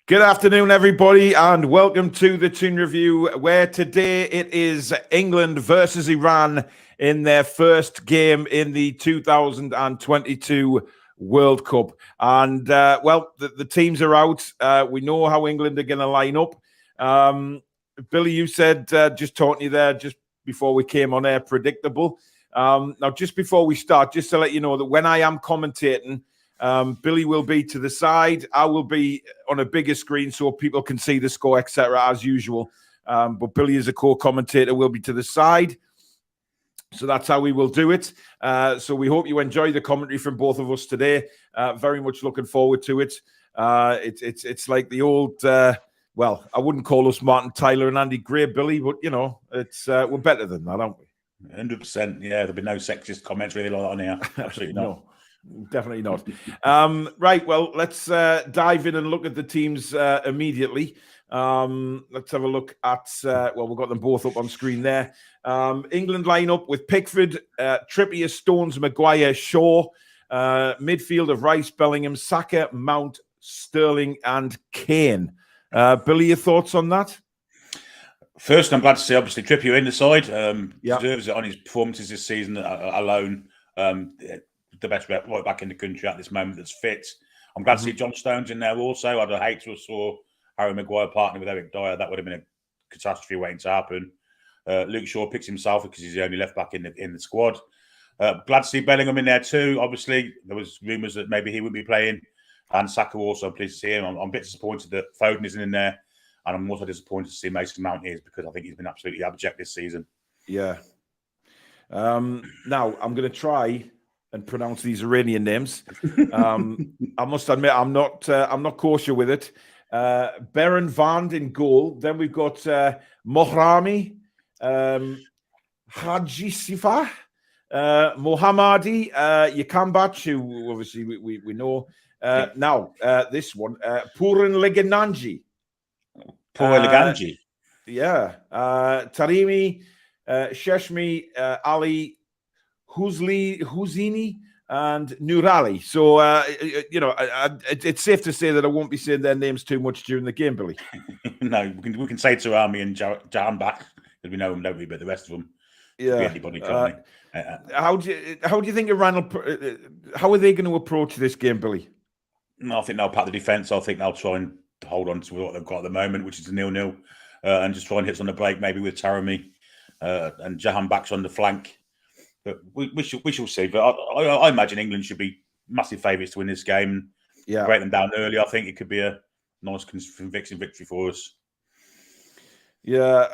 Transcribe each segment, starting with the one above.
Good afternoon, everybody, and welcome to the Toon Review, where today it is England versus Iran in their first game in the 2022 World Cup. And, the teams are out. We know how England are going to line up. Billy, you said, just talking to you there just before we came on air, predictable. Now, just before we start, just to let you know that when I am commentating, Billy will be to the side. I will be on a bigger screen so people can see the score, etc., as usual. But Billy, as a co-commentator, will be to the side. So that's how we will do it. So we hope you enjoy the commentary from both of us today. Very much looking forward to it. It's like the old, I wouldn't call us Martin Tyler and Andy Gray, Billy, but, you know, it's we're better than that, aren't we? 100%. Yeah, there'll be no sexist comments really like that on here. Absolutely not. No. Definitely not. Right, well, let's dive in and look at the teams immediately. Let's have a look at, we've got them both up on screen there. England line up with Pickford, Trippier, Stones, Maguire, Shaw, midfield of Rice, Bellingham, Saka, Mount, Sterling, and Kane. Billy, your thoughts on that? First, I'm glad to see, obviously, Trippier in the side. Deserves it on his performances this season alone. The best right back in the country at this moment that's fit. I'm glad to see John Stones in there also. I'd hate to have saw Harry Maguire partner with Eric Dyer. That would have been a catastrophe waiting to happen. Luke Shaw picks himself because he's the only left back in the squad. Glad to see Bellingham in there too. Obviously, there was rumours that maybe he wouldn't be playing. And Saka also, I'm pleased to see him. I'm a bit disappointed that Foden isn't in there. And I'm also disappointed to see Mason Mount is because I think he's been absolutely abject this season. Yeah. Now, I'm going to try and pronounce these Iranian names. I must admit, I'm not kosher with it. Beren Vand in goal. Then we've got Mohrami, Haji Sifa, Mohammadi, Yakambach, who obviously we know. Now, this one, Puran Legananji. Tarimi, Sheshmi, Ali, Huzini, and Nurali. So, it's safe to say that I won't be saying their names too much during the game, Billy. No, we can say Tarami and Jahan back because we know them, don't we? But the rest of them, anybody, can't they? How do you think Iran how are they going to approach this game, Billy? I think they'll pack the defence. I think they'll try and hold on to what they've got at the moment, which is a 0-0, and just try and hit on the break, maybe with Tarami and Jahan backs on the flank. But we shall see. But I imagine England should be massive favourites to win this game. Yeah, break them down early. I think it could be a nice convincing victory for us. Yeah,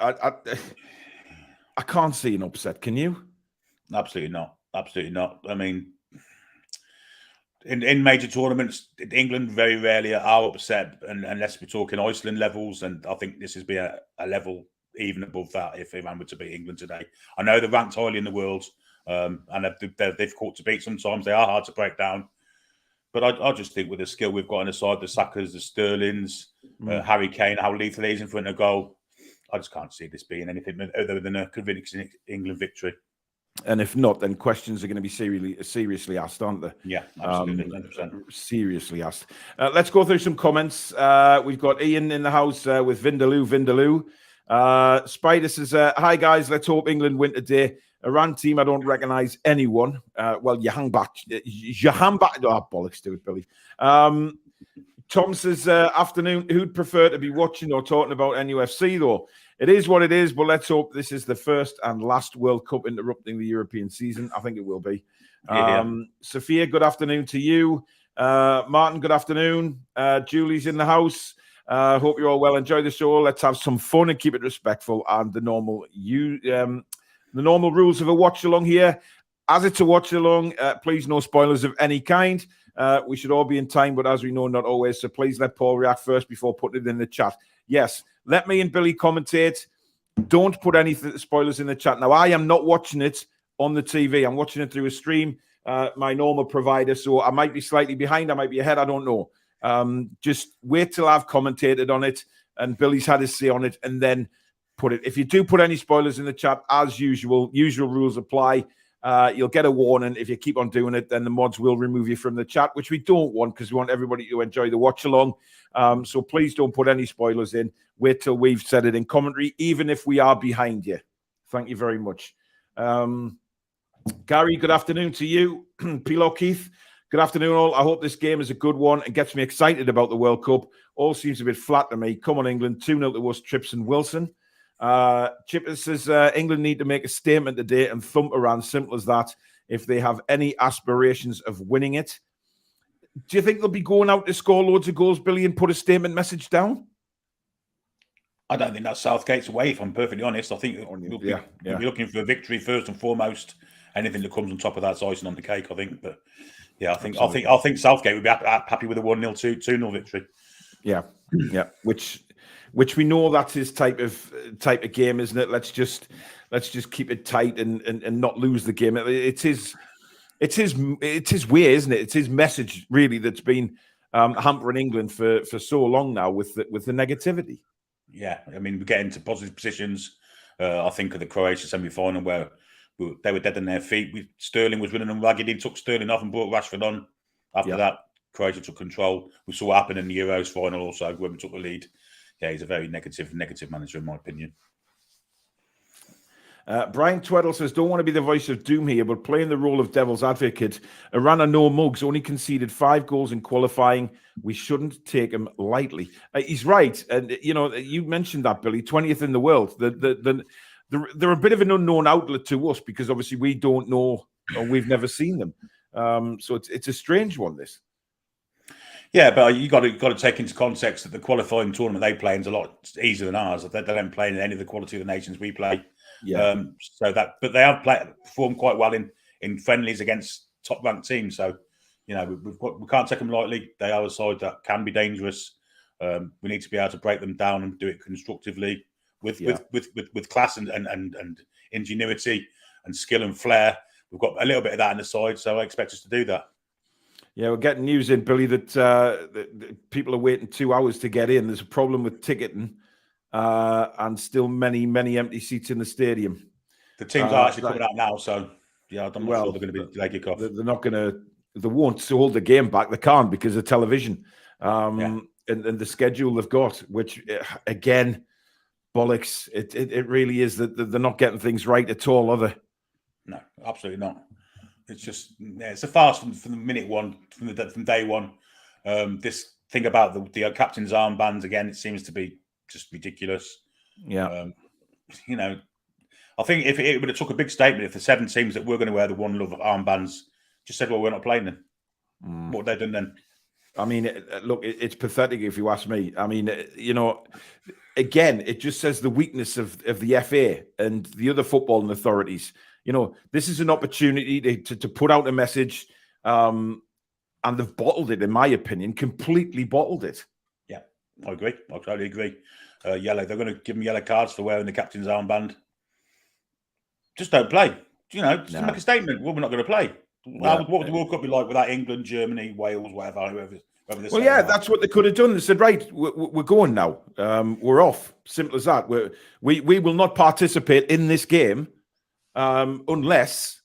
I can't see an upset. Can you? Absolutely not. Absolutely not. I mean, in major tournaments, England very rarely are upset, unless we're talking Iceland levels. And I think this would be a level even above that if Iran were to beat England today. I know they're ranked highly in the world. And they're difficult to beat sometimes. They are hard to break down. But I just think with the skill we've got on the side, the Sakas, the Sterlings, Harry Kane, how lethal he is in front of goal, I just can't see this being anything other than a convincing England victory. And if not, then questions are going to be seriously asked, aren't they? Yeah, absolutely, 100%. Seriously asked. Let's go through some comments. We've got Ian in the house with Vindaloo. Spider says, hi, guys. Let's hope England win today. Iran team, I don't recognise anyone. Jahan back. Oh, bollocks to it, Billy. Tom says, afternoon. Who'd prefer to be watching or talking about NUFC, though? It is what it is, but let's hope this is the first and last World Cup interrupting the European season. I think it will be. Sophia, good afternoon to you. Martin, good afternoon. Julie's in the house. Hope you're all well. Enjoy the show. Let's have some fun and keep it respectful and the normal rules of a watch along here. As it's a watch along, please no spoilers of any kind. We should all be in time, but as we know, not always. So please let Paul react first before putting it in the chat. Yes, let me and Billy commentate. Don't put any spoilers in the chat. Now, I am not watching it on the TV. I'm watching it through a stream, my normal provider. So I might be slightly behind. I might be ahead. I don't know. Just wait till I've commentated on it and Billy's had his say on it, and then put it. If you do put any spoilers in the chat, as usual rules apply. you'll get a warning. If you keep on doing it, then the mods will remove you from the chat, which we don't want because we want everybody to enjoy the watch along. So please don't put any spoilers in. Wait till we've said it in commentary, even if we are behind you. Thank you very much. Gary, good afternoon to you. Pilo Keith, good afternoon all. I hope this game is a good one and gets me excited about the World Cup. All seems a bit flat to me. Come on, England. 2-0 to us, Trips and Wilson. Chipper says England need to make a statement today and thump Iran. Simple as that. If they have any aspirations of winning it. Do you think they'll be going out to score loads of goals, Billy, and put a statement message down? I don't think that's Southgate's way, if I'm perfectly honest. I think we'll be looking for a victory first and foremost. Anything that comes on top of that's icing on the cake, I think. But yeah, I think Southgate would be happy with a 1-0, 2-0 victory. Yeah. Which we know that's his type of game, isn't it? Let's just keep it tight and not lose the game. It's his way, isn't it? It's his message really that's been hampering England for so long now with the negativity. Yeah, I mean, we get into positive positions. I think of the Croatia semi-final where they were dead on their feet. Sterling was running them ragged. He took Sterling off and brought Rashford on. After that, Croatia took control. We saw what happened in the Euros final also when we took the lead. Yeah, he's a very negative manager in my opinion. Brian Tweddle says, don't want to be the voice of doom here, but playing the role of devil's advocate, Iran are no mugs, only conceded 5 goals in qualifying. We shouldn't take him lightly. He's right. And, you mentioned that, Billy, 20th in the world. They're a bit of an unknown outlet to us because obviously we don't know or we've never seen them. So it's a strange one, this. Yeah, but you got to take into context that the qualifying tournament they play is a lot easier than ours. They don't play in any of the quality of the nations we play. Yeah. But they have performed quite well in friendlies against top ranked teams. So, we can't take them lightly. They are a side that can be dangerous. We need to be able to break them down and do it constructively with class and ingenuity and skill and flair. We've got a little bit of that in the side, so I expect us to do that. Yeah, we're getting news in, Billy, that people are waiting 2 hours to get in. There's a problem with ticketing. And still many, many empty seats in the stadium. The teams are actually coming out now, so yeah, I'm not sure they're going to be delayed kick-off. They're not going to. They won't hold the game back. They can't because of television and the schedule they've got. Which again, bollocks. It really is that they're not getting things right at all, are they? No, absolutely not. It's just it's a farce from the minute one, from day one. This thing about the captain's armbands again, it seems to be just ridiculous. Yeah. I think if it would have took a big statement if the 7 teams that were going to wear the One Love armbands just said, well, we're not playing then. What would they done then? I mean, look, it's pathetic if you ask me. I mean, again, it just says the weakness of the FA and the other footballing authorities. This is an opportunity to put out a message and they've bottled it, in my opinion, completely bottled it. I agree. I totally agree. Yellow. They're going to give them yellow cards for wearing the captain's armband. Just don't play. Just make a statement. Well, we're not going to play. What would the World Cup be like without England, Germany, Wales, whoever this. Well, yeah, that's what they could have done. They said, right, we're going now. We're off. Simple as that. We will not participate in this game unless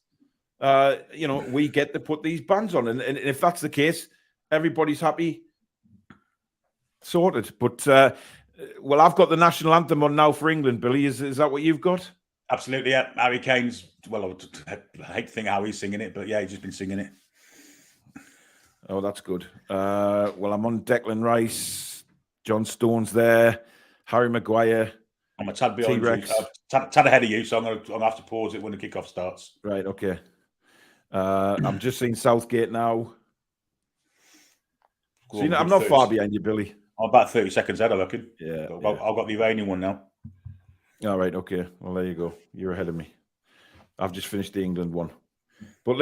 we get to put these bans on. And if that's the case, everybody's happy. Sorted, but I've got the national anthem on now for England, Billy. Is that what you've got? Absolutely, yeah. Harry Kane's. Well, I hate to think how he's singing it, but yeah, he's just been singing it. Oh, that's good. I'm on Declan Rice, John Stones there, Harry Maguire. I'm a tad behind you, tad ahead of you, so I'm going to have to pause it when the kickoff starts. Right, okay. I'm just seeing Southgate now. So, I'm not far behind you, Billy. I'm about 30 seconds ahead, I reckon. Yeah. I've got the Iranian one now. All right, okay. Well, there you go. You're ahead of me. I've just finished the England one. But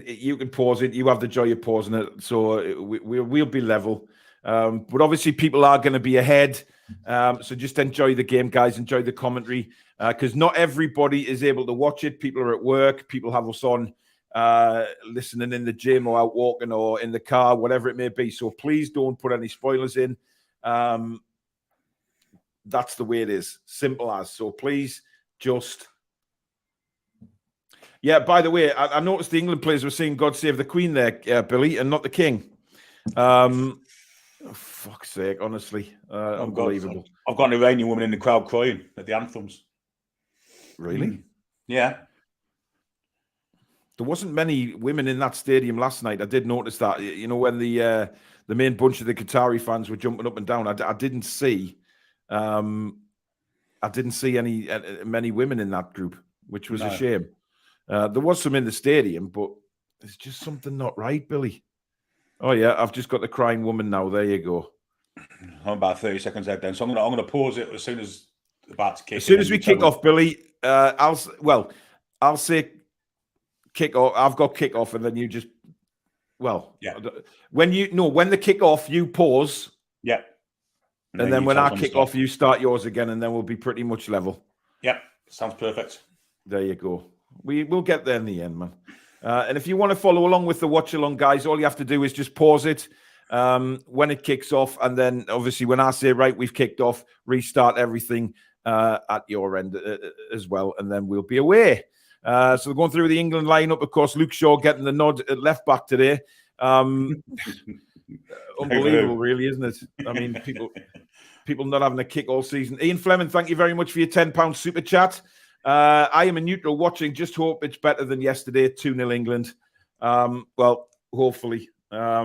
you can pause it. You have the joy of pausing it. So we'll be level. But obviously people are going to be ahead. So just enjoy the game, guys. Enjoy the commentary. Because not everybody is able to watch it. People are at work. People have us on listening in the gym or out walking or in the car, whatever it may be. So please don't put any spoilers in. That's the way it is. Simple as. So please just... Yeah, by the way, I noticed the England players were saying God Save the Queen there, Billy, and not the King. Oh, fuck's sake, honestly. Unbelievable. I've got an Iranian woman in the crowd crying at the anthems. Really? Yeah. There wasn't many women in that stadium last night. I did notice that. You know, when the main bunch of the Qatari fans were jumping up and down, I didn't see many women in that group, which was a shame. There was some in the stadium, but there's just something not right, Billy. Oh yeah, I've just got the crying woman now. There you go. I'm about 30 seconds out then, so I'm gonna pause it as soon as about to kick. As soon as we kick off, Billy, I'll say kick off. I've got kick off, and then you just when the kick off, you pause. Yeah. And then when I kick off, you start yours again, and then we'll be pretty much level. Yep, sounds perfect. There you go. We'll get there in the end, man. And if you want to follow along with the watch along, guys, all you have to do is just pause it when it kicks off, and then obviously when I say right, we've kicked off, restart everything at your end as well, and then we'll be away. So we're going through the England lineup. Of course, Luke Shaw getting the nod at left back today. Unbelievable, really, isn't it? I mean, people not having a kick all season. Ian Fleming, thank you very much for your £10 super chat. I am a neutral watching. Just hope it's better than yesterday. 2-0 England. Well, hopefully. I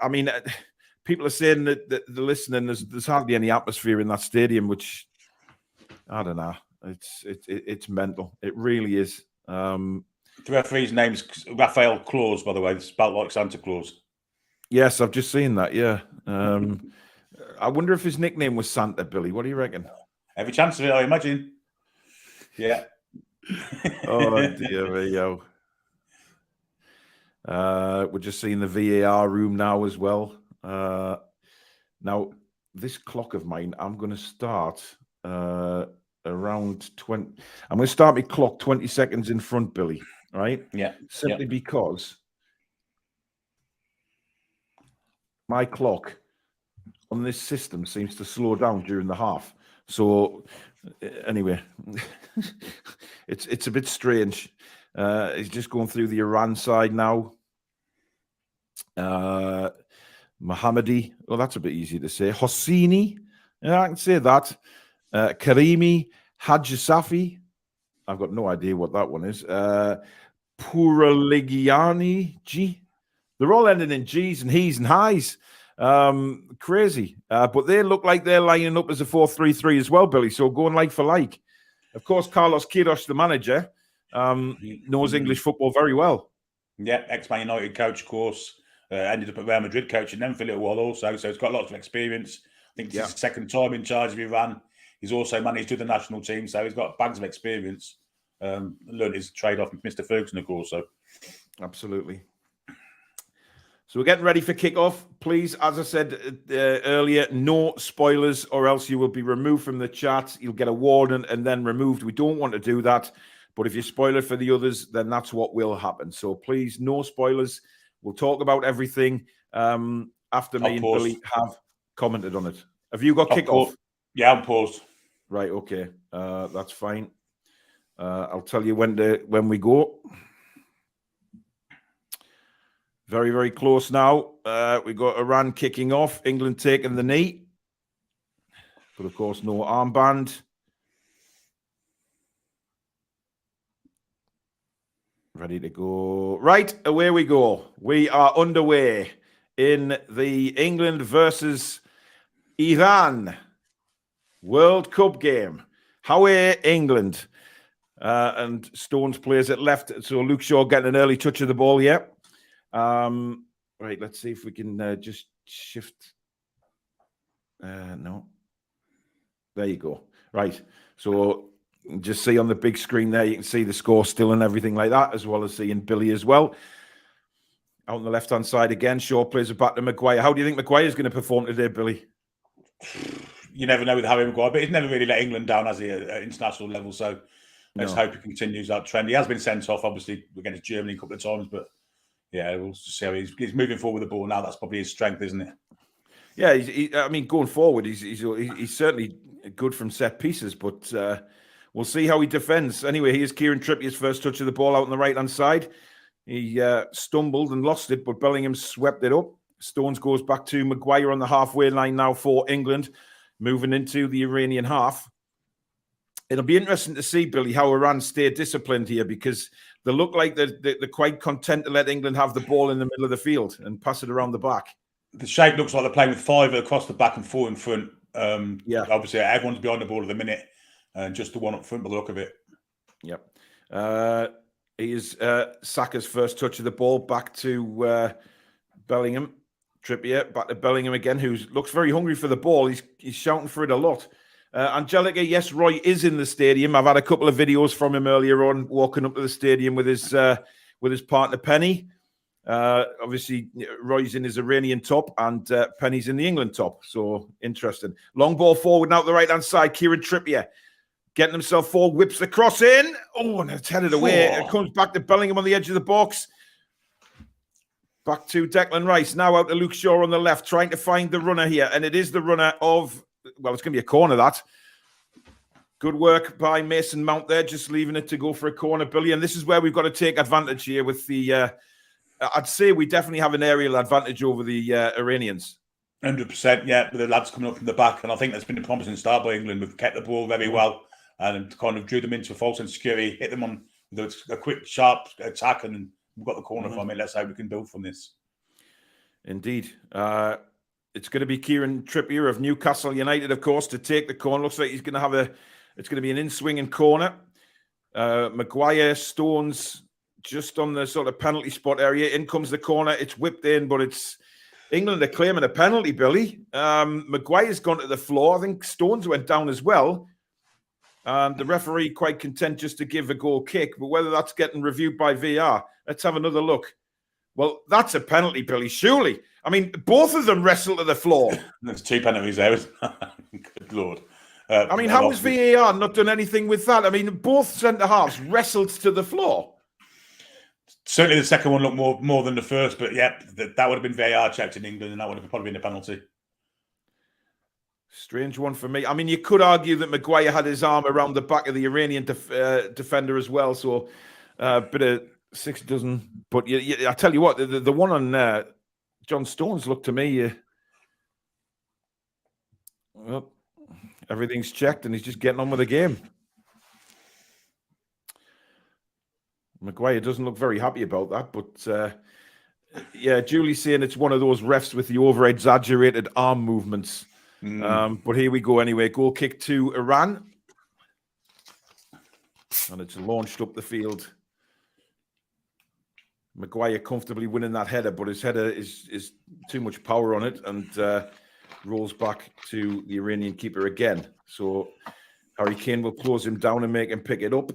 mean, people are saying that the listening. There's hardly any atmosphere in that stadium, which I don't know. It's mental. It really is. The referee's name's Raphael Claus, by the way. It's spelled like Santa Claus. Yes, I've just seen that. Yeah. I wonder if his nickname was Santa, Billy. What do you reckon? Every chance of it, I imagine. Yeah. Oh, dear me, yo. We're just seeing the VAR room now as well. Now, this clock of mine, I'm going to start around 20. I'm going to start my clock 20 seconds in front, Billy. Right? Yeah. Simply because my clock on this system seems to slow down during the half. So anyway, it's a bit strange. He's just going through the Iran side now. Mohammadi, well, that's a bit easy to say. Hosseini, yeah, I can say that. Karimi, Hadjisafi, I've got no idea what that one is. Puraligiani, G. They're all ending in G's and He's and Hi's. Crazy. But they look like they're lining up as a 4-3-3 as well, Billy. So going like for like. Of course, Carlos Queiroz, the manager, knows English football very well. Yeah, ex-Man United coach, of course. Ended up at Real Madrid coaching them for a little while also. So he's got lots of experience. I think this is his second time in charge of Iran. He's also managed with the national team, so he's got bags of experience. Learned his trade off with Mr. Ferguson, of course. So, absolutely. So we're getting ready for kickoff. Please, as I said earlier, no spoilers, or else you will be removed from the chat. You'll get a warning and then removed. We don't want to do that. But if you spoil it for the others, then that's what will happen. So please, no spoilers. We'll talk about everything after me and Billy have commented on it. Have you got kickoff? Yeah, I'm paused. Right, okay. That's fine. I'll tell you when we go. Very, very close now. We got Iran kicking off. England taking the knee. But, of course, no armband. Ready to go. Right, away we go. We are underway in the England versus Iran World Cup game. How are England? And Stones plays it left. So Luke Shaw getting an early touch of the ball, yeah. Right, let's see if we can just shift. No. There you go. Right. So just see on the big screen there, you can see the score still and everything like that, as well as seeing Billy as well. Out on the left-hand side again, Shaw plays it back to Maguire. How do you think Maguire is going to perform today, Billy? You never know with Harry Maguire, but he's never really let England down, has he, at international level? So let's hope he continues that trend. He has been sent off, obviously, against Germany a couple of times, but yeah, we'll see how he's moving forward with the ball now. That's probably his strength, isn't it? Yeah, I mean, going forward, he's certainly good from set pieces, but we'll see how he defends. Anyway, here's Kieran Trippier's first touch of the ball out on the right-hand side. He stumbled and lost it, but Bellingham swept it up. Stones goes back to Maguire on the halfway line now for England, moving into the Iranian half. It'll be interesting to see, Billy, how Iran stay disciplined here, because they look like they're quite content to let England have the ball in the middle of the field and pass it around the back. The shape looks like they're playing with 5 across the back and 4 in front. Obviously, everyone's behind the ball at the minute, and just the one up front by the look of it. Yep. Here's Saka's first touch of the ball back to Bellingham. Trippier back to Bellingham again, who looks very hungry for the ball. He's shouting for it a lot. Angelica, yes, Roy is in the stadium. I've had a couple of videos from him earlier on, walking up to the stadium with his partner Penny. Obviously, Roy's in his Iranian top and Penny's in the England top. So interesting. Long ball forward now to the right-hand side. Kieran Trippier getting himself forward, whips the cross in. Oh, and it's headed away. It comes back to Bellingham on the edge of the box. Back to Declan Rice. Now out to Luke Shaw on the left, trying to find the runner here. And it is the runner of... Well, it's going to be a corner, that. Good work by Mason Mount there, just leaving it to go for a corner, Billy. And this is where we've got to take advantage here with the... I'd say we definitely have an aerial advantage over the Iranians. 100%, yeah, with the lads coming up from the back. And I think that's been a promising start by England. We've kept the ball very well and kind of drew them into a false insecurity, hit them on a quick, sharp attack, and we've got the corner from it. Let's see how we can build from this. Indeed. It's going to be Kieran Trippier of Newcastle United, of course, to take the corner. Looks like he's going to have it's going to be an in-swinging corner. Maguire, Stones, just on the sort of penalty spot area. In comes the corner. It's whipped in, but it's England are claiming a penalty, Billy. Maguire's gone to the floor. I think Stones went down as well. And the referee quite content just to give a goal kick. But whether that's getting reviewed by VAR, let's have another look. Well, that's a penalty, Billy, surely. I mean, both of them wrestle to the floor. There's 2 penalties there. Good Lord. I mean, how has VAR not done anything with that? I mean, both centre-halves wrestled to the floor. Certainly the second one looked more than the first, but yeah, that would have been VAR checked in England, and that would have probably been a penalty. Strange one for me. I mean, you could argue that Maguire had his arm around the back of the Iranian defender as well, so a bit of 6 dozen. But I tell you what, the one on John Stones looked to me, well, everything's checked and he's just getting on with the game. Maguire doesn't look very happy about that, but yeah, Julie's saying it's one of those refs with the over-exaggerated arm movements. But here we go anyway. Goal kick to Iran. And it's launched up the field. Maguire comfortably winning that header, but his header is too much power on it and rolls back to the Iranian keeper again. So Harry Kane will close him down and make him pick it up.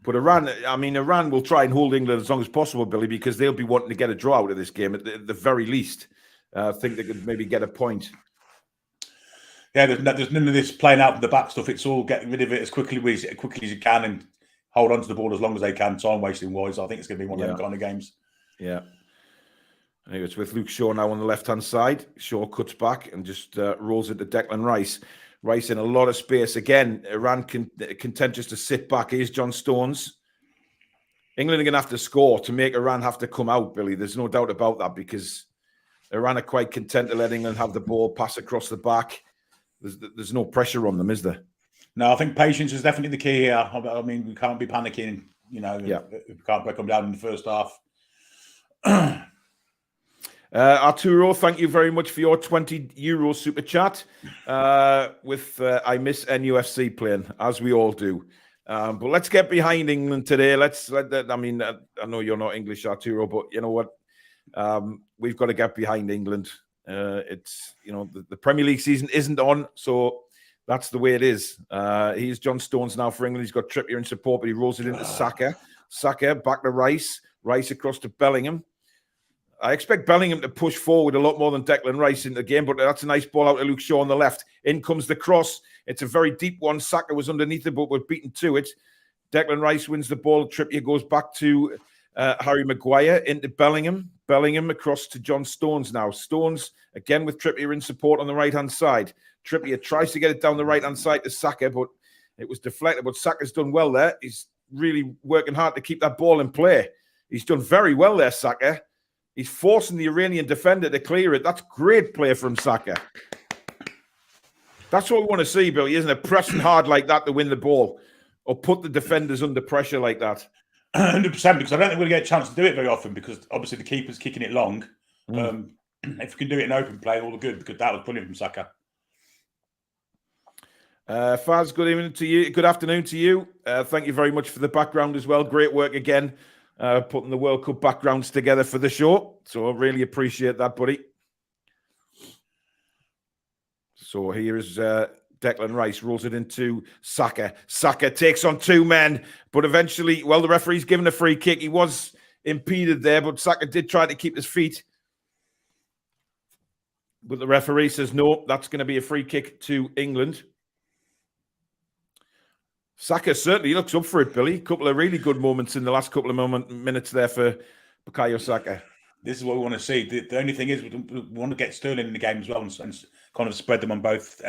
But Iran will try and hold England as long as possible, Billy, because they'll be wanting to get a draw out of this game at the very least. I think they could maybe get a point. Yeah, there's none of this playing out the back stuff. It's all getting rid of it as quickly as you can and hold on to the ball as long as they can, time wasting wise. I think it's going to be one of them kind of games. Yeah. Anyway, it's with Luke Shaw now on the left-hand side. Shaw cuts back and just rolls it to Declan Rice. Rice in a lot of space. Again, Iran content just to sit back. Here's John Stones. England are going to have to score to make Iran have to come out, Billy. There's no doubt about that, because Iran are quite content to let England have the ball, pass across the back. There's no pressure on them, is there? No, I think patience is definitely the key here. I mean, we can't be panicking, we can't break them down in the first half. Arturo, thank you very much for your €20 super chat with I miss NUFC playing, as we all do. But let's get behind England today. I know you're not English, Arturo, but you know what? We've got to get behind England. It's, the Premier League season isn't on, so that's the way it is. He's John Stones now for England. He's got Trippier in support, but he rolls it into Saka. Saka back to Rice. Rice across to Bellingham. I expect Bellingham to push forward a lot more than Declan Rice in the game, but that's a nice ball out to Luke Shaw on the left. In comes the cross. It's a very deep one. Saka was underneath it, but we're beaten to it. Declan Rice wins the ball. Trippier goes back to Harry Maguire into Bellingham. Bellingham across to John Stones now. Stones, again, with Trippier in support on the right-hand side. Trippier tries to get it down the right-hand side to Saka, but it was deflected. But Saka's done well there. He's really working hard to keep that ball in play. He's done very well there, Saka. He's forcing the Iranian defender to clear it. That's great play from Saka. That's what we want to see, Billy, isn't it? Pressing hard like that to win the ball or put the defenders under pressure like that. 100%, because I don't think we're going to get a chance to do it very often because obviously the keeper's kicking it long. If we can do it in open play, all the good, because that was brilliant from Saka. Faz, good evening to you. Good afternoon to you. Thank you very much for the background as well. Great work again, putting the World Cup backgrounds together for the show. So I really appreciate that, buddy. So here is Declan Rice, rolls it into Saka. Saka takes on two men, but eventually, well, the referee's given a free kick. He was impeded there, but Saka did try to keep his feet. But the referee says, no, that's going to be a free kick to England. Saka certainly looks up for it, Billy. A couple of really good moments in the last couple of minutes there for Bukayo Saka. This is what we want to see. The only thing is we want to get Sterling in the game as well and kind of spread them on both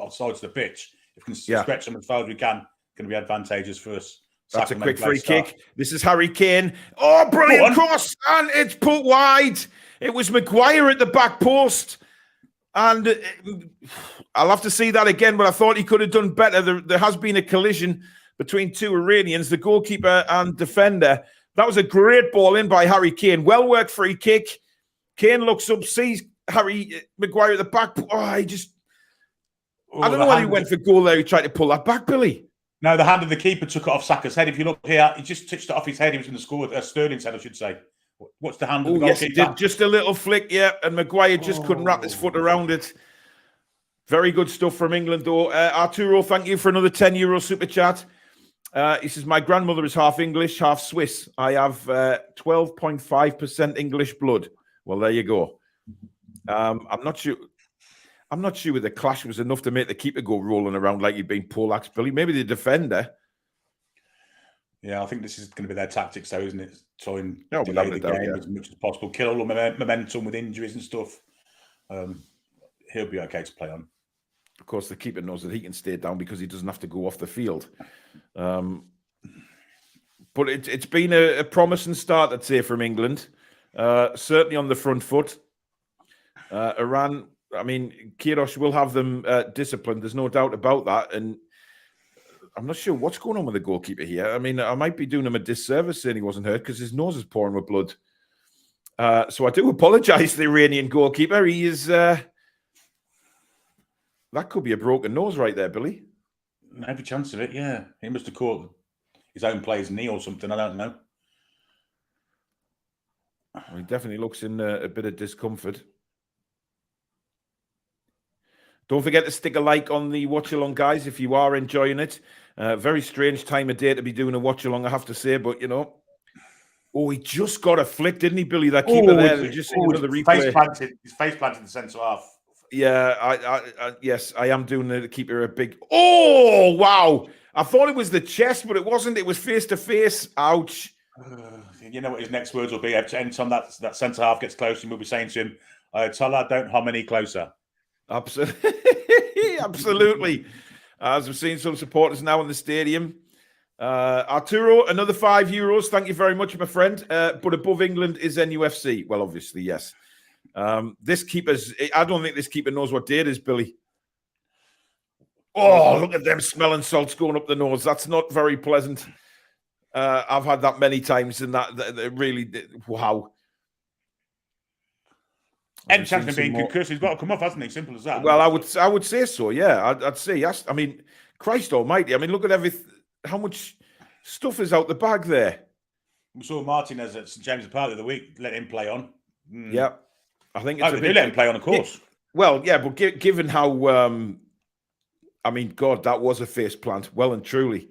sides of the pitch. If we can stretch them as far as we can, going to be advantageous for us. That's a quick free kick. This is Harry Kane. Oh, brilliant cross. And it's put wide. It was Maguire at the back post. And I'll have to see that again, but I thought he could have done better. There has been a collision between two Iranians, the goalkeeper and defender. That was a great ball in by Harry Kane. Well-worked free kick. Kane looks up, sees Harry Maguire at the back. I don't know why he went for goal there. He tried to pull that back, Billy. No, the hand of the keeper took it off Saka's head. If you look here, he just touched it off his head. He was going to score. Sterling's head, I should say. What's the hand of the goalkeeper? Yes, he did. Just a little flick, yeah. And Maguire just couldn't wrap his foot around it. Very good stuff from England, though. Arturo, thank you for another €10 super chat. He says, my grandmother is half English, half Swiss. I have 12.5% English blood. Well, there you go. I'm not sure the clash was enough to make the keeper go rolling around like he'd been poleaxed, Billy. Maybe the defender. Yeah, I think this is going to be their tactics, though, isn't it? Try and delay the game as much as possible, kill all the momentum with injuries and stuff. He'll be okay to play on. Of course, the keeper knows that he can stay down because he doesn't have to go off the field. But it's been a promising start, I'd say, from England. Certainly on the front foot. Iran, I mean, Kirosh will have them disciplined. There's no doubt about that. And I'm not sure what's going on with the goalkeeper here. I mean, I might be doing him a disservice saying he wasn't hurt because his nose is pouring with blood. So I do apologise to the Iranian goalkeeper. He is... that could be a broken nose right there, Billy. Every chance of it, yeah. He must have caught his own player's knee or something. I don't know. Well, he definitely looks in a bit of discomfort. Don't forget to stick a like on the watch-along, guys, if you are enjoying it. Very strange time of day to be doing a watch-along, I have to say, but, you know. Oh, he just got a flick, didn't he, Billy? That keeper there. Just another replay. His face planted in the centre half. Yeah, yes, I am doing the keeper a big... Oh, wow. I thought it was the chest, but it wasn't. It was face-to-face. Ouch. You know what his next words will be? Anytime that centre half gets close, we'll be saying to him, Tola, don't hum any closer. Absolutely. Absolutely. As we've seen some supporters now in the stadium. Arturo, another €5. Thank you very much, my friend. But above England is NUFC. Well, obviously, yes. This keeper's... I don't think this keeper knows what day it is, Billy. Oh, look at them smelling salts going up the nose. That's not very pleasant. I've had that many times, and that really... Wow. Any chance of being concussed, he's got to come off, hasn't he? Simple as that. Well, I would say so, yeah. I'd say yes. I mean, Christ almighty. I mean, look at how much stuff is out the bag there. We saw Martinez at St James's Park the other week. Let him play on. Yeah. I think it's let him play on, of course. Well, yeah, but given how... I mean, God, that was a face plant, well and truly.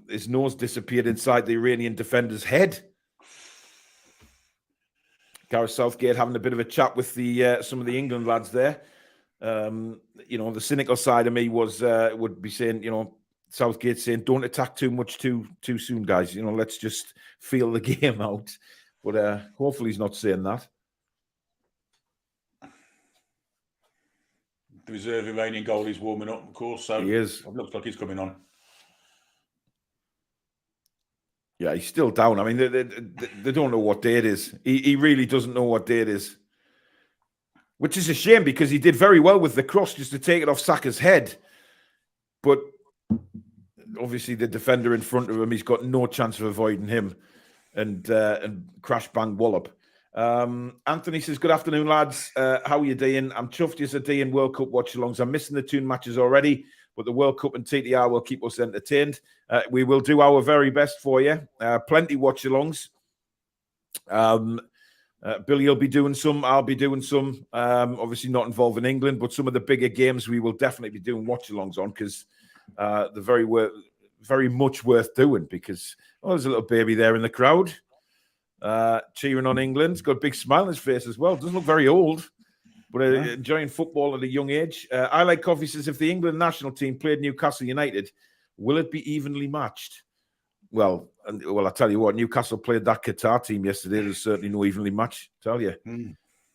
His nose disappeared inside the Iranian defender's head. Gareth Southgate having a bit of a chat with some of the England lads there. You know, the cynical side of me would be saying, you know, Southgate saying, don't attack too much too soon, guys. You know, let's just feel the game out. But hopefully he's not saying that. The reserve Iranian goalie's warming up, of course. So he is. It looks like he's coming on. Yeah, he's still down. I mean, they don't know what day it is. He really doesn't know what day it is. Which is a shame because he did very well with the cross just to take it off Saka's head. But obviously the defender in front of him, he's got no chance of avoiding him. And crash bang wallop. Anthony says, good afternoon, lads. How are you doing? I'm chuffed as a day in World Cup watch-alongs. I'm missing the Toon matches already, but the World Cup and TTR will keep us entertained. We will do our very best for you. Plenty watch-alongs. Billy will be doing some. I'll be doing some. Obviously not involving England, but some of the bigger games we will definitely be doing watch-alongs on because they're very much worth doing because there's a little baby there in the crowd cheering on England. He's got a big smile on his face as well. Doesn't look very old, but enjoying football at a young age. I Like Coffee says, if the England national team played Newcastle United, will it be evenly matched? Well, I tell you what, Newcastle played that Qatar team yesterday. There's certainly no evenly match, tell you.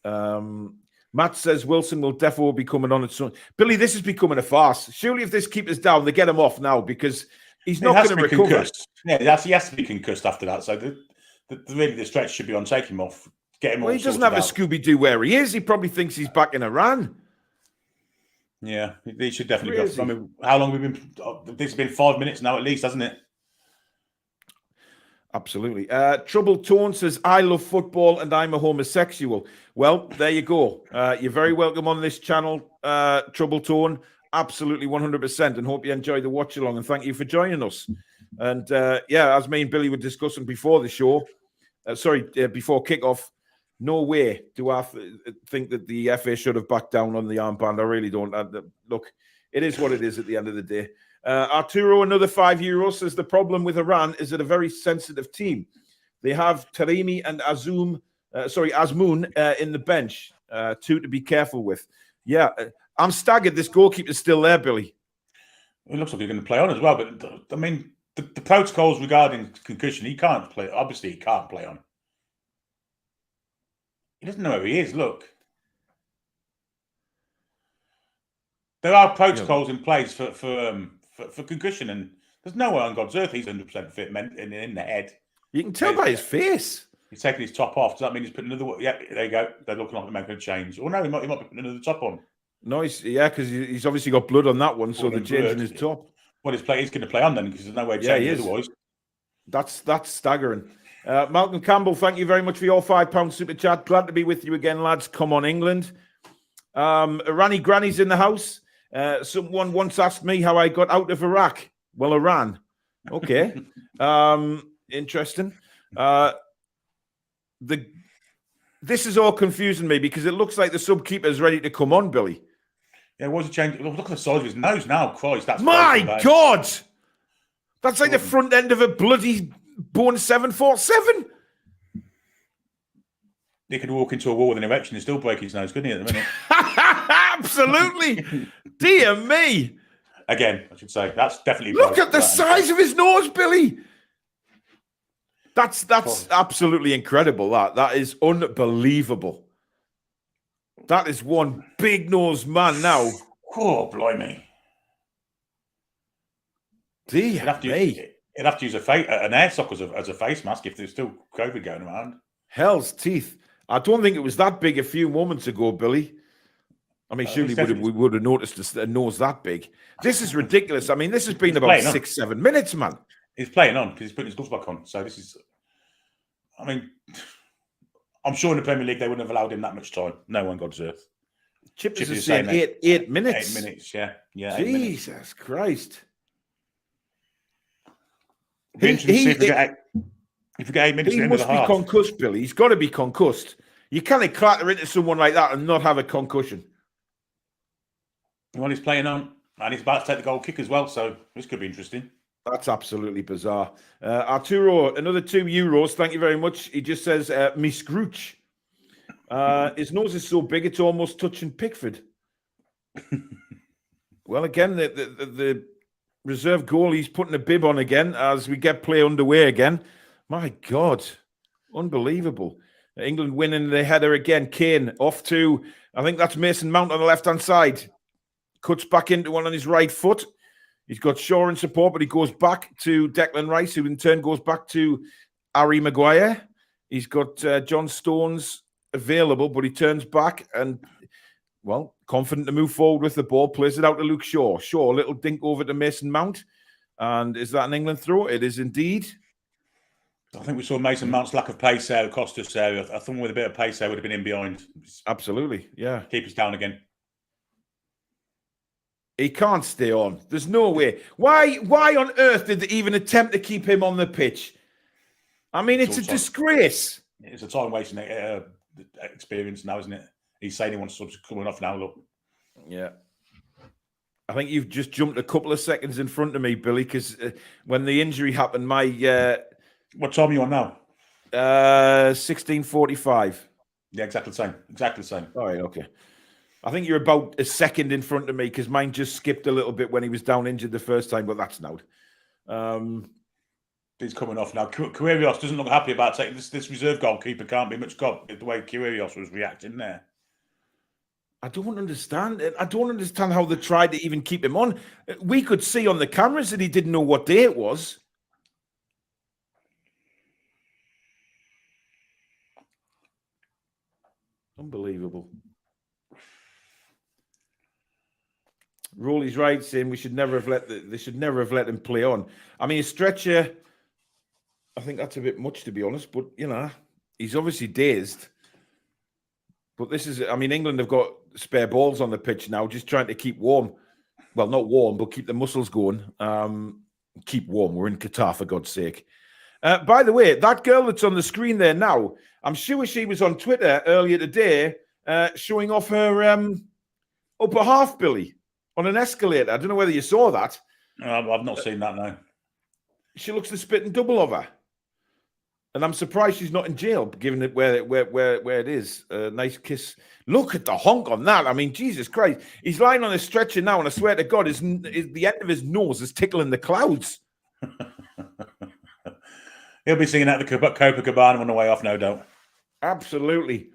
Matt says Wilson will definitely be coming on at some. Billy, this is becoming a farce. Surely if this keeps us down, they get him off now because he's not going to recover. Concussed. Yeah, he has to be concussed after that. So really the stretch should be on take him off. Get him. Well, he doesn't have a Scooby-Doo where he is. He probably thinks he's back in Iran. Yeah, he should definitely go. I mean, how long have we been? This has been 5 minutes now, at least, hasn't it? Absolutely. Trouble Toon says, I love football and I'm a homosexual. Well, there you go. You're very welcome on this channel, Trouble Toon. Absolutely 100%. And hope you enjoy the watch along. And thank you for joining us. And as me and Billy were discussing before the show, before kickoff, no way do I think that the FA should have backed down on the armband. I really don't. Look, it is what it is at the end of the day. Arturo, another €5, says the problem with Iran is that a very sensitive team. They have Taremi and Azmoun in the bench, two to be careful with. Yeah, I'm staggered. This goalkeeper's still there, Billy. It looks like he's going to play on as well. But I mean, the protocols regarding concussion, he can't play. Obviously, he can't play on. He doesn't know where he is. Look. There are protocols in place for concussion, and there's no way on God's earth he's 100% fit in the head. You can tell by his face. He's taking his top off. Does that mean he's putting another? Yeah, there you go. They're looking like they're making a change. Or no, he might be putting another top on. No, because he's obviously got blood on that one, so they're changing his top. Well, he's going to play on then because there's no way to change it otherwise. That's staggering. Malcolm Campbell, thank you very much for your £5 super chat. Glad to be with you again, lads. Come on, England. Irani Granny's in the house. Someone once asked me how I got out of Iraq. Well, Iran. Okay. Interesting. This is all confusing me because it looks like the sub-keeper is ready to come on, Billy. Yeah, what's a change? Look at the size of his nose now. Christ, that's my God! That's like the front end of a bloody Boeing 747. He could walk into a wall with an erection and still break his nose, couldn't he, at the minute? Absolutely. Dear me. Again, I should say, that's definitely... Look at the size of his nose, Billy. That's absolutely incredible. That is unbelievable. That is one big-nosed man now. Oh, blimey. Dear me. He'd have to use an air sock as a face mask if there's still COVID going around. Hell's teeth. I don't think it was that big a few moments ago, Billy. I mean, surely we would have noticed a nose that big. This is ridiculous. I mean, this has been about 6-7 minutes, man. He's playing on because he's putting his gloves back on. So this is... I mean, I'm sure in the Premier League they wouldn't have allowed him that much time. No one, God's earth. Chips is saying 8 minutes. 8 minutes, yeah. Jesus Christ. Be interesting to see if we get 8 minutes. He must be concussed, Billy. He's got to be concussed. You can't clatter into someone like that and not have a concussion. Well, he's playing on, and he's about to take the goal kick as well, so this could be interesting. That's absolutely bizarre. Arturo, another €2. Thank you very much. He just says, me Scrooge. His nose is so big, it's almost touching Pickford. Well, again, the reserve goalie's putting a bib on again as we get play underway again. My God, unbelievable. England winning the header again. Kane off to, I think that's Mason Mount on the left-hand side. Cuts back into one on his right foot. He's got Shaw in support, but he goes back to Declan Rice, who in turn goes back to Harry Maguire. He's got John Stones available, but he turns back and, well, confident to move forward with the ball, plays it out to Luke Shaw. Shaw, a little dink over to Mason Mount. And is that an England throw? It is indeed. I think we saw Mason Mount's lack of pace there, cost us there. I think with a bit of pace there, would have been in behind. Absolutely, yeah. Keep us down again. He can't stay on. There's no way. Why on earth did they even attempt to keep him on the pitch? I mean, it's a disgrace. It's a time wasting experience now, isn't it? He's saying he wants to coming off now. Look. Yeah. I think you've just jumped a couple of seconds in front of me, Billy, because when the injury happened, my... what time are you on now? 16:45. Yeah, exactly the same. Exactly the same. All right, okay. I think you're about a second in front of me because mine just skipped a little bit when he was down injured the first time, but that's now. He's coming off now. Quirios doesn't look happy about taking this reserve goalkeeper. Can't be much good the way Quirios was reacting there. I don't understand. I don't understand how they tried to even keep him on. We could see on the cameras that he didn't know what day it was. Unbelievable. Rowley's right, saying we should never have they should never have let him play on. I mean, a stretcher, I think that's a bit much, to be honest. But you know, he's obviously dazed. But this is, I mean, England have got spare balls on the pitch now, just trying to keep warm. Well, not warm, but keep the muscles going. Keep warm. We're in Qatar, for God's sake. By the way, that girl that's on the screen there now, I'm sure she was on Twitter earlier today, showing off her upper half, Billy, on an escalator. I don't know whether you saw that. I've not seen that, no. She looks the spit and double of her. And I'm surprised she's not in jail, given it where it is. Nice kiss. Look at the honk on that. I mean, Jesus Christ. He's lying on a stretcher now, and I swear to God, the end of his nose is tickling the clouds. He'll be singing out the Copacabana on the way off, no doubt. Absolutely.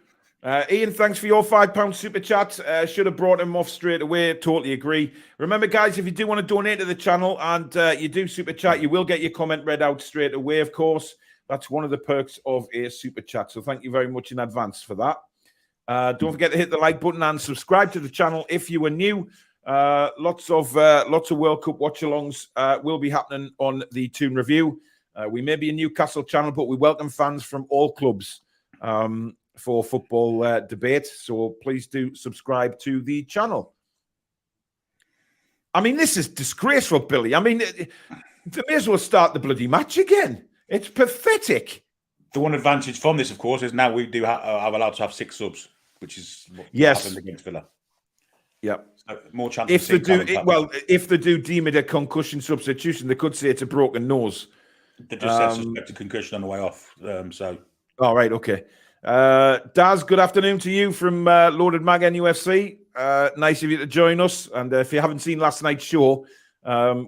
Ian, thanks for your £5 super chat. Should have brought him off straight away. Totally agree. Remember, guys, if you do want to donate to the channel and you do super chat, you will get your comment read out straight away, of course. That's one of the perks of a super chat. So thank you very much in advance for that. Don't forget to hit the like button and subscribe to the channel if you are new. Lots of World Cup watch-alongs will be happening on the Toon Review. We may be a Newcastle channel, but we welcome fans from all clubs for football debate. So please do subscribe to the channel. I mean, this is disgraceful, Billy. I mean, they may as well start the bloody match again. It's pathetic. The one advantage from this, of course, is now we do have allowed to have 6 subs, which is what happened against Villa. Yep. So more chance. If they do deem it a concussion substitution, they could say it's a broken nose. They just said suspected concussion on the way off. All right, okay. Daz, good afternoon to you from Loaded Mag NUFC. Nice of you to join us. And if you haven't seen last night's show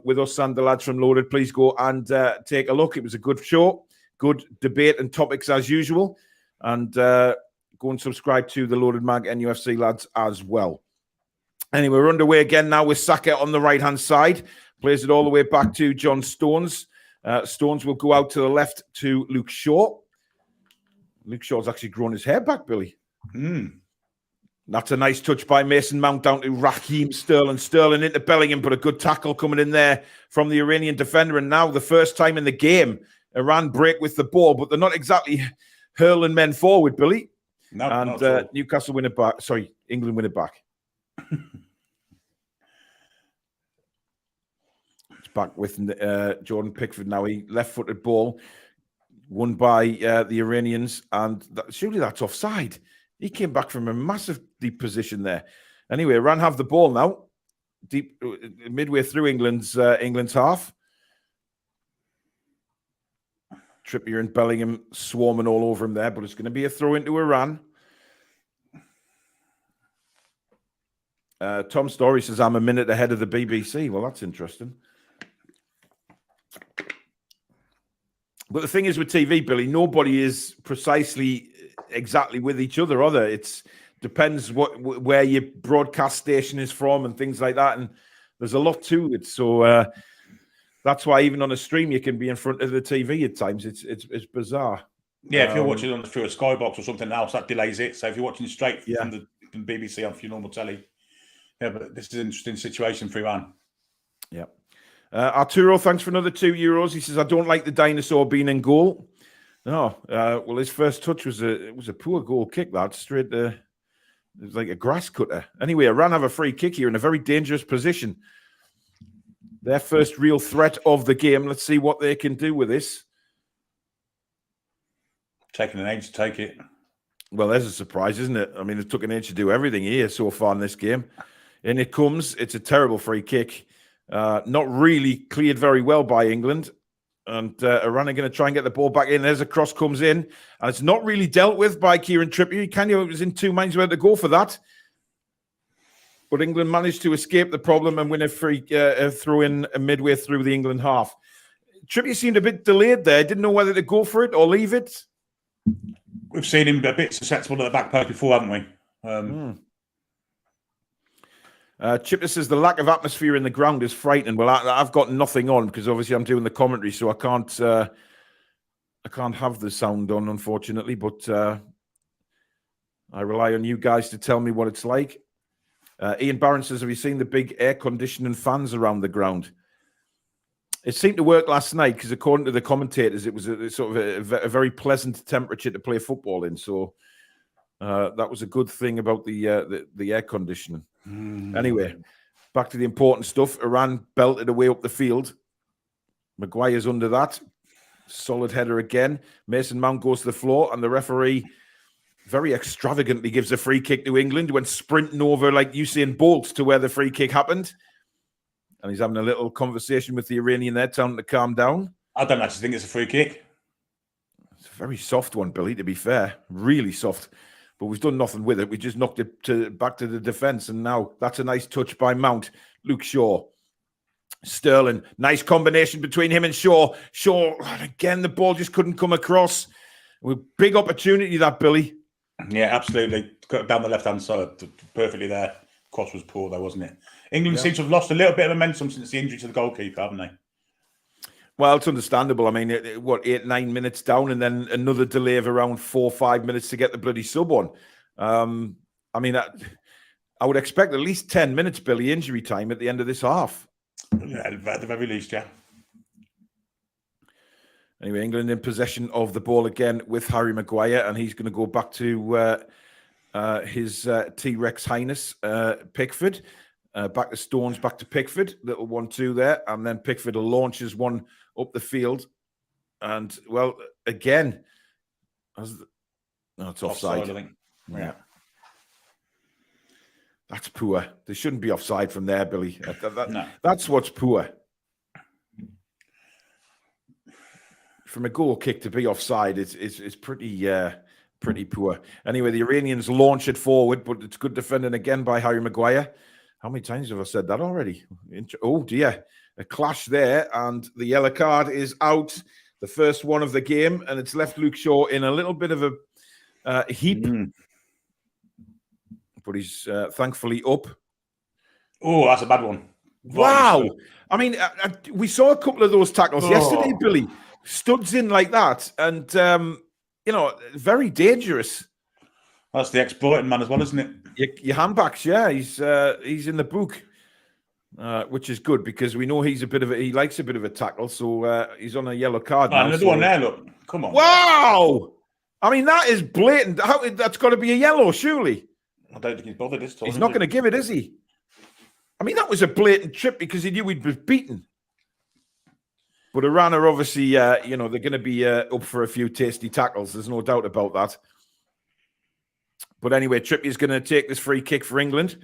with us and the lads from Loaded, please go and take a look. It was a good show, good debate and topics as usual. And go and subscribe to the Loaded Mag NUFC lads as well. Anyway, we're underway again now with Saka on the right-hand side. Plays it all the way back to John Stones. Stones will go out to the left to Luke Shaw. Luke Shaw's actually grown his hair back, Billy. That's a nice touch by Mason Mount down to Raheem Sterling. Sterling into Bellingham, but a good tackle coming in there from the Iranian defender. And now the first time in the game, Iran break with the ball, but they're not exactly hurling men forward, Billy. No, and Newcastle win it back. Sorry, England win it back. It's back with Jordan Pickford now. He left-footed ball won by the Iranians, and surely that's offside. He came back from a massive deep position there. Anyway, Iran have the ball now, deep midway through England's half. Trippier and Bellingham swarming all over him there, but it's going to be a throw into Iran. Tom Story says, I'm a minute ahead of the BBC. Well, that's interesting. But the thing is with TV, Billy, nobody is precisely exactly with each other, are there? It depends where your broadcast station is from and things like that. And there's a lot to it. So that's why even on a stream, you can be in front of the TV at times. It's bizarre. Yeah, if you're watching through a Skybox or something else, that delays it. So if you're watching straight from the BBC on your normal telly, but this is an interesting situation for Iran. Yeah. Arturo, thanks for another €2. He says, I don't like the dinosaur being in goal. No, well, his first touch was a poor goal kick. That straight it was like a grass cutter. Anyway, Iran have a free kick here in a very dangerous position. Their first real threat of the game. Let's see what they can do with this. Taking an age to take it. Well, there's a surprise, isn't it? I mean, it took an age to do everything here so far in this game. And it comes. It's a terrible free kick. Not really cleared very well by England. And Iran are going to try and get the ball back in. There's a cross comes in. And it's not really dealt with by Kieran Trippier. Kanye was in two minds whether to go for that. But England managed to escape the problem and win a free throw in midway through the England half. Trippier seemed a bit delayed there. Didn't know whether to go for it or leave it. We've seen him a bit susceptible at the back post before, haven't we? Chipper says the lack of atmosphere in the ground is frightening. Well, I've got nothing on because obviously I'm doing the commentary, so I can't have the sound on, unfortunately. But I rely on you guys to tell me what it's like. Ian Barron says, have you seen the big air conditioning fans around the ground? It seemed to work last night because according to the commentators, it was a very pleasant temperature to play football in. So that was a good thing about the air conditioning. Anyway, back to the important stuff. Iran belted away up the field. Maguire's under that. Solid header again. Mason Mount goes to the floor, and the referee very extravagantly gives a free kick to England. Went sprinting over like Usain Bolt to where the free kick happened. And he's having a little conversation with the Iranian there, telling him to calm down. I don't actually think it's a free kick. It's a very soft one, Billy, to be fair. Really soft. But we've done nothing with it. We just knocked it back to the defence. And now that's a nice touch by Mount. Luke Shaw. Sterling. Nice combination between him and Shaw. Shaw, again, the ball just couldn't come across. Big opportunity, that, Billy. Yeah, absolutely. Got down the left-hand side. Perfectly there. Cross was poor, though, wasn't it? England seems to have lost a little bit of momentum since the injury to the goalkeeper, haven't they? Well, it's understandable. I mean, 8-9 minutes down and then another delay of around 4 or 5 minutes to get the bloody sub on. I mean, I would expect at least 10 minutes, Billy, injury time at the end of this half. Yeah, at the very least, yeah. Anyway, England in possession of the ball again with Harry Maguire, and he's going to go back to his T-Rex Highness, Pickford. Back to Stones, back to Pickford. Little 1-2 there. And then Pickford launches one up the field. And, well, again, it's offside. I think. Yeah. That's poor. They shouldn't be offside from there, Billy. No. That's what's poor. From a goal kick to be offside, it's pretty poor. Anyway, the Iranians launch it forward, but it's good defending again by Harry Maguire. How many times have I said that already? Oh, dear. A clash there, and the yellow card is out. The first one of the game, and it's left Luke Shaw in a little bit of a heap. But he's thankfully up. Oh, that's a bad one. Wow. I mean, we saw a couple of those tackles yesterday, Billy. Studs in like that, and, very dangerous. That's the exploiting man as well, isn't it? Your handbacks, yeah, he's in the book, which is good because we know he likes a bit of a tackle, so he's on a yellow card now. Another one there, look. Come on. Wow! I mean, that is blatant. That's got to be a yellow, surely. I don't think he's bothered this time. He's not going to give it, is he? I mean, that was a blatant trip because he knew he'd be beaten. But Iran are obviously, they're going to be up for a few tasty tackles. There's no doubt about that. But anyway, Trippier's going to take this free kick for England.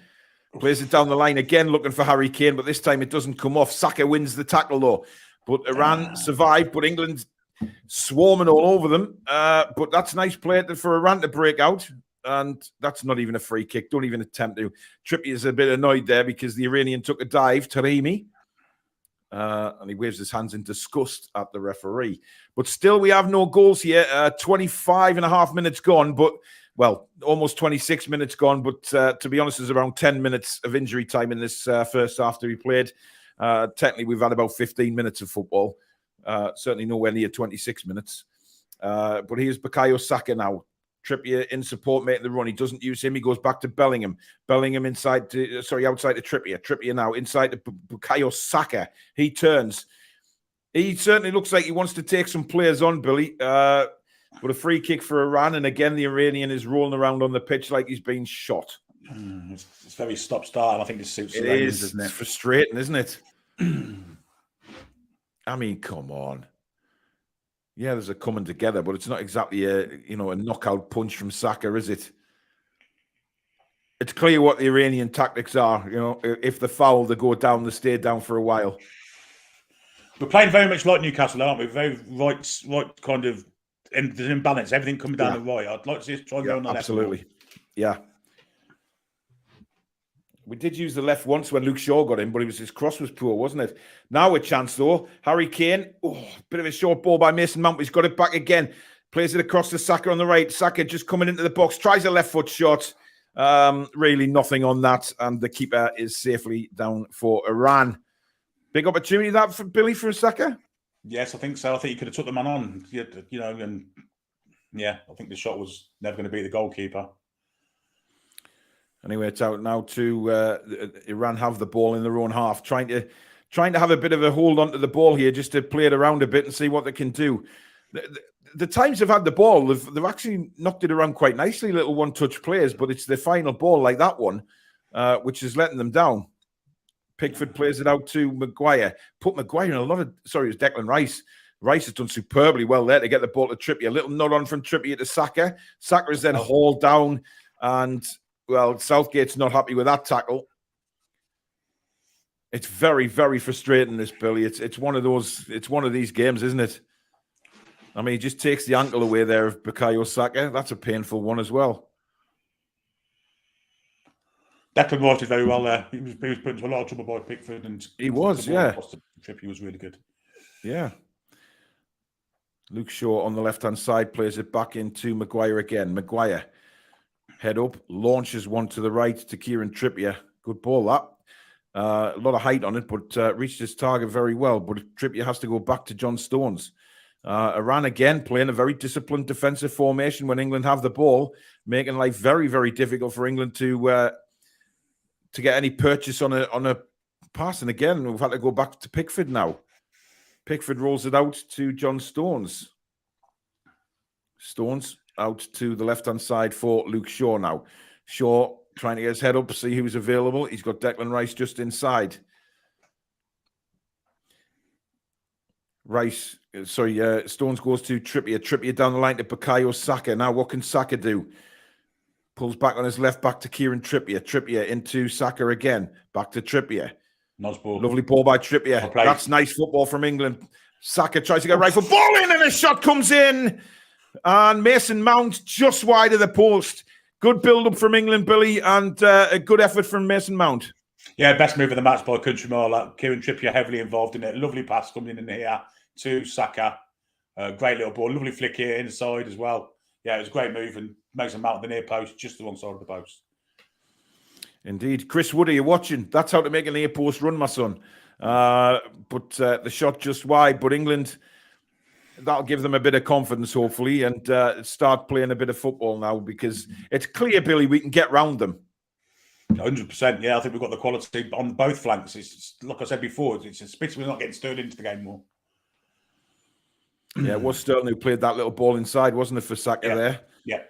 Plays it down the line again, looking for Harry Kane, but this time it doesn't come off. Saka wins the tackle, though. But Iran survived, but England swarming all over them. But that's nice play for Iran to break out. And that's not even a free kick. Don't even attempt to. Trippier's a bit annoyed there because the Iranian took a dive, Taremi. And he waves his hands in disgust at the referee. But still, we have no goals here. 25 and a half minutes gone, but, well, almost 26 minutes gone. But to be honest, there's around 10 minutes of injury time in this first half to be played. Technically, we've had about 15 minutes of football. Certainly nowhere near 26 minutes. But here's Bukayo Saka now. Trippier in support, making the run. He doesn't use him. He goes back to Bellingham. Bellingham outside to Trippier. Trippier now inside to Bukayo Saka. He turns. He certainly looks like he wants to take some players on, Billy. But a free kick for Iran. And again, the Iranian is rolling around on the pitch like he's been shot. It's very stop-start, and I think this suits the Iranians, isn't it? It's frustrating, isn't it? I mean, come on. Yeah, there's a coming together, but it's not exactly a knockout punch from Saka, is it? It's clear what the Iranian tactics are. If they foul, they go down, they stay down for a while. We're playing very much like Newcastle, aren't we? Very right kind of imbalance. Everything coming down the right. I'd like to see us try and go on the left. Absolutely. Yeah. We did use the left once when Luke Shaw got in, but his cross was poor, wasn't it? Now a chance, though. Harry Kane. Oh, bit of a short ball by Mason Mount. He's got it back again. Plays it across to Saka on the right. Saka just coming into the box. Tries a left foot shot. Really nothing on that. And the keeper is safely down for Iran. Big opportunity that for Billy for Saka? Yes, I think so. I think he could have took the man on. And I think the shot was never going to beat the goalkeeper. Anyway, it's out now to Iran have the ball in their own half, trying to have a bit of a hold onto the ball here, just to play it around a bit and see what they can do. The times they've had the ball, they've actually knocked it around quite nicely, little one-touch players, but it's the final ball like that one, which is letting them down. Pickford plays it out to Maguire. Put Maguire in it was Declan Rice. Rice has done superbly well there to get the ball to Trippier. A little nod on from Trippier to Saka. Saka is then hauled down, and well, Southgate's not happy with that tackle. It's very, very frustrating, this, Billy. It's one of these games, isn't it? I mean, he just takes the ankle away there of Bukayo Saka. That's a painful one as well. Declan Rice did very well there. He was put into a lot of trouble by Pickford, and he was, yeah. Trippier was really good. Yeah. Luke Shaw on the left-hand side plays it back into Maguire again. Maguire. Head up, launches one to the right to Kieran Trippier. Good ball, that. A lot of height on it, but reached his target very well. But Trippier has to go back to John Stones. Iran again playing a very disciplined defensive formation when England have the ball, making life very, very difficult for England to get any purchase on a pass. And again, we've had to go back to Pickford now. Pickford rolls it out to John Stones. Stones out to the left-hand side for Luke Shaw now. Shaw trying to get his head up, see who's available. He's got Declan Rice just inside. Stones goes to Trippier. Trippier down the line to Bukayo Saka. Now what can Saka do? Pulls back on his left, back to Kieran Trippier. Trippier into Saka again. Back to Trippier. Nice ball. Lovely ball by Trippier. That's nice football from England. Saka tries to get right foot. Ball in, and a shot comes in. And Mason Mount just wide of the post. Good build-up from England, Billy, and a good effort from Mason Mount. Yeah, best move of the match by country mile. Kieran Trippier heavily involved in it. Lovely pass coming in here to Saka. Great little ball. Lovely flick here inside as well. Yeah, it was a great move, and Mason Mount the near post, just the wrong side of the post. Indeed. Chris Wood, are you watching? That's how to make a near post run, my son. But the shot just wide. But England, that'll give them a bit of confidence, hopefully, and start playing a bit of football now, because it's clear, Billy, we can get round them. 100%. Yeah, I think we've got the quality on both flanks. It's like I said before, it's a pity we're not getting stirred into the game more. Yeah, it was Sterling who played that little ball inside, wasn't it, for Saka there? Yeah.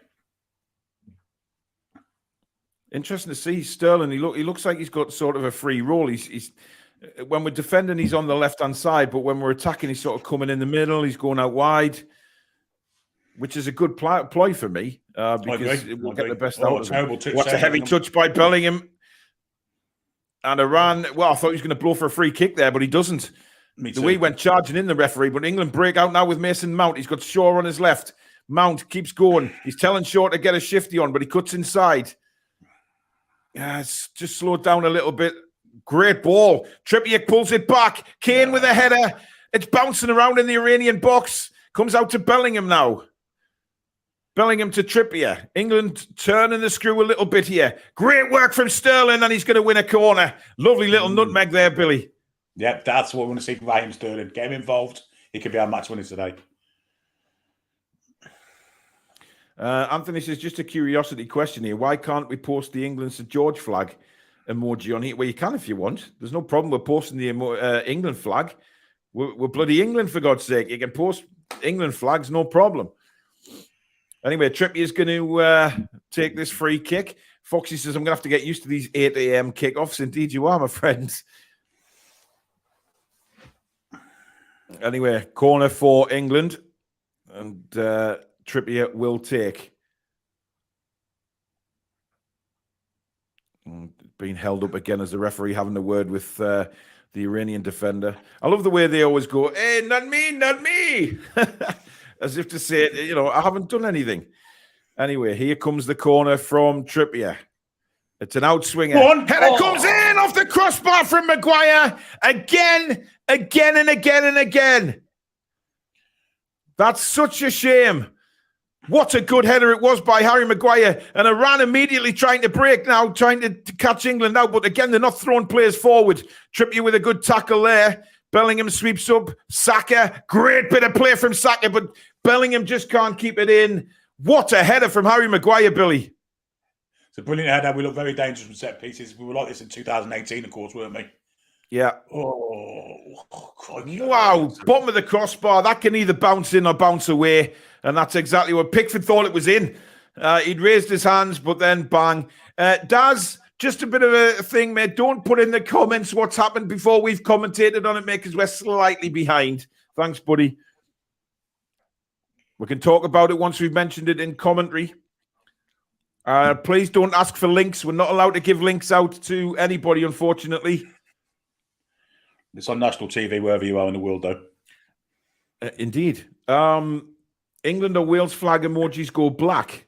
Interesting to see Sterling. He looks like he's got sort of a free role. He's when we're defending, he's on the left-hand side, but when we're attacking, he's sort of coming in the middle. He's going out wide, which is a good ploy for me, because we'll get the best out of him. What's a heavy touch by Bellingham. And Iran, well, I thought he was going to blow for a free kick there, but he doesn't. The way he went charging in the referee, but England break out now with Mason Mount. He's got Shaw on his left. Mount keeps going. He's telling Shaw to get a shifty on, but he cuts inside. Yeah, it's just slowed down a little bit. Great ball. Trippier pulls it back. Kane with a header. It's bouncing around in the Iranian box. Comes out to Bellingham now. Bellingham to Trippier. England turning the screw a little bit here. Great work from Sterling, and he's going to win a corner. Lovely little nutmeg there, Billy. Yep, that's what we want to see from Raheem Sterling. Get him involved. He could be our match winner today. Anthony says, just a curiosity question here. Why can't we post the England St. George flag emoji on here? Well, you can if you want. There's no problem with posting the England flag. We're bloody England, for God's sake. You can post England flags, no problem. Anyway, Trippier's going to take this free kick. Foxy says, I'm going to have to get used to these 8 a.m. kickoffs. Indeed you are, my friends. Anyway, corner for England. And Trippier will take. Being held up again as the referee having a word with the Iranian defender. I love the way they always go, hey, not me, not me. As if to say, I haven't done anything. Anyway, here comes the corner from Trippier. It's an outswinger. Header comes in off the crossbar from Maguire. Again, and again. That's such a shame. What a good header it was by Harry Maguire. And Iran immediately trying to break now, trying to catch England out. But again, they're not throwing players forward. Trippier with a good tackle there. Bellingham sweeps up. Saka, great bit of play from Saka, but Bellingham just can't keep it in. What a header from Harry Maguire, Billy. It's a brilliant header. We look very dangerous from set pieces. We were like this in 2018, of course, weren't we? Yeah. God, wow. Bottom of the crossbar. That can either bounce in or bounce away. And that's exactly what Pickford thought it was in. He'd raised his hands, but then bang. Daz, just a bit of a thing, mate. Don't put in the comments what's happened before we've commentated on it, mate, because we're slightly behind. Thanks, buddy. We can talk about it once we've mentioned it in commentary. Please don't ask for links. We're not allowed to give links out to anybody, unfortunately. It's on national TV wherever you are in the world, though. Indeed. England or Wales flag emojis go black.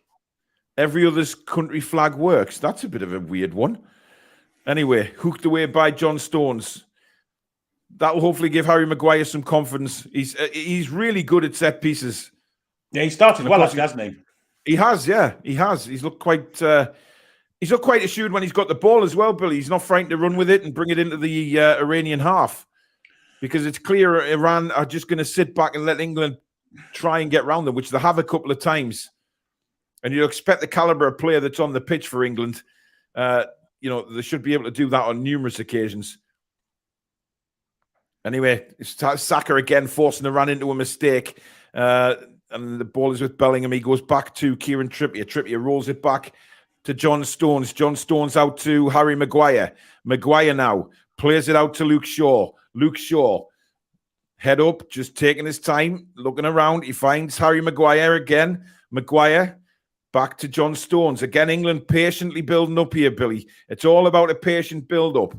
Every other country flag works. That's a bit of a weird one. Anyway, hooked away by John Stones. That will hopefully give Harry Maguire some confidence. He's really good at set pieces. Yeah, he started well, actually, hasn't he? He has, yeah. He has. He's looked quite assured when he's got the ball as well, Billy. He's not frightened to run with it and bring it into the Iranian half. Because it's clear Iran are just going to sit back and let England try and get round them, which they have a couple of times. And you expect the caliber of player that's on the pitch for England. They should be able to do that on numerous occasions. Anyway, it's Saka again forcing Iran into a mistake. And the ball is with Bellingham. He goes back to Kieran Trippier. Trippier rolls it back to John Stones. John Stones out to Harry Maguire. Maguire now plays it out to Luke Shaw. Luke Shaw, head up, just taking his time, looking around. He finds Harry Maguire again. Maguire back to John Stones. Again, England patiently building up here, Billy. It's all about a patient build-up.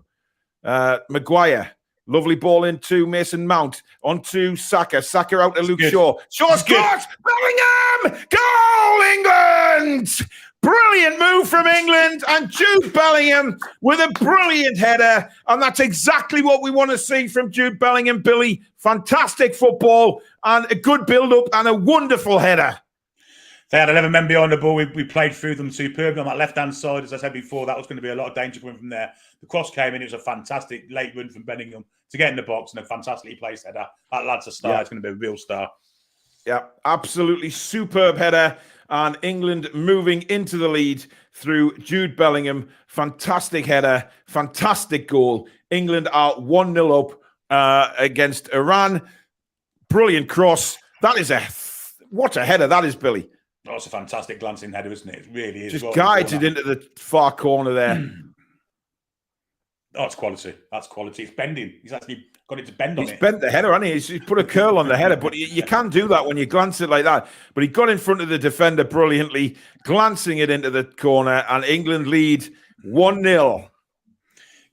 Maguire, lovely ball into Mason Mount. Onto Saka. Saka out to Luke Shaw. Shaw scores! Bellingham! Goal, England! Brilliant move from England, and Jude Bellingham with a brilliant header. And that's exactly what we want to see from Jude Bellingham, Billy. Fantastic football and a good build-up and a wonderful header. They had 11 men behind the ball. We played through them superbly on that left-hand side. As I said before, that was going to be a lot of danger coming from there. The cross came in. It was a fantastic late run from Bellingham to get in the box and a fantastically placed header. That lad's a star. Yeah. It's going to be a real star. Yeah, absolutely superb header. And England moving into the lead through Jude Bellingham. Fantastic header. Fantastic goal. England are 1-0 up against Iran. Brilliant cross. That is what a header that is, Billy. Oh, it's a fantastic glancing header, isn't it? It really is. Just guides it into the far corner there. Oh, it's quality. That's quality. It's bending. He's actually got it to bend on it. He's bent the header, hasn't he? He's put a curl on the header, but you can't do that when you glance it like that. But he got in front of the defender brilliantly, glancing it into the corner, and England lead 1-0.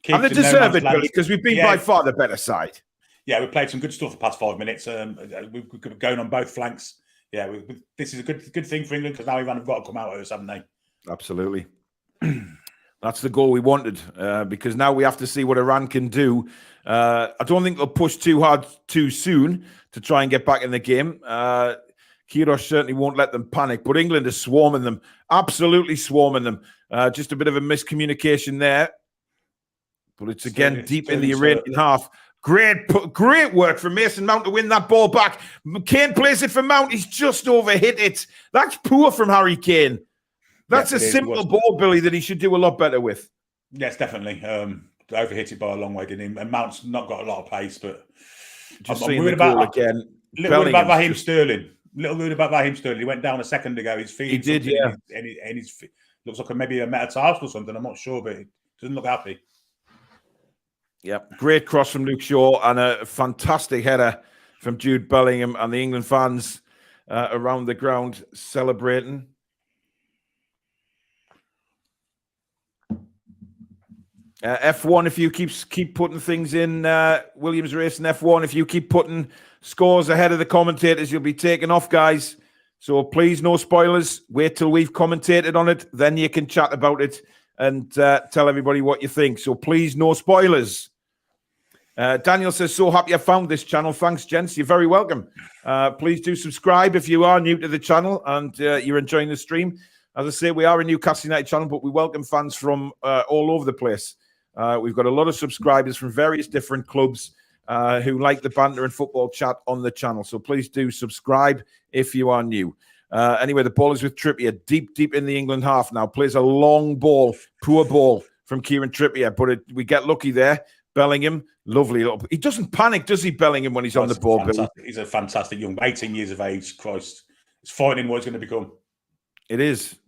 And they deserve it, Billy, because we've been by far the better side. Yeah, we played some good stuff the past 5 minutes. We've been going on both flanks. Yeah, this is a good thing for England because now Iran have got to come out of us, haven't they? Absolutely. That's the goal we wanted, because now we have to see what Iran can do. I don't think they'll push too hard too soon to try and get back in the game. Kirosh certainly won't let them panic, but England is swarming them, absolutely swarming them. Just a bit of a miscommunication there. But it's again deep in the Iranian half. Great work from Mason Mount to win that ball back. Kane plays it for Mount. He's just overhit it. That's poor from Harry Kane. That's a simple ball, Billy, that he should do a lot better with. Yes, definitely. Overhit it by a long way, didn't he? And Mount's not got a lot of pace, but just I'm worried about again. Little worried about Raheem Sterling. Little worried about Raheem Sterling. He went down a second ago. His feet. He did, yeah. And his feet looks like maybe a metatarsal or something. I'm not sure, but it doesn't look happy. Yeah, great cross from Luke Shaw and a fantastic header from Jude Bellingham, and the England fans around the ground celebrating. F1, if you keep putting things in, Williams Racing F1, if you keep putting scores ahead of the commentators, you'll be taken off, guys. So please, no spoilers. Wait till we've commentated on it. Then you can chat about it and tell everybody what you think. So please, no spoilers. Daniel says, so happy I found this channel. Thanks, gents. You're very welcome. Please do subscribe if you are new to the channel and you're enjoying the stream. As I say, we are a Newcastle United channel, but we welcome fans from all over the place. We've got a lot of subscribers from various different clubs who like the banter and football chat on the channel. So please do subscribe if you are new. Anyway, the ball is with Trippier, deep in the England half now. Plays a long ball, poor ball from Kieran Trippier, but we get lucky there. Bellingham, lovely. He doesn't panic, does he, Bellingham, when he's on the ball? He's a fantastic young, 18 years of age. Christ, it's fighting what he's going to become. It is.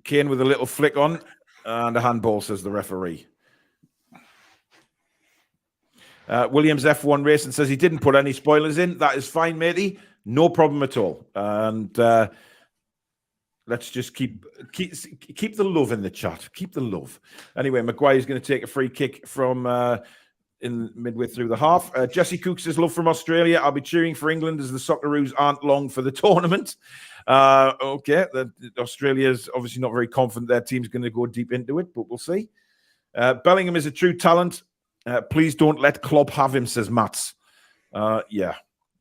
Kane with a little flick on and a handball, says the referee. Williams F1 Racing says he didn't put any spoilers in. That is fine, matey. No problem at all. And let's just keep the love in the chat. Keep the love. Anyway, Maguire's going to take a free kick from in midway through the half. Jesse Cook says, love from Australia. I'll be cheering for England as the Socceroos aren't long for the tournament. Okay, Australia's obviously not very confident their team's going to go deep into it, but we'll see. Bellingham is a true talent. Please don't let Klopp have him, says Mats. Yeah.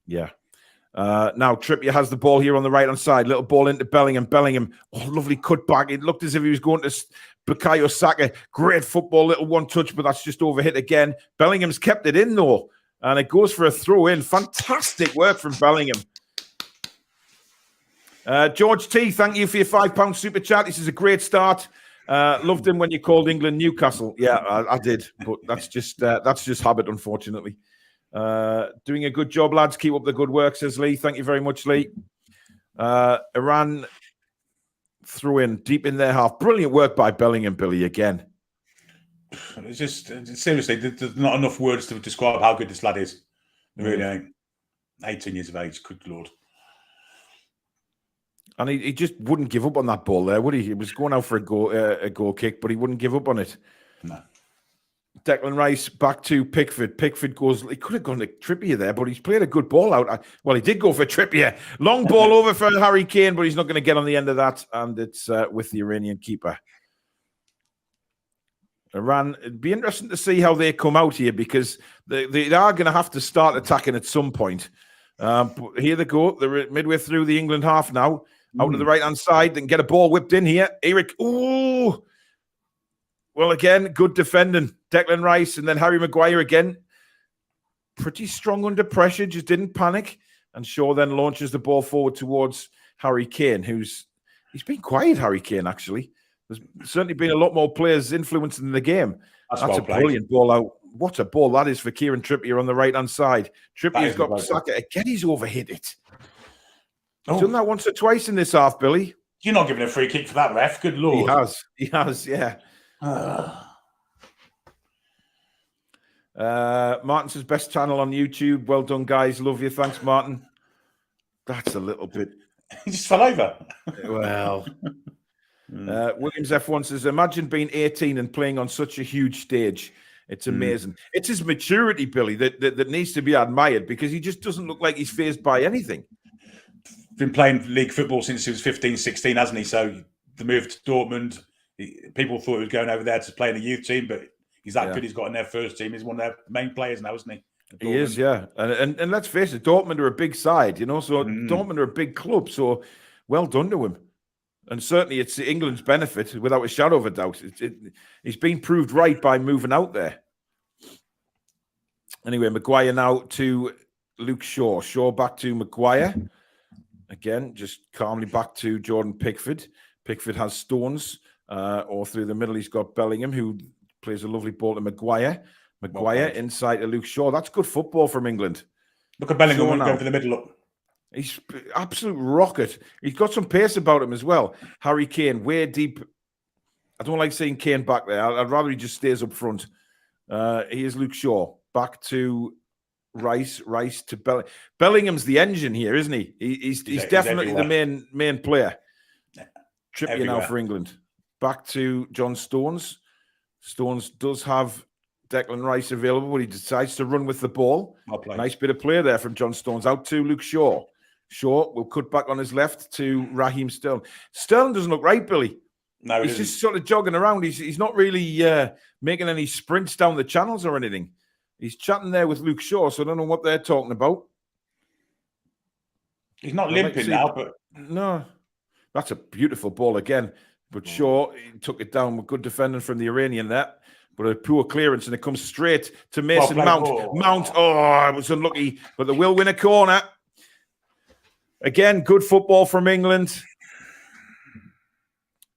Now Trippier has the ball here on the right-hand side. Little ball into Bellingham. Bellingham, lovely cut back. It looked as if he was going to Bukayo Saka. Great football, little one touch, but that's just overhit again. Bellingham's kept it in, though, and it goes for a throw-in. Fantastic work from Bellingham. George T, thank you for your £5 super chat. This is a great start. Loved him when you called England Newcastle. Yeah, I did, but that's just habit, unfortunately. Doing a good job, lads. Keep up the good work, says Lee. Thank you very much, Lee. Iran threw in deep in their half. Brilliant work by Bellingham, Billy, again. It's just, seriously, there's not enough words to describe how good this lad is. Really ain't. 18 years of age, good Lord. And he just wouldn't give up on that ball there, would he? He was going out for a goal kick, but he wouldn't give up on it. No. Declan Rice back to Pickford. Pickford goes, he could have gone to Trippier there, but he's played a good ball out. Well, he did go for Trippier. Long ball over for Harry Kane, but he's not going to get on the end of that. And it's with the Iranian keeper. Iran, it'd be interesting to see how they come out here because they are going to have to start attacking at some point. But here they go. They're midway through the England half now. Out to the right-hand side. They can get a ball whipped in here. Eric, ooh. Well, again, good defending. Declan Rice and then Harry Maguire again. Pretty strong under pressure, just didn't panic. And Shaw then launches the ball forward towards Harry Kane, he's been quiet, Harry Kane, actually. There's certainly been a lot more players influencing the game. That's well a brilliant ball out. What a ball that is for Kieran Trippier on the right-hand side. Trippier's got Saka. Again, he's overhit it. He's done that once or twice in this half, Billy. You're not giving a free kick for that, ref. Good Lord. He has, yeah. Martin says, best channel on YouTube. Well done, guys. Love you. Thanks, Martin. That's a little bit... He just fell over. Well... Williams F1 says, imagine being 18 and playing on such a huge stage. It's amazing. It's his maturity, Billy, that needs to be admired because he just doesn't look like he's fazed by anything. Been playing league football since he was 15, 16, hasn't he? So the move to Dortmund, People thought he was going over there to play in the youth team, but he's that good. He's got in their first team. He's one of their main players now, isn't he? He is, yeah. And let's face it, Dortmund are a big side, so Dortmund are a big club, so well done to him. And certainly it's England's benefit, without a shadow of a doubt. He's been proved right by moving out there. Anyway, Maguire now to Luke Shaw. Shaw back to Maguire. Again, just calmly back to Jordan Pickford. Pickford has Stones, or through the middle, he's got Bellingham, who plays a lovely ball to Maguire. Maguire inside to Luke Shaw. That's good football from England. Look at Bellingham going for the middle. Look. He's absolute rocket. He's got some pace about him as well. Harry Kane, way deep. I don't like seeing Kane back there. I'd rather he just stays up front. Here's Luke Shaw. Back to Rice to Bellingham. Bellingham's the engine here, isn't he? He's definitely the main player. Trippier now for England. Back to John Stones. Stones does have Declan Rice available, but he decides to run with the ball. Nice bit of play there from John Stones. Out to Luke Shaw. Shaw will cut back on his left to Raheem Sterling. Sterling doesn't look right, Billy. No, he's just sort of jogging around. He's not really making any sprints down the channels or anything. He's chatting there with Luke Shaw, so I don't know what they're talking about. He's not limping now, but... No. That's a beautiful ball again. But Shaw he took it down with good defending from the Iranian there. But a poor clearance, and it comes straight to Mason Mount. Mount, I was unlucky, but they will win a corner. Again, good football from England.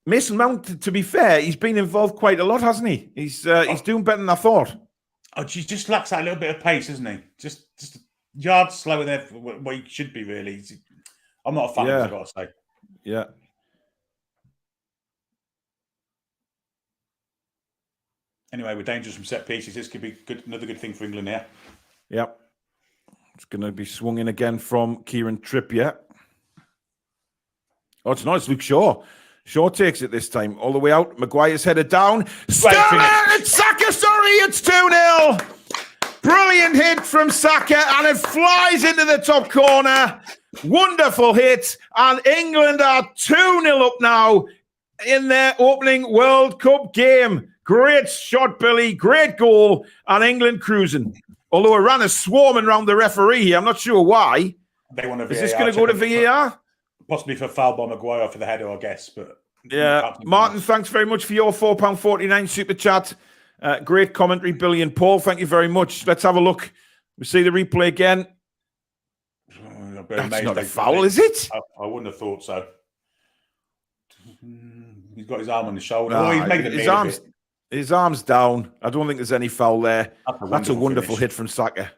Mason Mount, to be fair, he's been involved quite a lot, hasn't he? He's doing better than I thought. Oh, he just lacks that little bit of pace, doesn't he? Just yards slower there where he should be, really. I'm not a fan of him, I've got to say. Yeah. Anyway, we're dangerous from set pieces. This could be another good thing for England here. Yep. It's going to be swung in again from Kieran Trippier. Oh, it's nice. Luke Shaw. Shaw takes it this time. All the way out. Maguire's headed down. Sterling! It's Saka, sorry. It's 2-0. Brilliant hit from Saka, and it flies into the top corner. Wonderful hit. And England are 2-0 up now in their opening World Cup game. Great shot, Billy. Great goal. And England cruising. Although Iran is swarming around the referee here. I'm not sure why. They want a VAR. Is this going to go to VAR? Possibly for foul by Maguire for the header, I guess. But yeah. Martin, thanks very much for your £4.49 super chat. Great commentary, Billy and Paul. Thank you very much. Let's have a look. We see the replay again. That's not a foul, is it? I wouldn't have thought so. He's got his arm on the shoulder. He's making his arm's down. I don't think there's any foul there. That's a wonderful hit from Saka.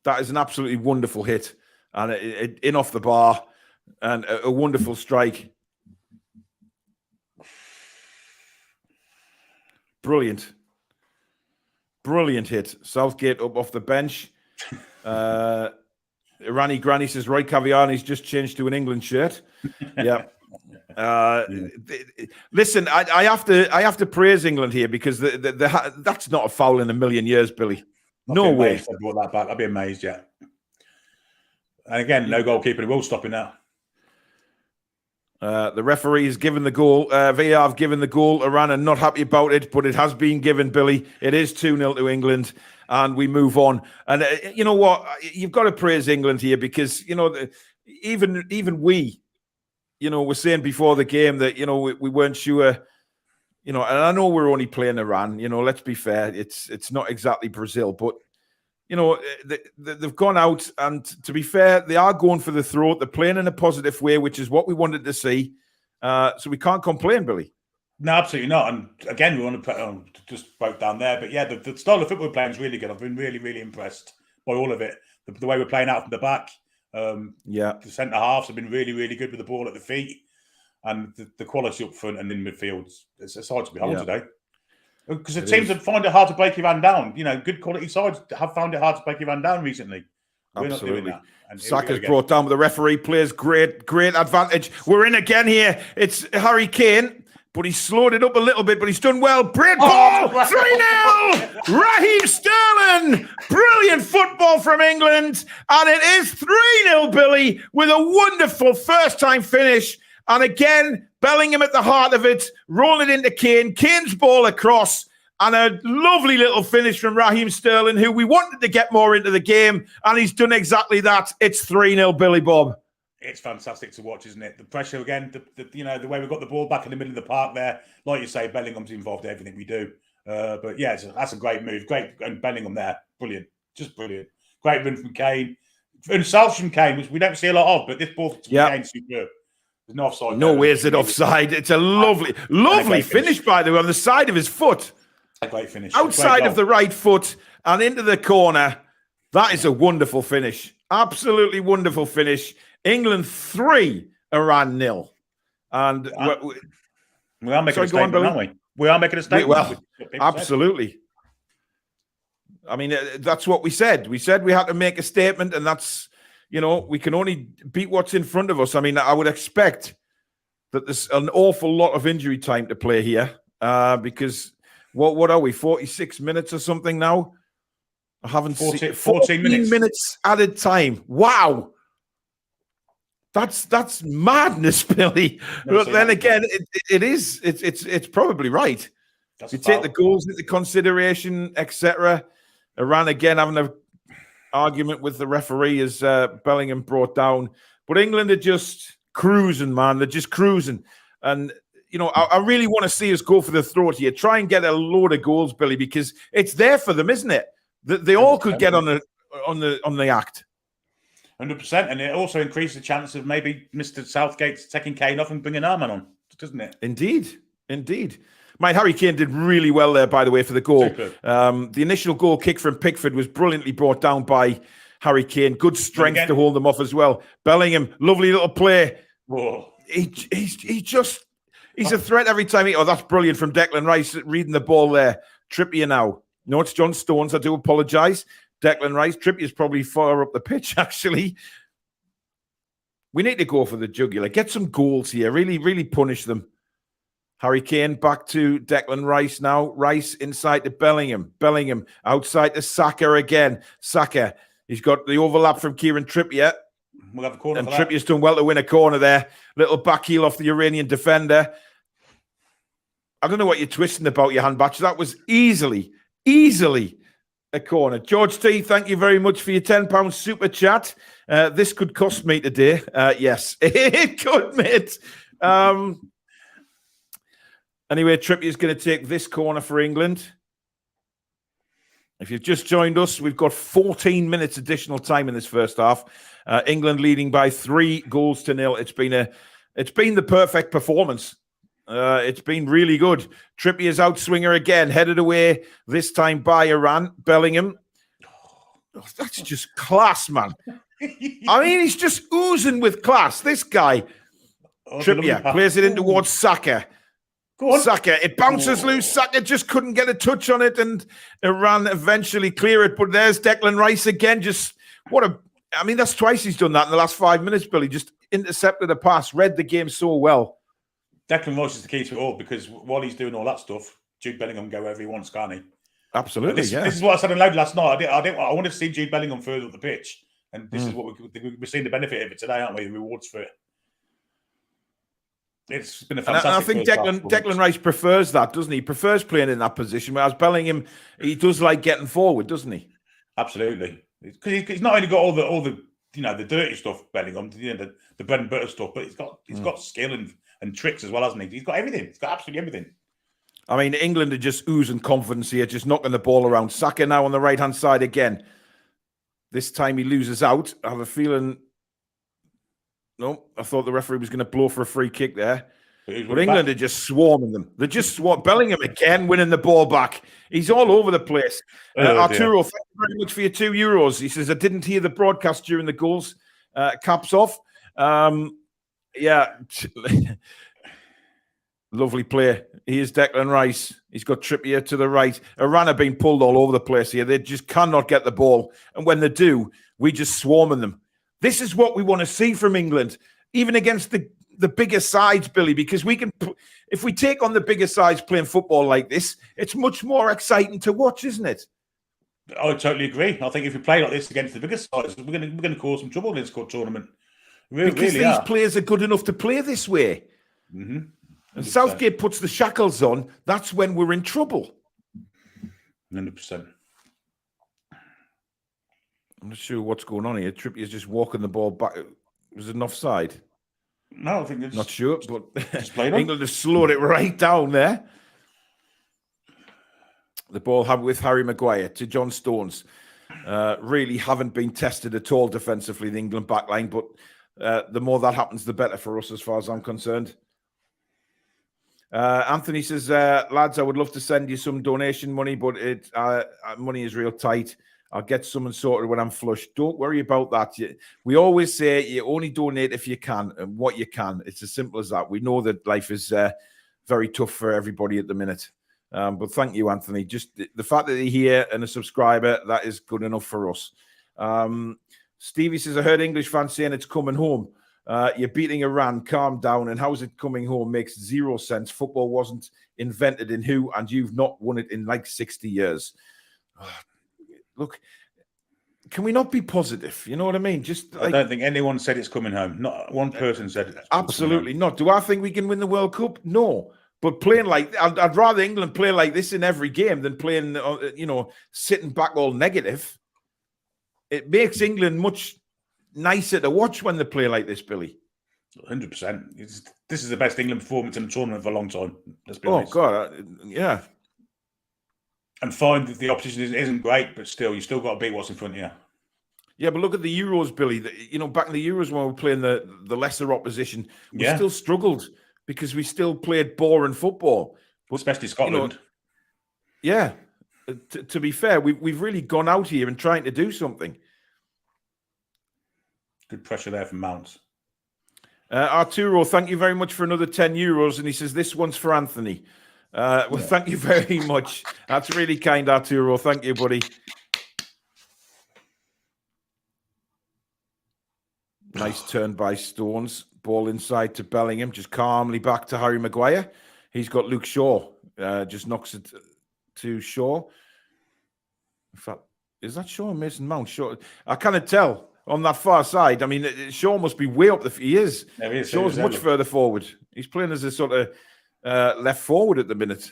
That is an absolutely wonderful hit. And in off the bar. And a wonderful strike. Brilliant. Brilliant hit. Southgate up off the bench. Irani Granny says, Roy Caviani's just changed to an England shirt. Yeah. Listen, I have to praise England here because that's not a foul in a million years, Billy. No way. If I brought that back, I'd be amazed, yeah. And again, no goalkeeper will stop it now. The referee has given the goal. VAR have given the goal. Iran are not happy about it, but it has been given, Billy. It is 2-0 to England, and we move on. And you know what? You've got to praise England here because, even we, we're saying before the game that, we weren't sure, and I know we're only playing Iran, let's be fair. It's not exactly Brazil, but, they've gone out, and to be fair, they are going for the throat. They're playing in a positive way, which is what we wanted to see. So we can't complain, Billy. No, absolutely not. And again, we want to just broke down there. But yeah, the style of football we're playing is really good. I've been really, really impressed by all of it. The way we're playing out from the back. The centre halves have been really, really good with the ball at the feet, and the quality up front and in midfield. It's hard to behold today, because the teams have found it hard to break Iran down. Good quality sides have found it hard to break Iran down recently. We're not doing that. Saka's brought down with the referee. Plays great advantage. We're in again here. It's Harry Kane, but he's slowed it up a little bit, but he's done well. Great ball! 3-0! Raheem Sterling! Brilliant football from England. And it is 3-0, Billy, with a wonderful first-time finish. And again, Bellingham at the heart of it, rolling into Kane. Kane's ball across. And a lovely little finish from Raheem Sterling, who we wanted to get more into the game. And he's done exactly that. It's 3-0, Billy Bob. It's fantastic to watch, isn't it? The pressure again, the way we got the ball back in the middle of the park there. Like you say, Bellingham's involved in everything we do. But yeah, that's a great move. Great, and Bellingham there, brilliant, just brilliant. Great run from Kane, and salves from Kane, which we don't see a lot of. But this ball from Kane's superb. There's no offside. No way is it offside. It's a lovely finish, by the way, on the side of his foot. A great finish. Outside of the right foot and into the corner. That is a wonderful finish. Absolutely wonderful finish. England 3, Iran 0. And we are making a statement, aren't we? We are making a statement. Well, absolutely. I mean, that's what we said. We said we had to make a statement, and that's, we can only beat what's in front of us. I mean, I would expect that there's an awful lot of injury time to play here because what are we, 46 minutes or something now? I haven't seen 14 minutes added time. Wow. That's madness, Billy. But then again, it's probably right. You take the goals into consideration, etc. Iran again having an argument with the referee as Bellingham brought down. But England are just cruising, man. They're just cruising. And, I really want to see us go for the throat here. Try and get a load of goals, Billy, because it's there for them, isn't it? They all could get on the act. 100%, and it also increases the chance of maybe Mr. Southgate taking Kane off and bringing Arman on, doesn't it? Indeed. Harry Kane did really well there, by the way, for the goal. The initial goal kick from Pickford was brilliantly brought down by Harry Kane. Good strength to hold them off as well. Bellingham, lovely little play. Whoa. He's a threat every time. That's brilliant from Declan Rice reading the ball there. Trippier now. No, it's John Stones. I do apologise. Declan Rice. Trippier's probably far up the pitch, actually. We need to go for the jugular. Get some goals here. Really, really punish them. Harry Kane back to Declan Rice now. Rice inside to Bellingham. Bellingham outside to Saka again. Saka. He's got the overlap from Kieran Trippier. We'll have a corner. And Trippier's done well to win a corner there. Little back heel off the Iranian defender. I don't know what you're twisting about, your hand batch. That was easily a corner. George T, thank you very much for your £10 super chat. This could cost me today. Yes, it could, mate. Anyway, Trippier's going to take this corner for England. If you've just joined us, we've got 14 minutes additional time in this first half. England leading by 3-0. It's been the perfect performance. It's been really good. Trippier's outswinger again, headed away, this time by Iran. Bellingham. Oh, that's just class, man. I mean, he's just oozing with class. This guy. Trippier plays it in towards Saka. Saka, it bounces loose. Saka just couldn't get a touch on it, and Iran eventually clear it. But there's Declan Rice again. That's twice he's done that in the last 5 minutes, Billy. Just intercepted a pass, read the game so well. Declan Rice is the key to it all, because while he's doing all that stuff, Jude Bellingham can go wherever he wants, can't he? Absolutely, this is what I said in loud last night. I wanted to see Jude Bellingham further up the pitch, and this is what we're seeing the benefit of it today, aren't we? The rewards for it. It's been a fantastic. And I think Declan Rice prefers that, doesn't he? He prefers playing in that position, whereas Bellingham, he does like getting forward, doesn't he? Absolutely, because he's not only got all the the dirty stuff, Bellingham, the bread and butter stuff, but he's got skill and tricks as well, hasn't he? He's got everything. He's got absolutely everything. I mean, England are just oozing confidence here, just knocking the ball around. Saka now on the right-hand side again. This time he loses out. I have a feeling... No, I thought the referee was going to blow for a free kick there. But England are just swarming them. They're just Bellingham again, winning the ball back. He's all over the place. Arturo, thank you very much for your €2. He says, I didn't hear the broadcast during the goals. Caps off. Yeah. Lovely play. Here's Declan Rice. He's got Trippier to the right. Iran have been pulled all over the place here. They just cannot get the ball. And when they do, we just swarming them. This is what we want to see from England, even against the bigger sides, Billy, because we can, if we take on the bigger sides playing football like this, it's much more exciting to watch, isn't it? I totally agree. I think if we play like this against the bigger sides, we're going to cause some trouble in this tournament. because these players are good enough to play this way. Mm-hmm. And Southgate puts the shackles on, that's when we're in trouble. 100%. I'm not sure what's going on here. Trippier's just walking the ball back. Was it an offside? No, I think it's... Not sure, but England have slowed it right down there. The ball with Harry Maguire to John Stones. Really haven't been tested at all defensively, the England backline, but the more that happens, the better for us as far as I'm concerned. Anthony says, lads, I would love to send you some donation money, but money is real tight. I'll get someone sorted when I'm flush. Don't worry about that. We always say you only donate if you can and what you can. It's as simple as that. We know that life is very tough for everybody at the minute. But thank you, Anthony. Just the fact that you're here and a subscriber, that is good enough for us. Stevie says, I heard English fans saying it's coming home. You're beating Iran. Calm down. And how's it coming home? Makes zero sense. Football wasn't invented in who, and you've not won it in like 60 years. Look, can we not be positive? You know what I mean? Just I don't think anyone said it's coming home. Not one person said it. Absolutely not. Do I think we can win the World Cup? No. But playing like, I'd rather England play like this in every game than playing, sitting back all negative. It makes England much nicer to watch when they play like this, Billy. 100%. This is the best England performance in the tournament for a long time. Let's be honest. Oh, God. Yeah. And fine that the opposition isn't great, but still, you still got to beat what's in front of you. Yeah, but look at the Euros, Billy. Back in the Euros when we were playing the lesser opposition, we still struggled because we still played boring football. But, especially Scotland. To be fair, we've really gone out here and trying to do something. Good pressure there from Mount. Arturo, thank you very much for another €10. And he says, this one's for Anthony. Thank you very much. That's really kind, Arturo. Thank you, buddy. Nice turn by Stones. Ball inside to Bellingham. Just calmly back to Harry Maguire. He's got Luke Shaw. Just knocks it to Shaw. In fact, is that Shaw or Mason Mount? Shaw. I cannot tell on that far side. I mean, Shaw must be way up. He is. Yeah, he is. Shaw's much further forward. He's playing as a sort of left forward at the minute.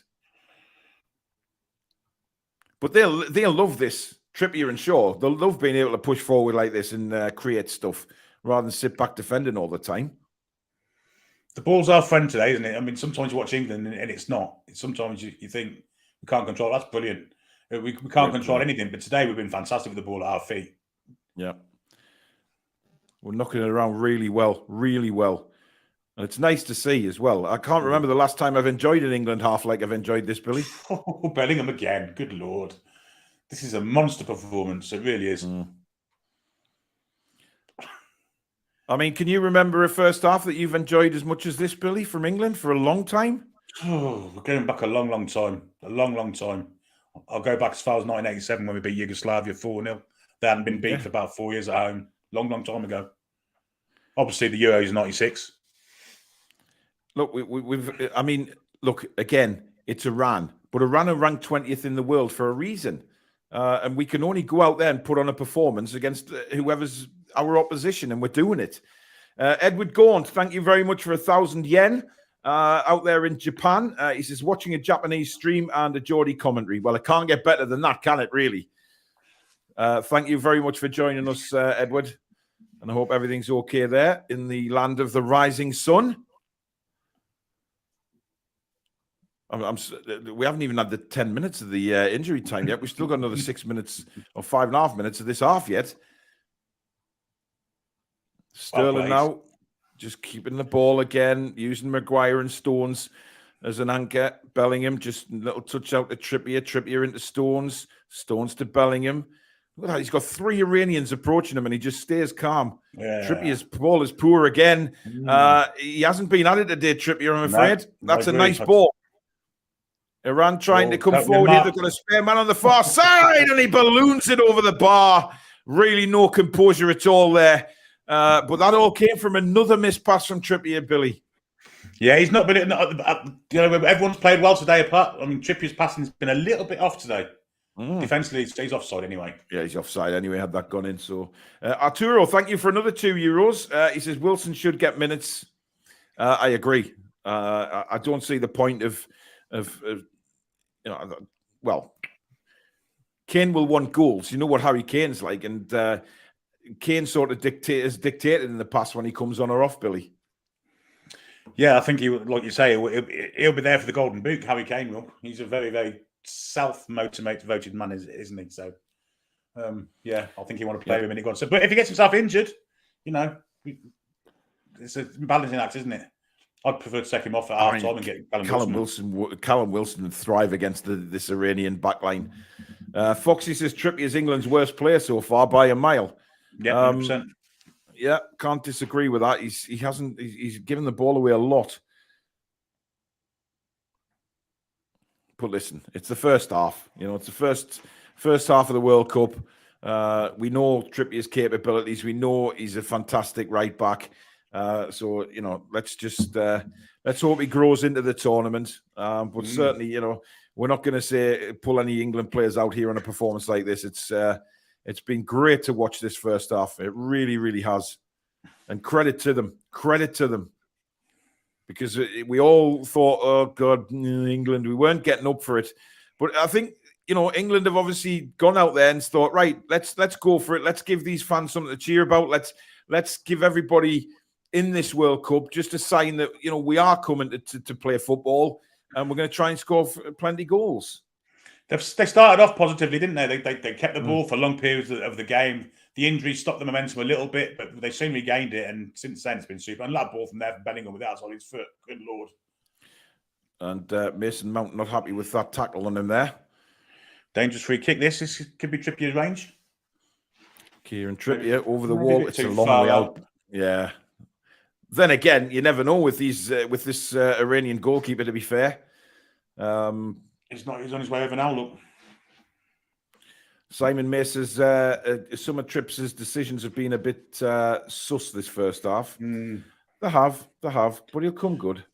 But they'll love this. Trippier and Shaw. They'll love being able to push forward like this and create stuff rather than sit back defending all the time. The ball's our friend today, isn't it? I mean, sometimes you watch England and it's not. Sometimes you think we can't control. That's brilliant. We can't control anything. But today we've been fantastic with the ball at our feet. Yeah. We're knocking it around really well. Really well. And it's nice to see as well. I can't remember the last time I've enjoyed an England half like I've enjoyed this, Billy. Oh, Bellingham again. Good Lord. This is a monster performance. It really is. I mean, can you remember a first half that you've enjoyed as much as this, Billy, from England for a long time? Oh, we're going back a long, long time. A long, long time. I'll go back as far as 1987 when we beat Yugoslavia 4-0. They hadn't been beat for about 4 years at home. Long, long time ago. Obviously, the Euros 96. Look, look, again, it's Iran. But Iran are ranked 20th in the world for a reason. And we can only go out there and put on a performance against whoever's our opposition, and we're doing it. Edward Gaunt, thank you very much for 1,000 yen out there in Japan. He says, watching a Japanese stream and a Geordie commentary. Well, it can't get better than that, can it, really? Thank you very much for joining us, Edward. And I hope everything's okay there in the land of the rising sun. We haven't even had the 10 minutes of the injury time yet. We've still got another 6 minutes or 5.5 minutes of this half yet. Sterling now just keeping the ball again, using Maguire and Stones as an anchor. Bellingham just a little touch out to Trippier. Trippier into Stones. Stones to Bellingham. Look at that. He's got 3 Iranians approaching him and he just stays calm. Yeah. Trippier's ball is poor again. He hasn't been at it today, Trippier, I'm afraid. That's a nice ball. Iran trying to come forward here. They've got a spare man on the far side and he balloons it over the bar. Really no composure at all there. But that all came from another missed pass from Trippier, Billy. Yeah, he's not been. Everyone's played well today. Apart, I mean, Trippier's passing's been a little bit off today. Defensively, he's offside anyway. Yeah, he's offside anyway, had that gone in. So, Arturo, thank you for another €2. He says Wilson should get minutes. I agree. I don't see the point of well, Kane will want goals. You know what Harry Kane's like, and Kane sort of has dictated in the past when he comes on or off, Billy. Yeah, I think he, like you say, he'll be there for the Golden Boot. Harry Kane will. He's a very, very self-motivated man, isn't he? So, yeah, I think he want to play him when he goes. So, but if he gets himself injured, it's a balancing act, isn't it? I'd prefer to take him off at half time and get Callum Wilson. Callum Wilson would thrive against this Iranian backline. Foxy says Trippier is England's worst player so far by a mile. Yeah, 100%. Yeah, can't disagree with that. He's given the ball away a lot. But listen, it's the first half. It's the first half of the World Cup. We know Trippier's capabilities. We know he's a fantastic right back. So let's hope he grows into the tournament. But certainly, we're not going to say pull any England players out here on a performance like this. It's been great to watch this first half. It really, really has. And credit to them. Credit to them. Because we all thought, oh, God, England, we weren't getting up for it. But I think, England have obviously gone out there and thought, right, let's go for it. Let's give these fans something to cheer about. Let's give everybody in this World Cup just a sign that, we are coming to play football and we're going to try and score plenty goals. They started off positively, didn't they? They kept the ball for long periods of the game. The injuries stopped the momentum a little bit, but they soon regained it. And since then, it's been super. And that ball from there from Bellingham with that on his foot. Good Lord. And Mason Mount not happy with that tackle on him there. Dangerous free kick. This could be Trippier's range. Kieran Trippier over the wall. It's a long way out. Yeah. Then again, you never know with this Iranian goalkeeper, to be fair. He's on his way over now, look. Simon May says some of Trips' decisions have been a bit sus this first half. They have, but he'll come good.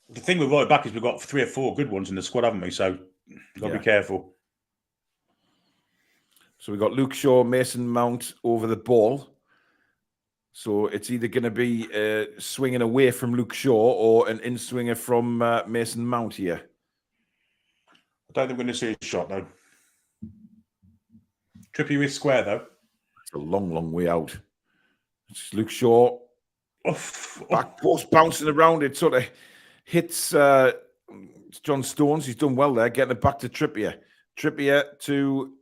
The thing with right back is we've got 3 or 4 good ones in the squad, haven't we? So you've got to be careful. So we've got Luke Shaw, Mason Mount over the ball. So it's either going to be swinging away from Luke Shaw or an in-swinger from Mason Mount here. I don't think we're going to see a shot, though. Trippier is square, though. It's a long, long way out. It's Luke Shaw. Back post bouncing around. It sort of hits John Stones. He's done well there, getting it back to Trippier. Trippier to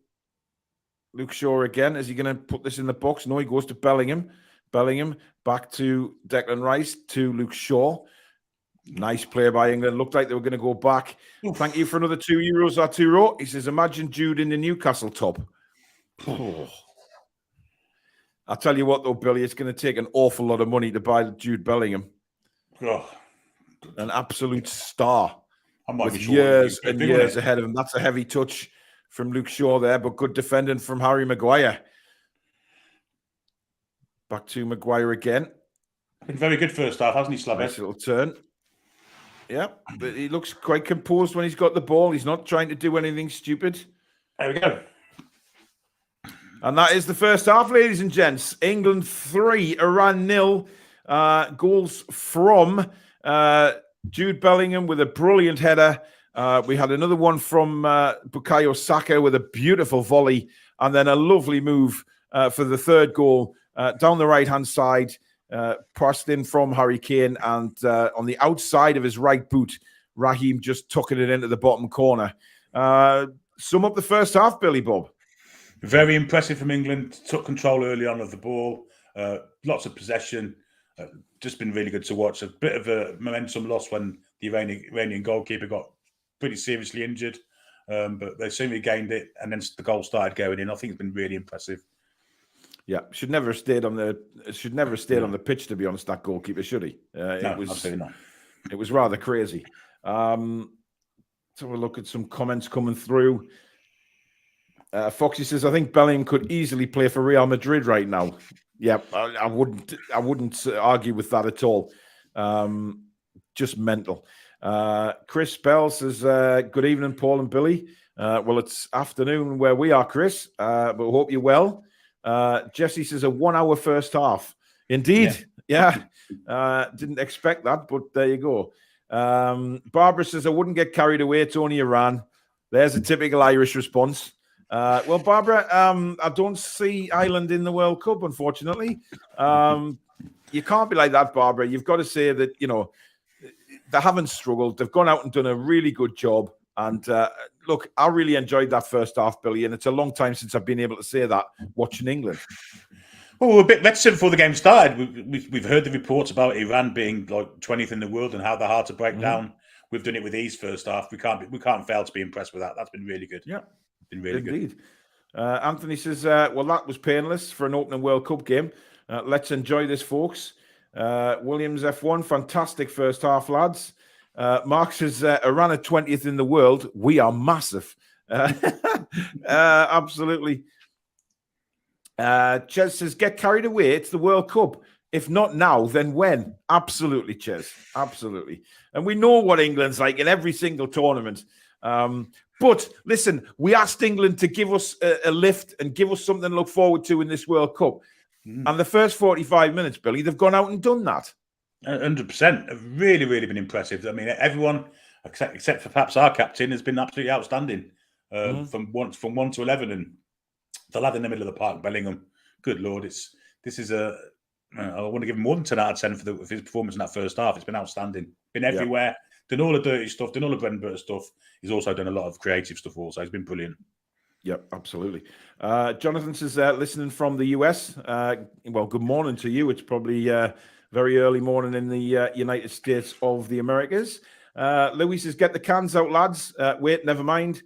Luke Shaw again. Is he going to put this in the box? No, he goes to Bellingham. Bellingham back to Declan Rice to Luke Shaw. Nice play by England. Looked like they were going to go back. Thank you for another €2, Arturo. He says, imagine Jude in the Newcastle top. Oh. I'll tell you what, though, Billy, it's going to take an awful lot of money to buy Jude Bellingham. An absolute star. With years and years ahead of him. That's a heavy touch from Luke Shaw there, but good defending from Harry Maguire. Back to Maguire again. Been very good first half, hasn't he, Slav? Nice little turn. Yeah, but he looks quite composed when he's got the ball. He's not trying to do anything stupid. There we go. And that is the first half, ladies and gents. England 3, Iran 0. Goals from Jude Bellingham with a brilliant header. We had another one from Bukayo Saka with a beautiful volley. And then a lovely move for the third goal down the right-hand side. Passed in from Harry Kane. And on the outside of his right boot, Raheem just tucking it into the bottom corner. Sum up the first half, Billy Bob. Very impressive from England. Took control early on of the ball. Lots of possession. Just been really good to watch. A bit of a momentum loss when the Iranian goalkeeper got pretty seriously injured. But they soon regained it. And then the goal started going in. I think it's been really impressive. Yeah, should never have stayed on the pitch, to be honest, that goalkeeper, should he? No, absolutely not. It was rather crazy. So we'll look at some comments coming through. Foxy says, I think Bellingham could easily play for Real Madrid right now. Yeah, I wouldn't argue with that at all. Just mental. Chris Bell says, good evening, Paul and Billy. Well, it's afternoon where we are, Chris, but hope you're well. Jesse says a 1 hour first half. Indeed. Yeah. Didn't expect that, but there you go. Barbara says, I wouldn't get carried away. It's only Iran. There's a typical Irish response. Well, Barbara, I don't see Ireland in the World Cup, unfortunately. You can't be like that, Barbara. You've got to say that, you know, they haven't struggled. They've gone out and done a really good job. And look, I really enjoyed that first half, Billy, and it's a long time since I've been able to say that watching England. Well, we were a bit reticent before the game started. We've heard the reports about Iran being like 20th in the world and how they're hard to break down. We've done it with ease first half. We can't fail to be impressed with that. That's been really good. Yeah, been really good. Anthony says, well, that was painless for an opening World Cup game. Let's enjoy this, folks. Williams F1, fantastic first half, lads. Mark says, Iran are 20th in the world. We are massive. Absolutely. Ches says, get carried away. It's the World Cup. If not now, then when? Absolutely, Ches. Absolutely. And we know what England's like in every single tournament. But listen, we asked England to give us a lift and give us something to look forward to in this World Cup. And the first 45 minutes, Billy, they've gone out and done that. 100%. Have really, really been impressive. I mean, everyone, except for perhaps our captain, has been absolutely outstanding from 1 to 11. And the lad in the middle of the park, Bellingham, good Lord, I want to give him more than 10 out of 10 for his performance in that first half. It's been outstanding. Been everywhere, done all the dirty stuff, done all the bread and butter stuff. He's also done a lot of creative stuff also. He's been brilliant. Yep, absolutely. Jonathan says, listening from the US. Well, good morning to you. It's probably very early morning in the United States of the Americas. Louis says, get the cans out, lads. Wait, never mind.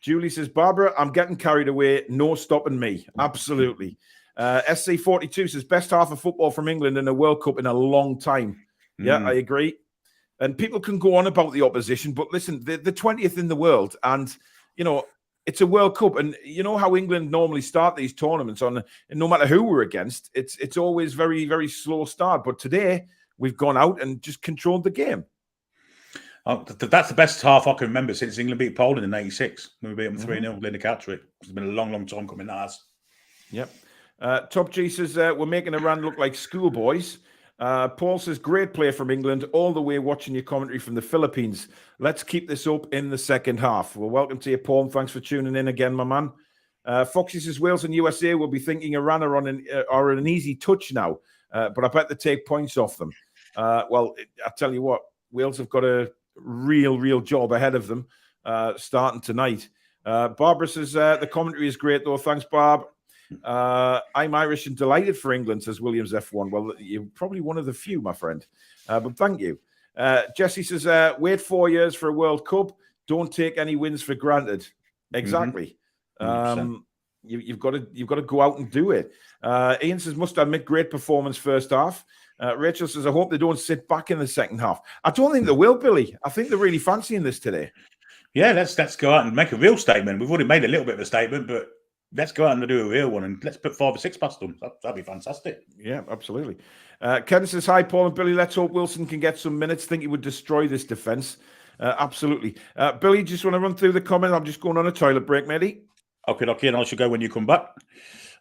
Julie says, Barbara, I'm getting carried away. No stopping me. Absolutely. SC42 says, best half of football from England in a World Cup in a long time. Yeah, I agree. And people can go on about the opposition, but listen, the 20th in the world, and, you know, it's a World Cup, and you know how England normally start these tournaments and no matter who we're against, it's always very, very slow start. But today, we've gone out and just controlled the game. That's the best half I can remember since England beat Poland in '86 when we beat them 3-0. Linda Cartwright. It's been a long, long time coming. That has. Yep. Top G says we're making Iran look like schoolboys. Paul says great play from England, all the way watching your commentary from the Philippines. Let's keep this up in the second half. Well, welcome to you, Paul, and thanks for tuning in again, my man. Foxy says Wales and USA will be thinking Iran are on an easy touch now, but I bet they take points off them. Well, I tell you what, Wales have got a real job ahead of them starting tonight. Barbara says the commentary is great, though. Thanks, Barb. I'm Irish and delighted for England, says Williams F1. Well, you're probably one of the few, my friend. But thank you. Jesse says, wait 4 years for a World Cup. Don't take any wins for granted. Exactly. You've got to go out and do it. Ian says, must admit, great performance first half. Rachel says, I hope they don't sit back in the second half. I don't think they will, Billy. I think they're really fancying this today. Yeah, let's go out and make a real statement. We've already made a little bit of a statement, but let's go out and do a real one, and let's put 5 or 6 past them. That'd be fantastic. Yeah, absolutely. Ken says, hi, Paul and Billy. Let's hope Wilson can get some minutes. Think he would destroy this defence. Absolutely. Billy, just want to run through the comment. I'm just going on a toilet break, matey. Okay, and I should go when you come back.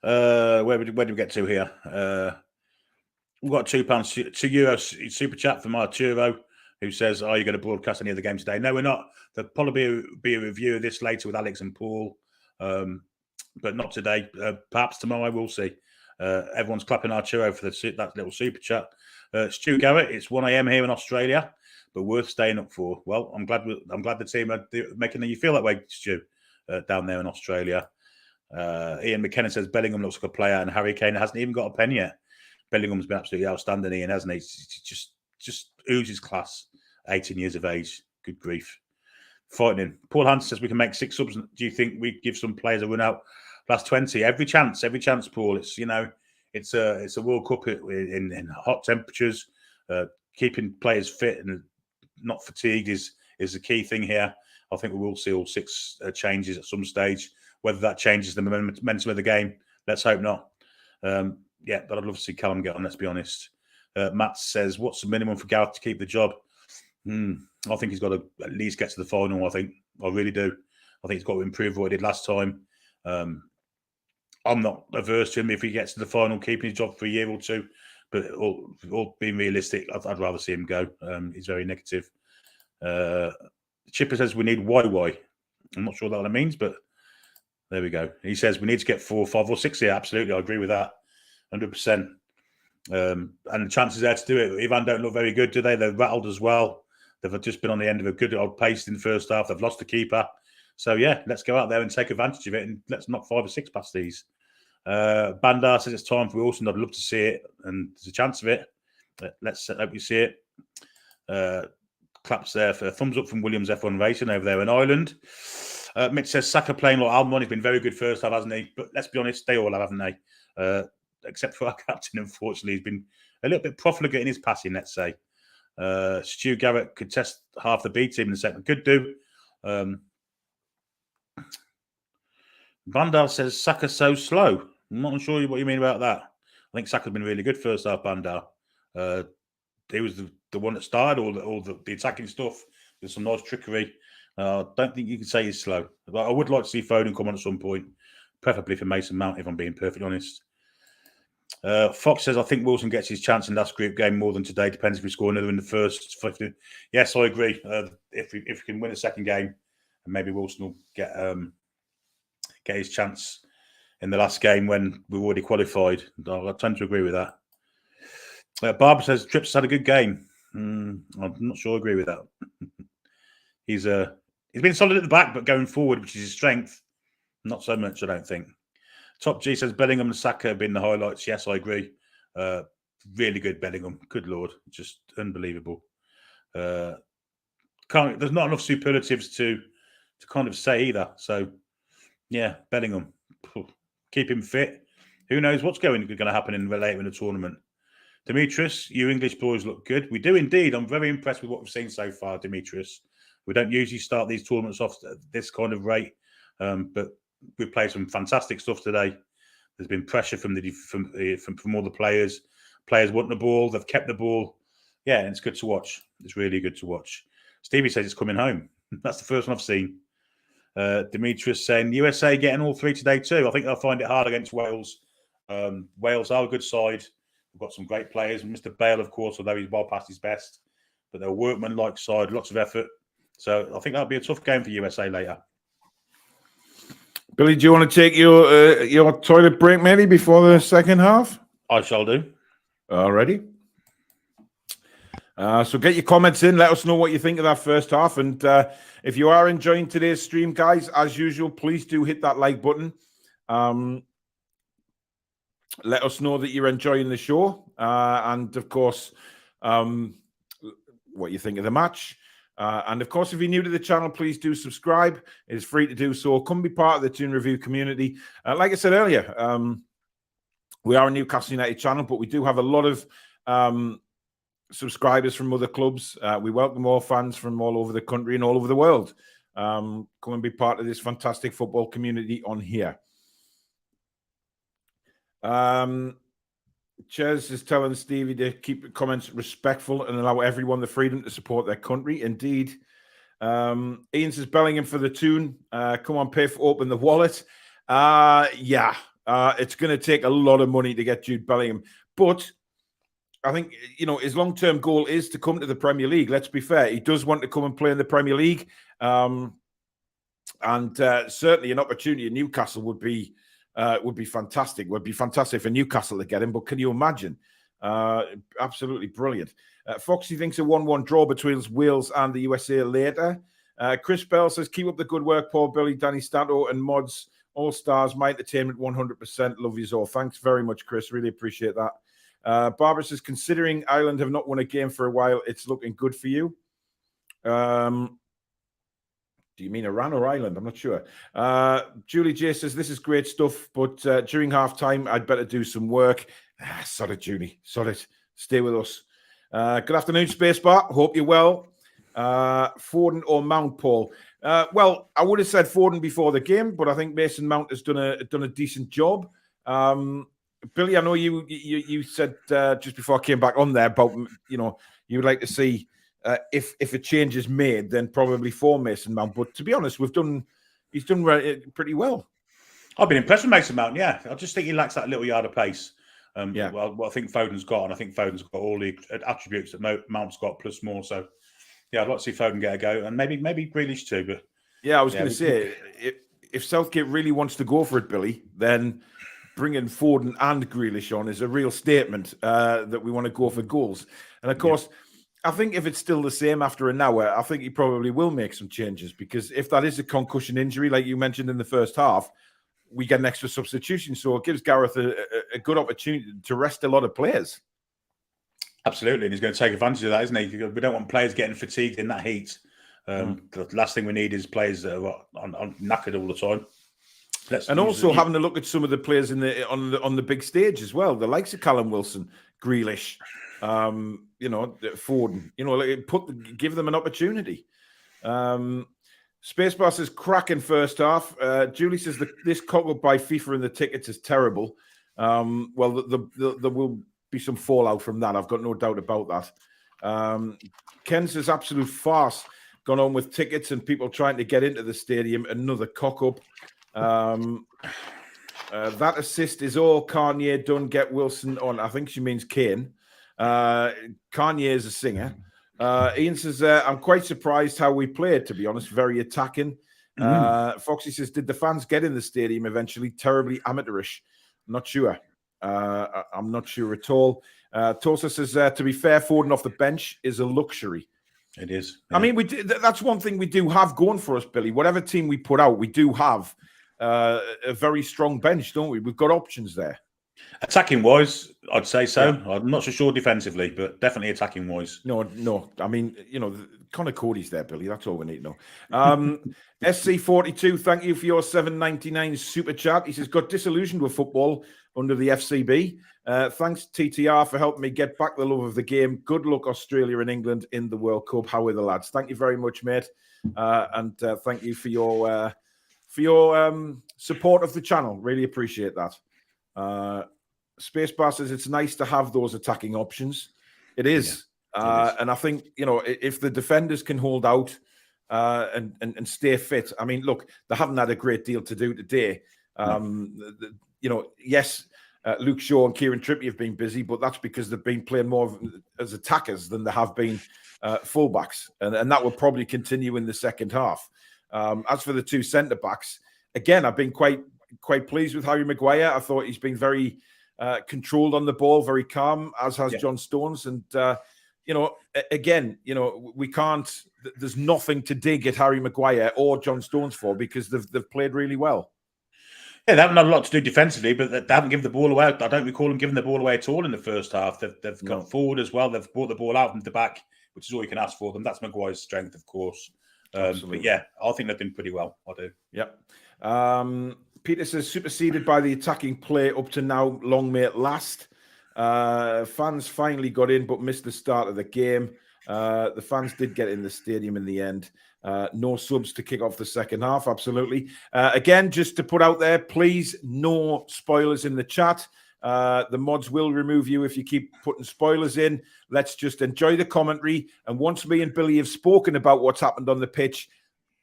Where do we get to here? We've got £2, €2 super chat from Arturo, who says, are you going to broadcast any of the game today? No, we're not. There'll probably be a review of this later with Alex and Paul, but not today. Perhaps tomorrow, we'll see. Everyone's clapping Arturo for that little super chat. Stu Garrett, it's 1 a.m. here in Australia, but worth staying up for. Well, I'm glad the team are making you feel that way, Stu, down there in Australia. Ian McKenna says Bellingham looks like a player, and Harry Kane hasn't even got a pen yet. Bellingham's been absolutely outstanding, Ian, hasn't he? He just oozes class. 18 years of age. Good grief. Frightening. Paul Hansen says we can make 6 subs. Do you think we give some players a run out last 20? Every chance, Paul. It's it's a World Cup in hot temperatures. Keeping players fit and not fatigued is the key thing here. I think we will see all 6 changes at some stage. Whether that changes the momentum of the game, let's hope not. But I'd love to see Callum get on, let's be honest. Matt says, what's the minimum for Gareth to keep the job? I think he's got to at least get to the final. I really do. I think he's got to improve what he did last time. I'm not averse to him if he gets to the final, keeping his job for a year or two. But all being realistic, I'd rather see him go. He's very negative. Chipper says we need YY. I'm not sure what that means, but there we go. He says we need to get 4, 5, or 6 here. Absolutely, I agree with that, 100%. And the chances there to do it. Ivan don't look very good, do they? They're rattled as well. They've just been on the end of a good old pace in the first half. They've lost the keeper. So, yeah, let's go out there and take advantage of it and let's knock 5 or 6 past these. Bandar says it's time for Wilson. I'd love to see it and there's a chance of it. Let's hope we see it. Claps there for a thumbs up from Williams F1 Racing over there in Ireland. Mitch says Saka playing like Almon. He's been very good first half, hasn't he? But let's be honest, they all have, haven't they? Except for our captain, unfortunately. He's been a little bit profligate in his passing, let's say. Stu Garrett could test half the B team in the second. Could do. Bandar says Saka's so slow. I'm not sure what you mean about that. I think Saka's been really good first half, Bandar. He was the one that started all the attacking stuff. There's some nice trickery. I don't think you can say he's slow. But I would like to see Foden come on at some point, preferably for Mason Mount, if I'm being perfectly honest. Fox says, I think Wilson gets his chance in last group game more than today. Depends if we score another in the first 50. Yes, I agree. If we can win a second game, and maybe Wilson will get his chance in the last game when we've already qualified. I tend to agree with that. Barbara says, Trips had a good game. I'm not sure I agree with that. He's been solid at the back, but going forward, which is his strength, not so much, I don't think. Top G says Bellingham and Saka have been the highlights. Yes, I agree. Really good Bellingham. Good Lord. Just unbelievable. There's not enough superlatives to kind of say either. So, yeah, Bellingham. Keep him fit. Who knows what's going to happen later in the tournament. Demetrius, you English boys look good. We do indeed. I'm very impressed with what we've seen so far, Demetrius. We don't usually start these tournaments off at this kind of rate, but we've played some fantastic stuff today. There's been pressure from all the players. Players want the ball. They've kept the ball. Yeah, and it's good to watch. It's really good to watch. Stevie says it's coming home. That's the first one I've seen. Demetrius saying USA getting all 3 today too. I think they'll find it hard against Wales. Wales are a good side. We've got some great players. Mr. Bale, of course, although he's well past his best. But they're a workman-like side, lots of effort. So I think that'll be a tough game for USA later. Billy, do you want to take your toilet break maybe before the second half? I shall do. Alrighty. So get your comments in. Let us know what you think of that first half. And if you are enjoying today's stream, guys, as usual, please do hit that like button. Let us know that you're enjoying the show. And, of course, what you think of the match. And, of course, if you're new to the channel, please do subscribe. It's free to do so. Come be part of the Toon Review community. Like I said earlier, we are a Newcastle United channel, but we do have a lot of subscribers from other clubs. We welcome all fans from all over the country and all over the world. Come and be part of this fantastic football community on here. Ches is telling Stevie to keep the comments respectful and allow everyone the freedom to support their country. Indeed. Ian says Bellingham for the Toon. Come on, Piff, open the wallet. Yeah, it's going to take a lot of money to get Jude Bellingham. But I think, his long-term goal is to come to the Premier League. Let's be fair. He does want to come and play in the Premier League. And certainly an opportunity in Newcastle would be fantastic. Would be fantastic for Newcastle to get him. But can you imagine? Absolutely brilliant. Foxy thinks a 1-1 draw between Wales and the USA later. Chris Bell says, keep up the good work, Paul, Billy, Danny Stanto, and Mods. All stars, my entertainment 100%. Love you all. Thanks very much, Chris. Really appreciate that. Barbara says, considering Ireland have not won a game for a while, it's looking good for you. Do you mean Iran or Ireland? I'm not sure. Julie J says, this is great stuff, but during half-time, I'd better do some work. Sod it, Julie. Sod it. Stay with us. Good afternoon, Spacebar. Hope you're well. Foden or Mount, Paul? Well, I would have said Foden before the game, but I think Mason Mount has done a decent job. Billy, I know you said just before I came back on there about, you would like to see if a change is made, then probably for Mason Mount. But to be honest, he's done pretty well. I've been impressed with Mason Mount. Yeah, I just think he lacks that little yard of pace. Well, I think Foden's got, and I think Foden's got all the attributes that Mount's got plus more. So, yeah, I'd like to see Foden get a go, and maybe Grealish too. But yeah, I was going to say, if Southgate really wants to go for it, Billy, then bringing Foden and Grealish on is a real statement that we want to go for goals. And of course, I think if it's still the same after an hour, I think he probably will make some changes, because if that is a concussion injury, like you mentioned in the first half, we get an extra substitution. So it gives Gareth a good opportunity to rest a lot of players. Absolutely. And he's going to take advantage of that, isn't he? We don't want players getting fatigued in that heat. The last thing we need is players that are on knackered all the time. And also having a look at some of the players on the big stage as well, the likes of Callum Wilson, Grealish, Foden. Give them an opportunity. Spacebar says cracking first half. Julie says this cock up by FIFA and the tickets is terrible. Well, there will be some fallout from that. I've got no doubt about that. Ken says absolute farce gone on with tickets and people trying to get into the stadium. Another cock up. That assist is all Kanye done. Get Wilson on. I think she means Kane. Kanye is a singer. Ian says, I'm quite surprised how we played, to be honest. Very attacking. Foxy says, did the fans get in the stadium eventually? Terribly amateurish. Not sure. I'm not sure at all. Tulsa says, to be fair, Foden off the bench is a luxury. It is. Yeah. I mean, that's one thing we do have going for us, Billy. Whatever team we put out, we do have a very strong bench, don't we? We've got options there. Attacking wise, I'd say so. Yeah. I'm not so sure defensively, but definitely attacking wise. No. I mean, Connor Cody's there, Billy. That's all we need to know. SC42, thank you for your $7.99 super chat. He says, got disillusioned with football under the FCB. Thanks, TTR, for helping me get back the love of the game. Good luck, Australia and England in the World Cup. How are the lads? Thank you very much, mate. And thank you for your support of the channel. Really appreciate that. Spacebar says it's nice to have those attacking options. It is. And I think, if the defenders can hold out and stay fit, I mean, look, they haven't had a great deal to do today. Yes, Luke Shaw and Kieran Trippier have been busy, but that's because they've been playing more as attackers than they have been fullbacks. And that will probably continue in the second half. As for the two centre-backs, again, I've been quite pleased with Harry Maguire. I thought he's been very controlled on the ball, very calm, as has John Stones. And, we can't, there's nothing to dig at Harry Maguire or John Stones for, because they've played really well. Yeah, they haven't had a lot to do defensively, but they haven't given the ball away. I don't recall them giving the ball away at all in the first half. They've gone forward as well. They've brought the ball out from the back, which is all you can ask for them. That's Maguire's strength, of course. But yeah, I think they've done pretty well. I do. Yep. Peter says, superseded by the attacking play up to now, long may it last. Fans finally got in, but missed the start of the game. The fans did get in the stadium in the end. No subs to kick off the second half, absolutely. Again, just to put out there, please, no spoilers in the chat. The mods will remove you if you keep putting spoilers in. Let's just enjoy the commentary. And once me and Billy have spoken about what's happened on the pitch,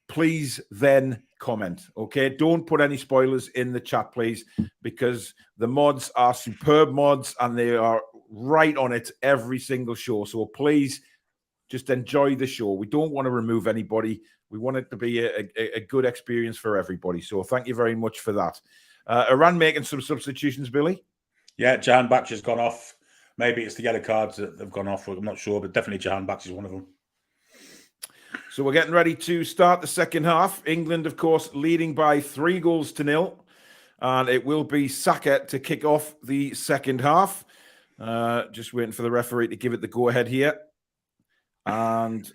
please then comment, okay? Don't put any spoilers in the chat, please, because the mods are superb mods and they are right on it every single show. So please just enjoy the show. We don't want to remove anybody. We want it to be a good experience for everybody. So thank you very much for that. Iran making some substitutions, Billy? Yeah, Jahan Baksh has gone off. Maybe it's the yellow cards that have gone off. I'm not sure, but definitely Jahan Baksh is one of them. So we're getting ready to start the second half. England, of course, leading by 3-0. And it will be Saka to kick off the second half. Just waiting for the referee to give it the go-ahead here. And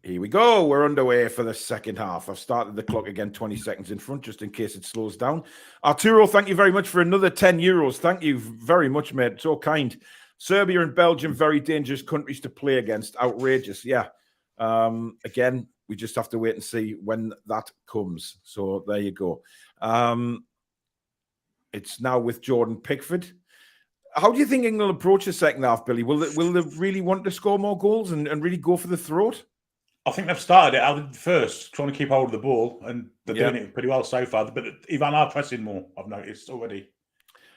here we go. We're underway for the second half. I've started the clock again 20 seconds in front, just in case it slows down. Arturo, thank you very much for another €10. Thank you very much, mate. So kind. Serbia and Belgium, very dangerous countries to play against. Outrageous. Yeah. Again, we just have to wait and see when that comes. So there you go. It's now with Jordan Pickford. How do you think England will approach the second half, Billy? Will they really want to score more goals and really go for the throat? I think they've started it out first, trying to keep hold of the ball, and they're doing it pretty well so far. But Ivan are pressing more, I've noticed already.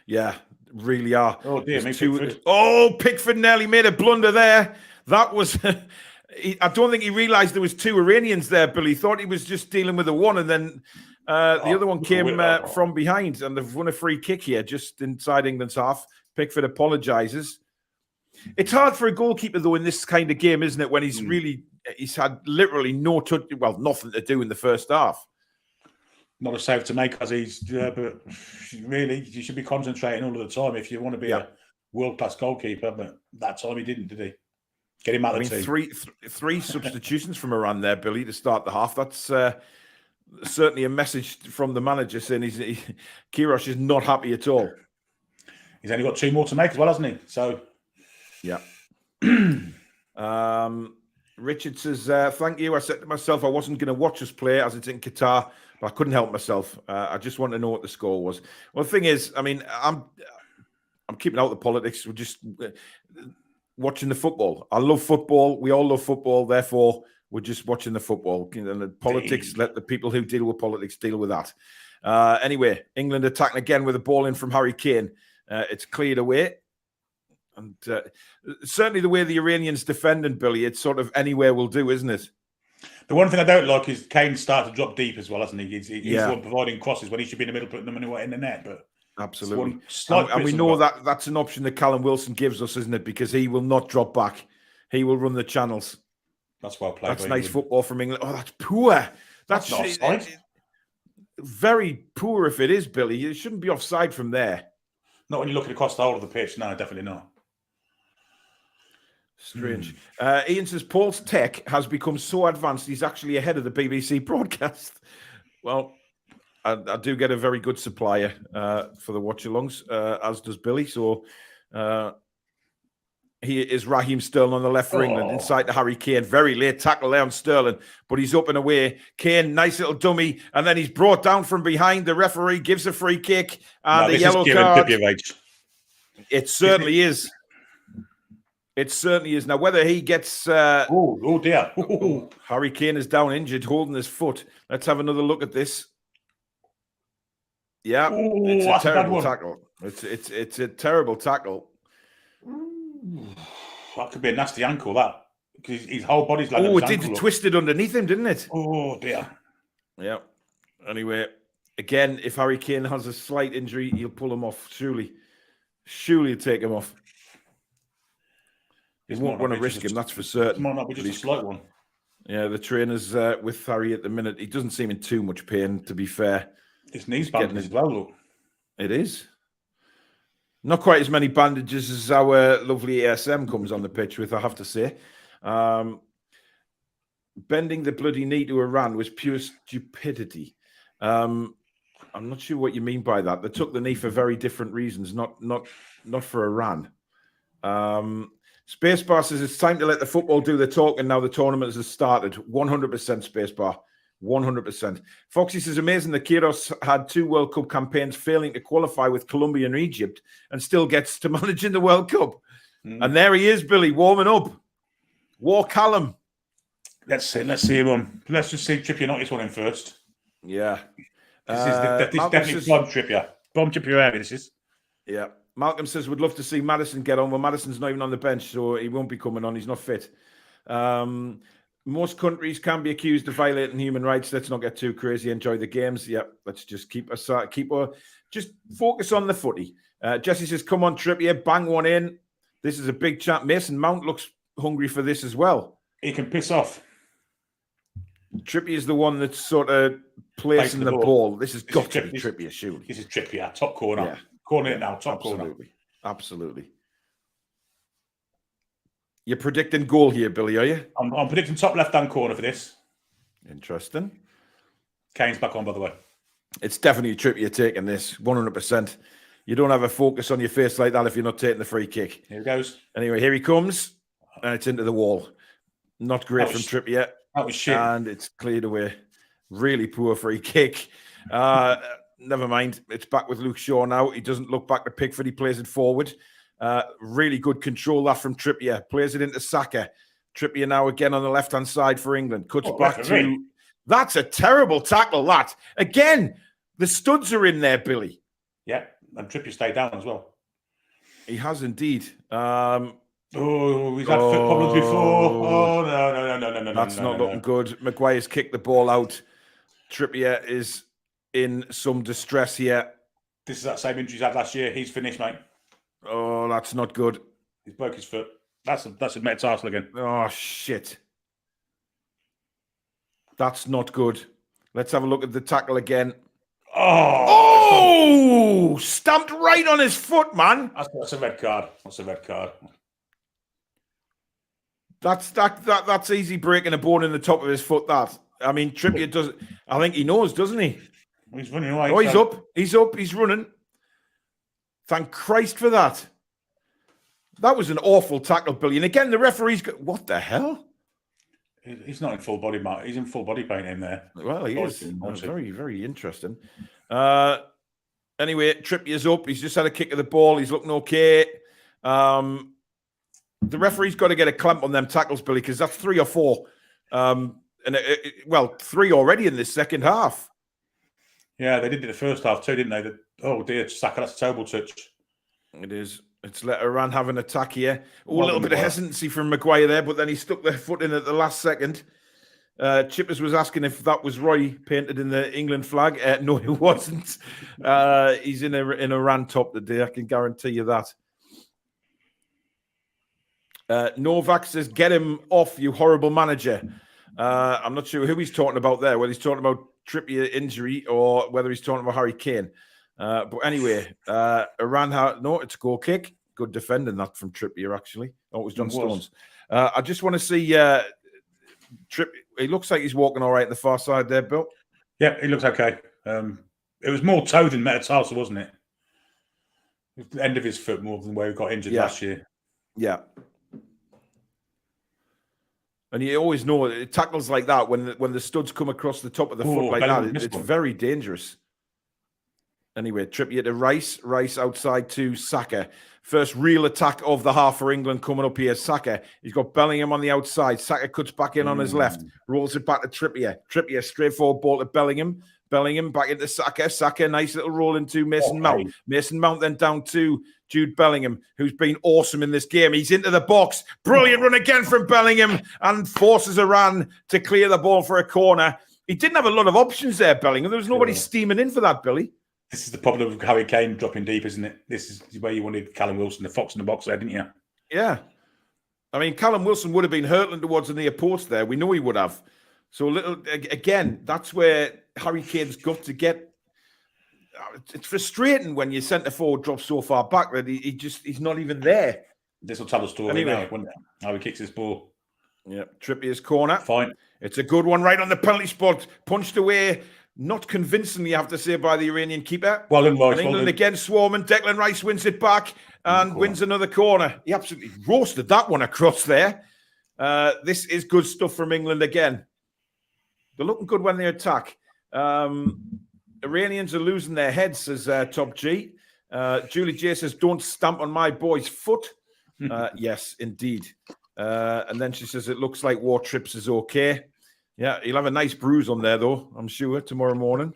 Yeah, really are. Oh, dear me, Pickford. Oh, Pickford nearly made a blunder there. That was... I don't think he realised there was two Iranians there, Billy. He thought he was just dealing with the one, and then the other one came from behind, and they've won a free kick here just inside England's half. Pickford apologises. It's hard for a goalkeeper, though, in this kind of game, isn't it, when he's had literally nothing to do in the first half. Not a save to make, as he's, but really, you should be concentrating all of the time if you want to be a world-class goalkeeper, but that time he didn't, did he? Get him out of the team. Three substitutions from Iran there, Billy, to start the half. That's certainly a message from the manager saying Queiroz is not happy at all. He's only got 2 more to make as well, hasn't he? So, yeah. Richard says, thank you. I said to myself I wasn't going to watch us play as it's in Qatar, but I couldn't help myself. I just want to know what the score was. Well, the thing is, I mean, I'm keeping out the politics. We're just watching the football. I love football. We all love football. Therefore, we're just watching the football. And the politics, let the people who deal with politics deal with that. Anyway, England attacking again with a ball in from Harry Kane. It's cleared away. And certainly the way the Iranians defending, Billy, it's sort of anywhere will do, isn't it? The one thing I don't like is Kane started to drop deep as well, hasn't he? He's the one providing crosses when he should be in the middle, putting them in the net. But absolutely. And we know that that's an option that Callum Wilson gives us, isn't it? Because he will not drop back. He will run the channels. That's well played. That's nice football from England. Oh, that's poor. That's not offside. Very poor if it is, Billy. You shouldn't be offside from there. Not when you're looking across the whole of the pitch. No, definitely not. Strange. Ian says, Paul's tech has become so advanced, he's actually ahead of the BBC broadcast. Well, I do get a very good supplier for the watch-alongs, as does Billy. So he is Raheem Sterling on the left for England, inside to Harry Kane. Very late tackle there on Sterling, but he's up and away. Kane, nice little dummy, and then he's brought down from behind. The referee gives a free kick and a yellow card. It certainly is. It certainly is. Now, whether he gets... dear. Harry Kane is down injured, holding his foot. Let's have another look at this. Yeah, it's a terrible tackle. It's a terrible tackle. That could be a nasty ankle, that. Because his whole body's like... Oh, it did twist it underneath him, didn't it? Oh, dear. Yeah. Anyway, again, if Harry Kane has a slight injury, he'll pull him off, surely. Surely he'll take him off. He won't want to risk him, that's for certain. Might not be just a slight one. Yeah, the trainer's with Harry at the minute. He doesn't seem in too much pain, to be fair. His knee's bandaged as well, look. It is. Not quite as many bandages as our lovely ASM comes on the pitch with, I have to say. Bending the bloody knee to Iran was pure stupidity. I'm not sure what you mean by that. They took the knee for very different reasons, not for Iran. Spacebar says it's time to let the football do the talking now the tournament has started. 100% Spacebar. 100%. Foxy says, amazing that Queiroz had 2 World Cup campaigns failing to qualify with Colombia and Egypt and still gets to manage in the World Cup. And there he is, Billy, warming up. War Callum. Let's see him on. Let's just see Trippier knock this one in first. Yeah. This is definitely Bomb Trippier. Bomb Trippier area, this is. Yeah. Malcolm says, would love to see Maddison get on. Well, Maddison's not even on the bench, so he won't be coming on. He's not fit. Most countries can be accused of violating human rights. Let's not get too crazy. Enjoy the games. Yeah, let's just just focus on the footy. Jesse says, come on, Trippier, bang one in. This is a big chat. Mason Mount looks hungry for this as well. He can piss off. Trippier is the one that's sort of placing the ball. This has got to be Trippier, surely. This is Trippier, top corner. Yeah. Corner it now, top corner. Absolutely. You're predicting goal here, Billy, are you? I'm predicting top left-hand corner for this. Interesting. Kane's back on, by the way. It's definitely Trippier taking this, 100%. You don't have a focus on your face like that if you're not taking the free kick. Here he goes. Anyway, here he comes, and it's into the wall. Not great from Trippier. That was shit. And it's cleared away. Really poor free kick. never mind. It's back with Luke Shaw now. He doesn't look back to Pickford. He plays it forward. Really good control that from Trippier. Plays it into Saka. Trippier now again on the left-hand side for England. Cuts back to... That's a terrible tackle, that. Again, the studs are in there, Billy. Yeah, and Trippier stayed down as well. He has indeed. He's had foot problems before. Oh, no. That's not looking good. Maguire's kicked the ball out. Trippier is in some distress here. This is that same injury he's had last year. He's finished, mate. Oh, that's not good. He's broke his foot. That's a metatarsal again. Oh, shit. That's not good. Let's have a look at the tackle again. Oh! Stamped right on his foot, man. That's a red card. That's a red card. That's easy breaking a bone in the top of his foot, that. I mean, Trippier does... I think he knows, doesn't he? He's running away. Oh, he's up. He's up. He's running. Thank Christ for that. That was an awful tackle, Billy. And again, the referee's got... What the hell? He's not in full body, Mark. He's in full body paint in there. Well, he is. Very, very interesting. Anyway, Trippier's up. He's just had a kick of the ball. He's looking okay. The referee's got to get a clamp on them tackles, Billy, because that's 3 or 4. Well, 3 already in this second half. Yeah, they did it the first half too, didn't they? Oh, dear, Saka, that's a terrible touch. It is. It's let Iran have an attack here. Oh, a little bit of hesitancy from Maguire there, but then he stuck their foot in at the last second. Chippers was asking if that was Roy painted in the England flag. No, it wasn't. He's in a Iran top today, I can guarantee you that. Novak says, get him off, you horrible manager. I'm not sure who he's talking about there, whether he's talking about Trippier injury or whether he's talking about Harry Kane. But anyway, Iran, no, it's a goal kick. Good defending that from Trippier, actually. Oh, it was John Stones. I just want to see Trippier. He looks like he's walking all right at the far side there, Bill. Yeah, he looks okay. It was more toe than metatarsal, wasn't it? It was the end of his foot more than where he got injured last year. Yeah. And you always know it tackles like that when the studs come across the top of the foot like that. It's very dangerous. Anyway, Trippier to Rice outside to Saka. First real attack of the half for England coming up here. Saka, he's got Bellingham on the outside. Saka cuts back in on his left, rolls it back to Trippier. Trippier, straightforward ball to Bellingham. Bellingham back into Saka. Saka, nice little roll into Mason Mount. Mason Mount then down to Jude Bellingham, who's been awesome in this game. He's into the box. Brilliant run again from Bellingham and forces Iran to clear the ball for a corner. He didn't have a lot of options there, Bellingham. There was nobody steaming in for that, Billy. This is the problem with Harry Kane dropping deep, isn't it? This is where you wanted Callum Wilson, the fox in the box there, didn't you? Yeah. I mean, Callum Wilson would have been hurtling towards the near post there. We know he would have. So, again, that's where Harry Kane's got to get. It's frustrating when your centre forward drops so far back that he's not even there. This will tell the story now, won't it? How he kicks his ball. Yeah, Trippier's corner. Fine. It's a good one right on the penalty spot. Punched away. Not convincingly, I have to say, by the Iranian keeper. Well done, Rice. England again swarming. Declan Rice wins it back and wins another corner. He absolutely roasted that one across there. This is good stuff from England again. They're looking good when they attack. Iranians are losing their heads, says Top G. Julie J says, don't stamp on my boy's foot. Yes, indeed. And then she says, it looks like War Trips is okay. Yeah, he'll have a nice bruise on there, though, I'm sure, tomorrow morning.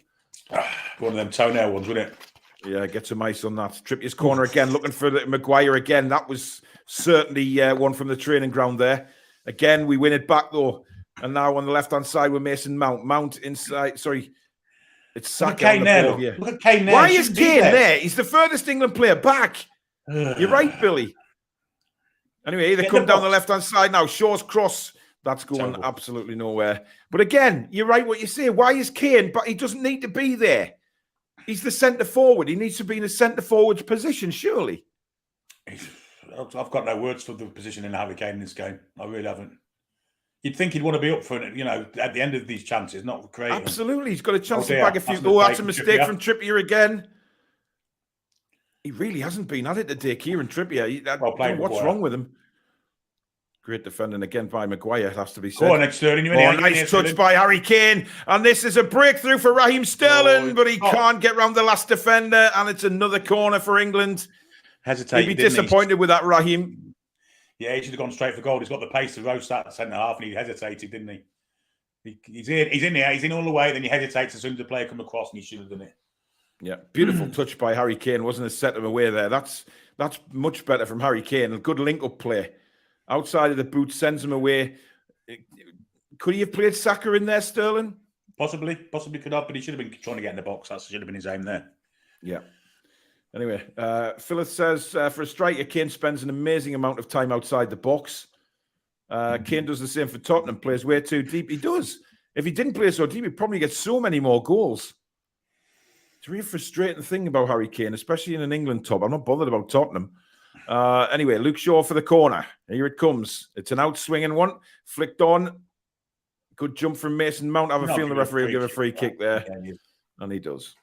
One of them toenail ones, wouldn't it? Yeah, get some ice on that. Trippier's corner again, looking for Maguire again. That was certainly one from the training ground there. Again, we win it back, though. And now on the left-hand side with Mason Mount. Mount inside, sorry. It's Saka on the ball here. Look at Kane there. Why is Kane there? He's the furthest England player back. You're right, Billy. Anyway, they come down the left-hand side now. Shaw's cross. That's going absolutely nowhere. But again, you're right what you say. Why is Kane? But he doesn't need to be there. He's the centre forward. He needs to be in a centre forward's position, surely. I've got no words for the position in Harry Kane in this game. I really haven't. You'd think he'd want to be up for it, at the end of these chances, not create. Absolutely. He's got a chance to bag a few. Oh, that's a mistake from Trippier again. He really hasn't been at it today, Kieran Trippier. I don't know what's wrong with him. Great defending again by Maguire, it has to be said. Go on, Ed Sterling. Nice touch by Harry Kane. And this is a breakthrough for Raheem Sterling, but he can't get round the last defender. And it's another corner for England. Hesitated. He'd be disappointed with that, Raheem. Yeah, he should have gone straight for goal. He's got the pace to roast that centre half, and he hesitated, didn't he? He's in there. He's in all the way. Then he hesitates as soon as the player come across, and he should have done it. Yeah, beautiful touch by Harry Kane. Wasn't it, set him away there? That's much better from Harry Kane. A good link-up play. Outside of the boot, sends him away. Could he have played Saka in there, Sterling? Possibly could have, but he should have been trying to get in the box. That should have been his aim there. Yeah. Anyway, Phyllis says, for a striker, Kane spends an amazing amount of time outside the box. Kane does the same for Tottenham, plays way too deep. He does. If he didn't play so deep, he'd probably get so many more goals. It's a really frustrating thing about Harry Kane, especially in an England top. I'm not bothered about Tottenham. Anyway, Luke Shaw for the corner. Here it comes. It's an outswinging one. Flicked on. Good jump from Mason Mount. I have a feeling the referee will give a free kick there. Yeah, and he does.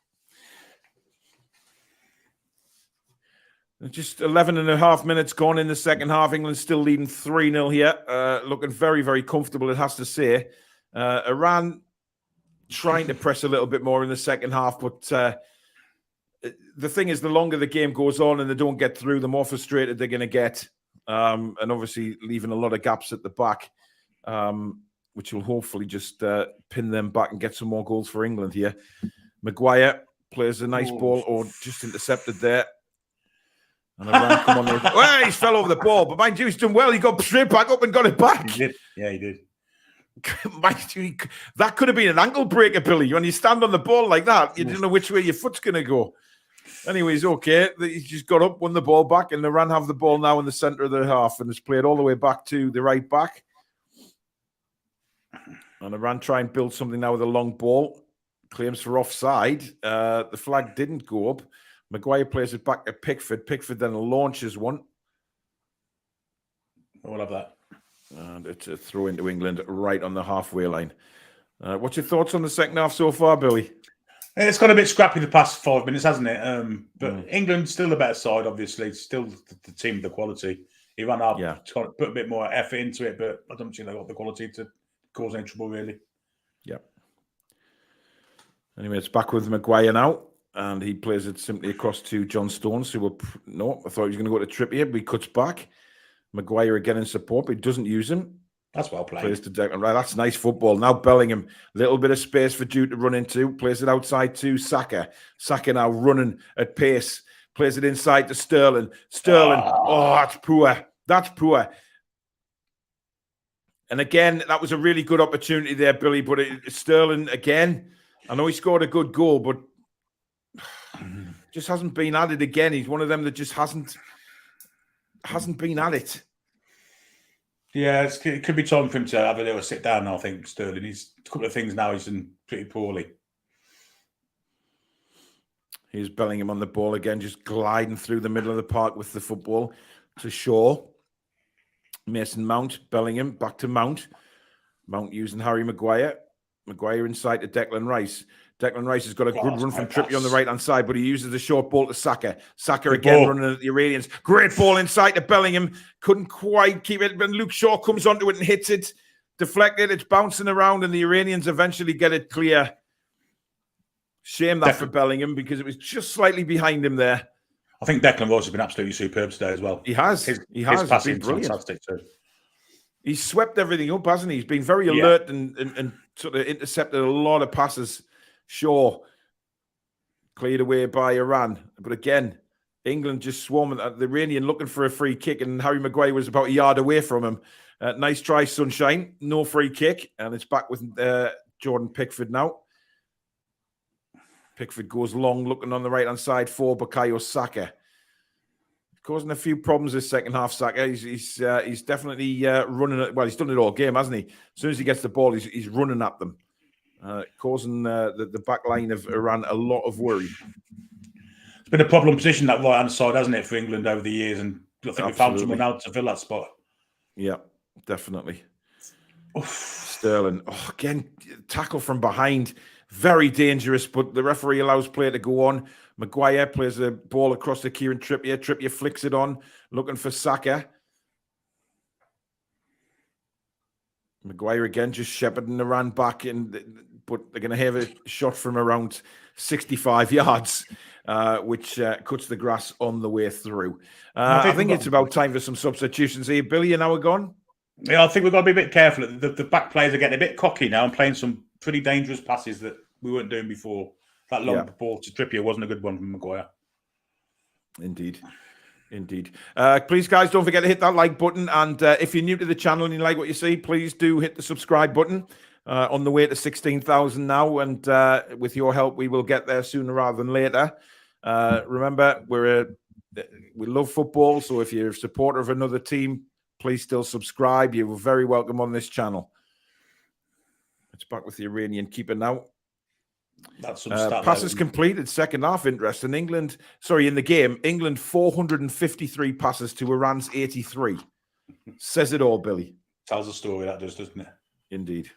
Just 11 and a half minutes gone in the second half. England still leading 3-0 here. Looking very, very comfortable, it has to say. Iran trying to press a little bit more in the second half, but the thing is, the longer the game goes on and they don't get through, the more frustrated they're going to get. And obviously leaving a lot of gaps at the back, which will hopefully just pin them back and get some more goals for England here. Maguire plays a nice ball, or just intercepted there. And Iran come on. Well, he fell over the ball, but mind you, he's done well. He got straight back up and got it back. He did. Yeah, he did. Mind you, that could have been an ankle breaker, Billy. When you stand on the ball like that, you don't know which way your foot's going to go. Anyways, okay. He just got up, won the ball back, and Iran have the ball now in the centre of the half, and it's played all the way back to the right back. And Iran try and build something now with a long ball. Claims for offside. The flag didn't go up. Maguire plays it back to Pickford. Pickford then launches one. We'll have that. And it's a throw into England right on the halfway line. What's your thoughts on the second half so far, Billy? It's got a bit scrappy the past 5 minutes, hasn't it? But England's still the better side, obviously. It's still the team of the quality. Iran are trying to put a bit more effort into it, but I don't think they've got the quality to cause any trouble, really. Yeah. Anyway, it's back with Maguire now, and he plays it simply across to John Stones, who will... No, I thought he was going to go to Trippier, but he cuts back. Maguire again in support, but he doesn't use him. That's well played. Plays to Declan. Right, that's nice football. Now Bellingham, little bit of space for Jude to run into. Plays it outside to Saka. Saka now running at pace. Plays it inside to Sterling. Sterling. Oh, that's poor. That's poor. And again, that was a really good opportunity there, Billy. But Sterling again. I know he scored a good goal, but just hasn't been at it again. He's one of them that just hasn't been at it. Yeah, it could be time for him to have a little sit down, I think, Sterling. He's a couple of things now he's done pretty poorly. Here's Bellingham on the ball again, just gliding through the middle of the park with the football to Shaw. Mason Mount, Bellingham, back to Mount. Mount using Harry Maguire. Maguire inside to Declan Rice. Declan Rice has got a good run from Trippier on the right-hand side, but he uses the short ball to Saka. Saka again running at the Iranians. Great ball inside to Bellingham. Couldn't quite keep it, but Luke Shaw comes onto it and hits it. Deflected, it's bouncing around, and the Iranians eventually get it clear. Shame that for Bellingham, because it was just slightly behind him there. I think Declan Rice has been absolutely superb today as well. He has. His passing is fantastic too. He's swept everything up, hasn't he? He's been very alert and sort of intercepted a lot of passes. Shaw cleared away by Iran. But again, England just swarming at the Iranian looking for a free kick, and Harry Maguire was about a yard away from him. Nice try, Sunshine. No free kick. And it's back with Jordan Pickford now. Pickford goes long, looking on the right-hand side for Bukayo Saka. Causing a few problems this second half, Saka. He's definitely running it. Well, he's done it all game, hasn't he? As soon as he gets the ball, he's running at them. Causing the back line of Iran a lot of worry. It's been a problem position, that right-hand side, hasn't it, for England over the years? And I think we found someone out to fill that spot. Yeah, definitely. Sterling. Oh, again, tackle from behind. Very dangerous, but the referee allows play to go on. Maguire plays a ball across to Kieran Trippier. Trippier flicks it on, looking for Saka. Maguire again just shepherding the run back, but they're going to have a shot from around 65 yards, which cuts the grass on the way through. I think it's about time for some substitutions here. Billy, an hour gone? Yeah, I think we've got to be a bit careful. The back players are getting a bit cocky now and playing some pretty dangerous passes that we weren't doing before. That long ball to Trippier wasn't a good one from Maguire. Indeed. Please, guys, don't forget to hit that like button. And if you're new to the channel and you like what you see, please do hit the subscribe button. On the way to 16,000 now. And with your help, we will get there sooner rather than later. Remember, we love football. So if you're a supporter of another team, please still subscribe. You're very welcome on this channel. It's back with the Iranian keeper now. That's some passes completed, second half. Interesting. In the game, England 453 passes to Iran's 83. Says it all, Billy. Tells a story, that does, doesn't it? Indeed.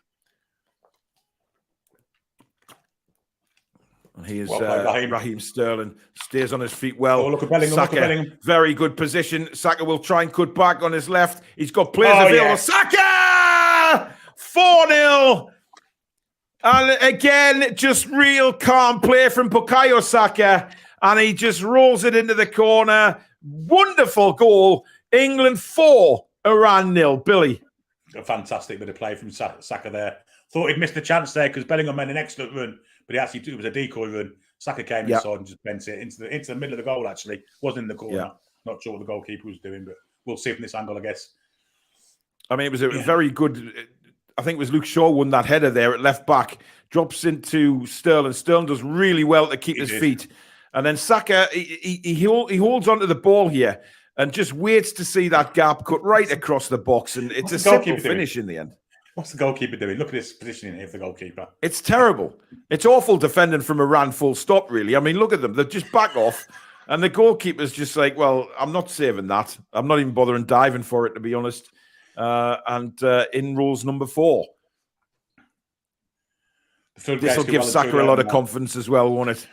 And here's Raheem Sterling. Stays on his feet well. Oh, look at Bellingham. Saka, very good position. Saka will try and cut back on his left. He's got players available. Yeah. Saka! 4-0. And again, just real calm play from Bukayo Saka. And he just rolls it into the corner. Wonderful goal. England 4, Iran 0. Billy. A fantastic bit of play from Saka there. Thought he'd missed the chance there because Bellingham made an excellent run, but it was a decoy run. Saka came inside and just bent it into the middle of the goal, actually. Wasn't in the corner. Yeah. Not sure what the goalkeeper was doing, but we'll see from this angle, I guess. I mean, it was a very good... I think it was Luke Shaw won that header there at left back. Drops into Sterling. Sterling does really well to keep his feet. And then Saka, he holds onto the ball here and just waits to see that gap cut right across the box. And it's a simple finish in the end. What's the goalkeeper doing? Look at this positioning here for the goalkeeper. It's terrible. It's awful defending from Iran, full stop, really. I mean, look at them. They just back off. And the goalkeeper's just like, well, I'm not saving that. I'm not even bothering diving for it, to be honest. In rules number 4. This will give Saka a lot of confidence as well, won't it?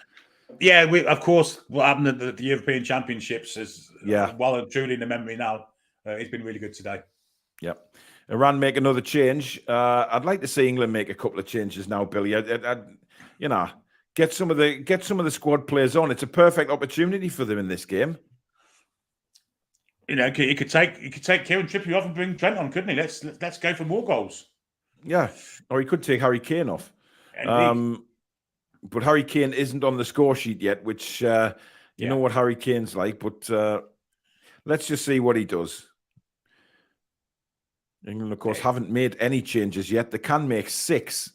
Yeah, of course, what happened at the European Championships is well and truly in the memory now. It's been really good today. Yep. Iran make another change. I'd like to see England make a couple of changes now, Billy. Get some of the squad players on. It's a perfect opportunity for them in this game. You know, he could take Kieran Trippier off and bring Trent on, couldn't he? Let's go for more goals. Yeah, or he could take Harry Kane off. But Harry Kane isn't on the score sheet yet, which you know what Harry Kane's like. But let's just see what he does. England, of course, haven't made any changes yet. They can make 6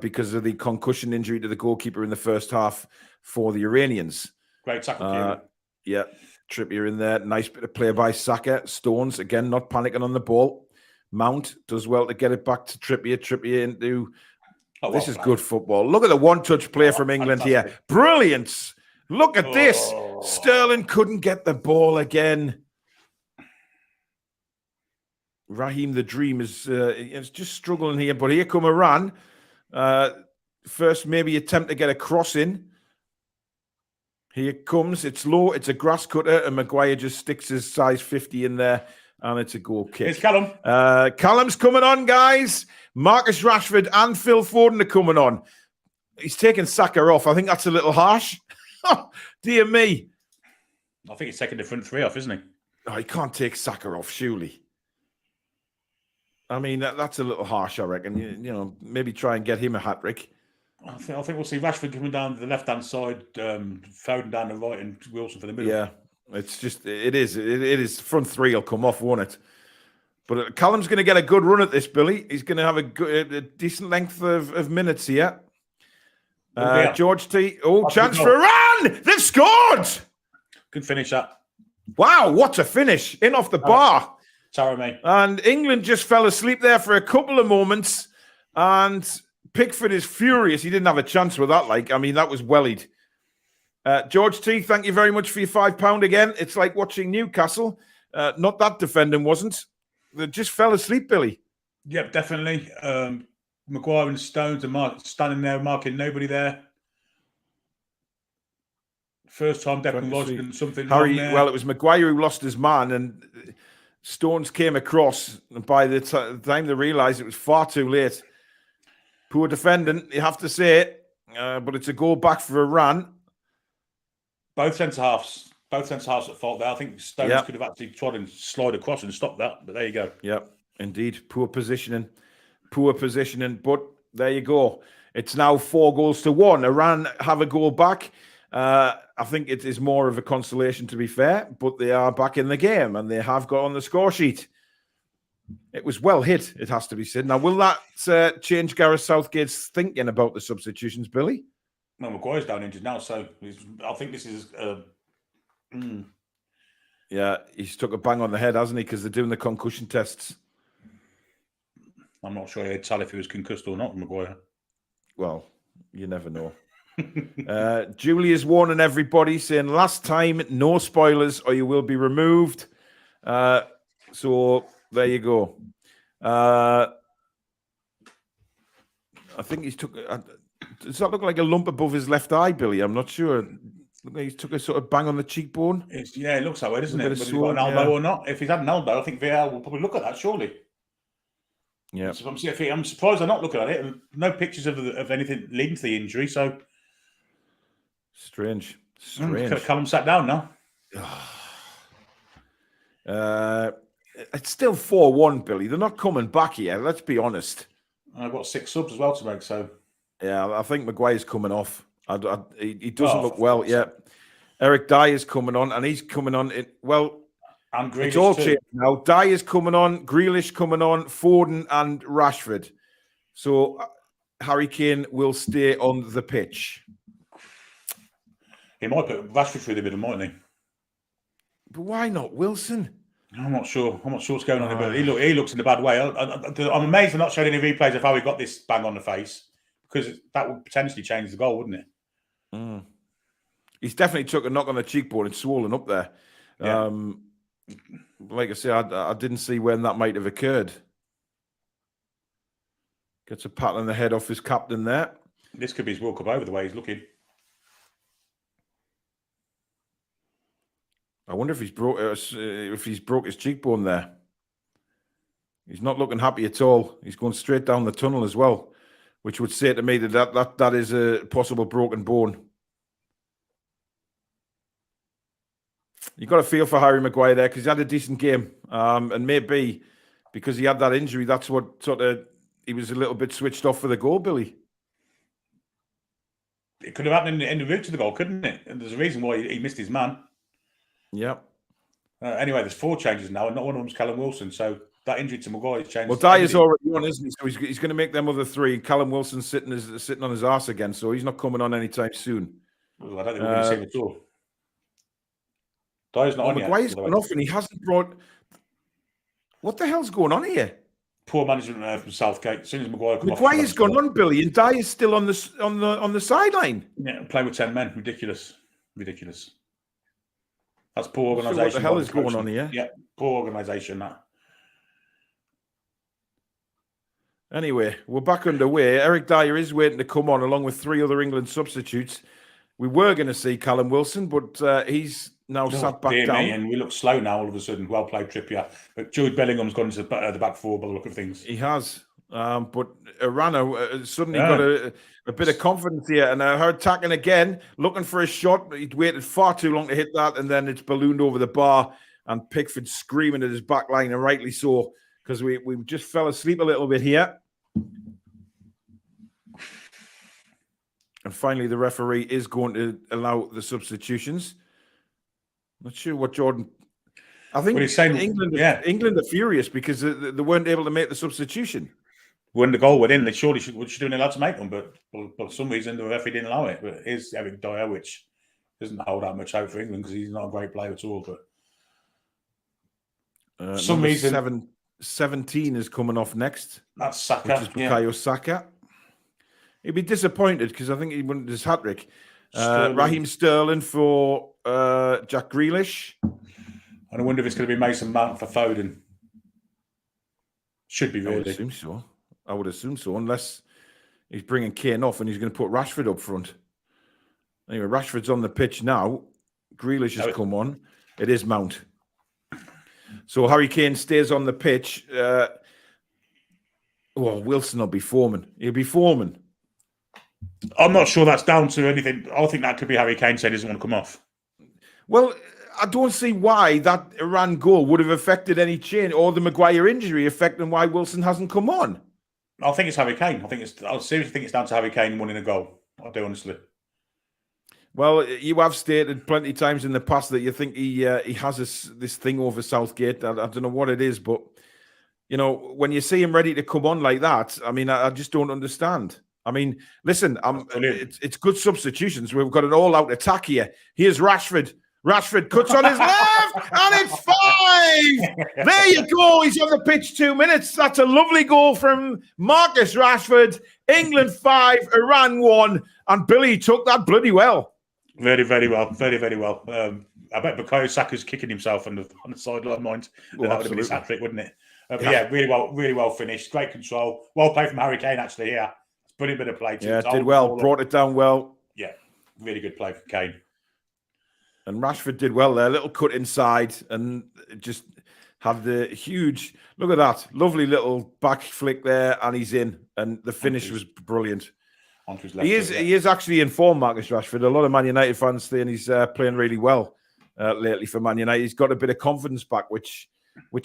because of the concussion injury to the goalkeeper in the first half for the Iranians. Great tackle. Yeah. Trippier in there. Nice bit of play by Saka. Stones, again, not panicking on the ball. Mount does well to get it back to Trippier. Trippier into... this is good football. Look at the one-touch play from England here. Brilliant. Look at this. Sterling couldn't get the ball again. Raheem the Dream is just struggling here. But here come Iran. First, maybe attempt to get a cross in. Here it comes. It's low. It's a grass cutter, and Maguire just sticks his size 50 in there, and it's a goal kick. It's Callum. Callum's coming on, guys. Marcus Rashford and Phil Foden are coming on. He's taking Saka off. I think that's a little harsh. Dear me. I think he's taking the front 3 off, isn't he? No, he can't take Saka off, surely. I mean, that's a little harsh, I reckon. You know, maybe try and get him a hat-trick. I think we'll see Rashford coming down the left-hand side, Foden down the right, and Wilson for the middle. Yeah, it's just, it is. Front 3 will come off, won't it? But Callum's going to get a good run at this, Billy. He's going to have a decent length of minutes here. George T. Oh, chance for Iran! They've scored! Good finish, that. Wow, what a finish. In off the bar. Tarame. And England just fell asleep there for a couple of moments. And Pickford is furious. He didn't have a chance with that. I mean, that was wellied. George T, thank you very much for your £5 again. It's like watching Newcastle. Not that defending wasn't. They just fell asleep, Billy. Yep, definitely. Maguire and Stones are standing there marking nobody there. First time Declan Rice did something wrong there. Well, it was Maguire who lost his man, and Stones came across, and by the time they realised it was far too late. Poor defending, you have to say it, but it's a goal back for Iran. Both centre halves at fault there. I think Stones could have actually tried and slide across and stop that, but there you go. Yeah, indeed. Poor positioning. But there you go. It's now 4-1. Iran have a goal back. I think it is more of a consolation, to be fair, but they are back in the game and they have got on the score sheet. It was well hit, it has to be said. Now, will that change Gareth Southgate's thinking about the substitutions, Billy? Well, Maguire's down injured now, so I think this is... Yeah, he's took a bang on the head, hasn't he? Because they're doing the concussion tests. I'm not sure he'd tell if he was concussed or not, Maguire. Well, you never know. Julie is warning everybody, saying last time, no spoilers or you will be removed. So there you go. I think he's took... does that look like a lump above his left eye, Billy? I'm not sure. Look like he's took a sort of bang on the cheekbone. Yeah, it looks that way, doesn't it? Whether he's got an elbow or not. If he's had an elbow, I think VAR will probably look at that, surely. Yeah. So I'm surprised they're not looking at it. No pictures of anything leading to the injury, so... Strange. Callum sat down now. It's still 4-1, Billy. They're not coming back here, let's be honest. I've got 6 subs as well to make, so... Yeah, I think Maguire's coming off. He doesn't look well yet. Eric Dyer is coming on, and he's coming on. And Grealish it's all changed now. Dyer's coming on, Grealish coming on, Foden and Rashford. So Harry Kane will stay on the pitch. He might put Rashford through the middle, mightn't he? But why not Wilson? I'm not sure what's going on here, but he looks in a bad way. I'm amazed they're not showing any replays of how he got this bang on the face, because that would potentially change the goal, wouldn't it? Mm. He's definitely took a knock on the cheekbone and swollen up there. Yeah. Like I say, I didn't see when that might have occurred. Gets a pat on the head off his captain there. This could be his World Cup over the way he's looking. I wonder if he's broke his cheekbone there. He's not looking happy at all. He's going straight down the tunnel as well, which would say to me that is a possible broken bone. You got to feel for Harry Maguire there because he had a decent game, and maybe because he had that injury, that's what sort of he was a little bit switched off for the goal, Billy. It could have happened in the route to the goal, couldn't it? And there's a reason why he missed his man. Yeah. Anyway, there's 4 changes now, and not one of them's Callum Wilson. So that injury to Maguire has changed. Well, Dyer's already on, isn't he? So he's going to make them other 3. Callum Wilson's sitting on his arse again, so he's not coming on anytime soon. Well, I don't think we're going to see him at all. Dyer's not on yet. Maguire's gone off, and he hasn't brought. What the hell's going on here? Poor management from Southgate. As soon as Maguire's gone on, Billy, and Dyer's still on the sideline. Yeah, playing with 10 men, ridiculous. That's poor organisation. What the hell is going on here? Yeah, poor organisation. That. Anyway, we're back underway. Eric Dyer is waiting to come on, along with 3 other England substitutes. We were going to see Callum Wilson, but he's now sat back down. And we look slow now all of a sudden. Well played, Trippier. But Jude Bellingham's gone into the back 4 by the look of things. He has. But Iran suddenly got a bit of confidence here. And her attacking again, looking for a shot. He'd waited far too long to hit that. And then it's ballooned over the bar. And Pickford screaming at his back line, and rightly so, because we just fell asleep a little bit here. And finally, the referee is going to allow the substitutions. Not sure what Jordan... I think England are furious because they weren't able to make the substitution. When the goal went in, they surely should have been allowed to make them, but for some reason the referee didn't allow it. But here's Eric Dyer, which doesn't hold that much hope for England because he's not a great player at all. But for some reason, 17 is coming off next. That's Saka, which is Bukayo Saka. He'd be disappointed because I think he wanted his hat-trick. Raheem Sterling for Jack Grealish. And I wonder if it's going to be Mason Mount for Foden. Should be, really. I would assume so, unless he's bringing Kane off and he's going to put Rashford up front. Anyway, Rashford's on the pitch now. Grealish has come on. It is Mount. So Harry Kane stays on the pitch. Wilson will be foaming. He'll be foaming. I'm not sure that's down to anything. I think that could be Harry Kane saying he doesn't want to come off. Well, I don't see why that Iran goal would have affected any change, or the Maguire injury affecting why Wilson hasn't come on. I think it's Harry Kane. I seriously think it's down to Harry Kane winning a goal. I do, honestly. Well, you have stated plenty of times in the past that you think he has this thing over Southgate. I don't know what it is, but when you see him ready to come on like that, I mean, I just don't understand. I mean, listen, it's good substitutions. We've got an all-out attack here. Here's Rashford. Rashford cuts on his left, and it's 5. There you go. He's on the pitch 2 minutes. That's a lovely goal from Marcus Rashford. England 5, Iran 1, and Billy took that bloody well. Very, very well. Very, very well. I bet Bukayo Saka's kicking himself on the sideline, mind. That would have been his hat-trick, wouldn't it? But yeah, really well finished. Great control. Well played from Harry Kane, actually, here. It's a brilliant bit of play. Yeah, did well. Brought it down well. Yeah, really good play from Kane. And Rashford did well there. Little cut inside and just have the huge... Look at that. Lovely little back flick there, and he's in. And the finish was brilliant. Onto his left. He is actually in form, Marcus Rashford. A lot of Man United fans saying he's playing really well lately for Man United. He's got a bit of confidence back, which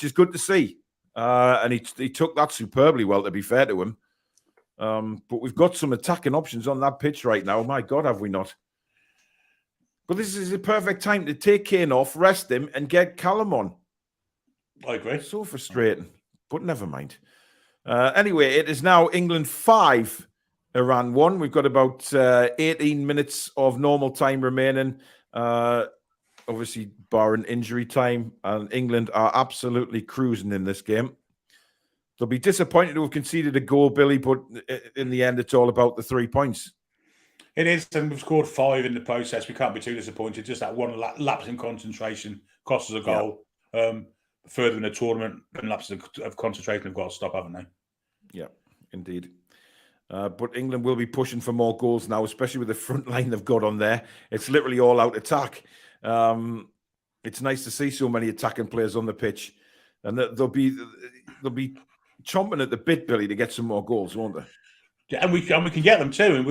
is good to see. And he took that superbly well, to be fair to him. But we've got some attacking options on that pitch right now. My God, have we not? But this is the perfect time to take Kane off, rest him, and get Callum on. I agree. So frustrating, but never mind. Anyway, it is now England 5, Iran 1. We've got about 18 minutes of normal time remaining. Obviously, barring injury time, and England are absolutely cruising in this game. They'll be disappointed to have conceded a goal, Billy, but in the end, it's all about the 3 points. It is, and we've scored 5 in the process. We can't be too disappointed. Just that one lapse in concentration costs us a goal. Yeah. Further in the tournament, and lapses of concentration have got to stop, haven't they? Yeah, indeed. But England will be pushing for more goals now, especially with the front line they've got on there. It's literally all out attack. It's nice to see so many attacking players on the pitch, and they'll be chomping at the bit, Billy, to get some more goals, won't they? Yeah, and we can get them too. And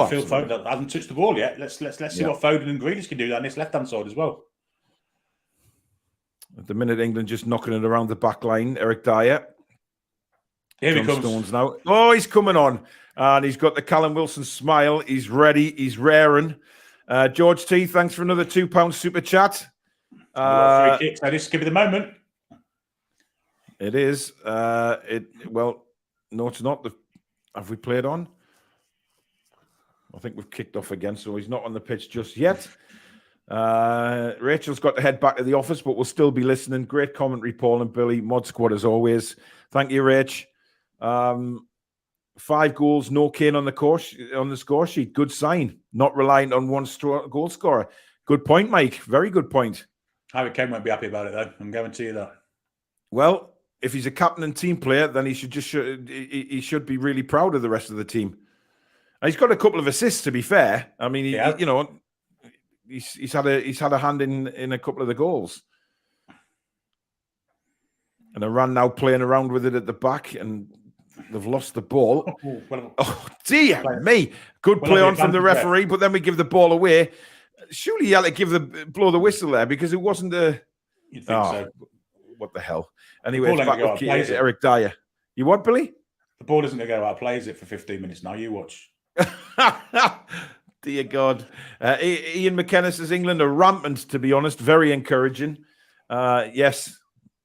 Phil Foden hasn't touched the ball yet. Let's see what Foden and Grealish can do down this left hand side as well. At the minute, England just knocking it around the back line. Eric Dyer. Here he comes. Stones now. Oh, he's coming on. And he's got the Callum Wilson smile. He's ready. He's raring. George T, thanks for another £2 super chat. 3 kicks. So this could be the moment. It is. No, it's not. Have we played on? I think we've kicked off again, so he's not on the pitch just yet. Rachel's got to head back to the office, but we'll still be listening. Great commentary, Paul and Billy. Mod squad as always. Thank you, Rach. 5 goals, no Kane on the score sheet. Good sign. Not reliant on one goal scorer. Good point, Mike. Very good point. Harry Kane won't be happy about it, though. I'm guarantee you that. Well, if he's a captain and team player, then he should be really proud of the rest of the team. And he's got a couple of assists, to be fair. I mean, he's had a hand in a couple of the goals. And Iran now playing around with it at the back, and they've lost the ball. Oh, dear me. Good play on from the referee, but then we give the ball away. Surely you had to blow the whistle there, because it wasn't a... You'd think so. What the hell? Anyway, it's back with Eric Dyer. You what, Billy? The ball isn't going to go out. Plays it for 15 minutes now. You watch. Dear God. Ian McKenna says England are rampant, to be honest. Very encouraging. Yes,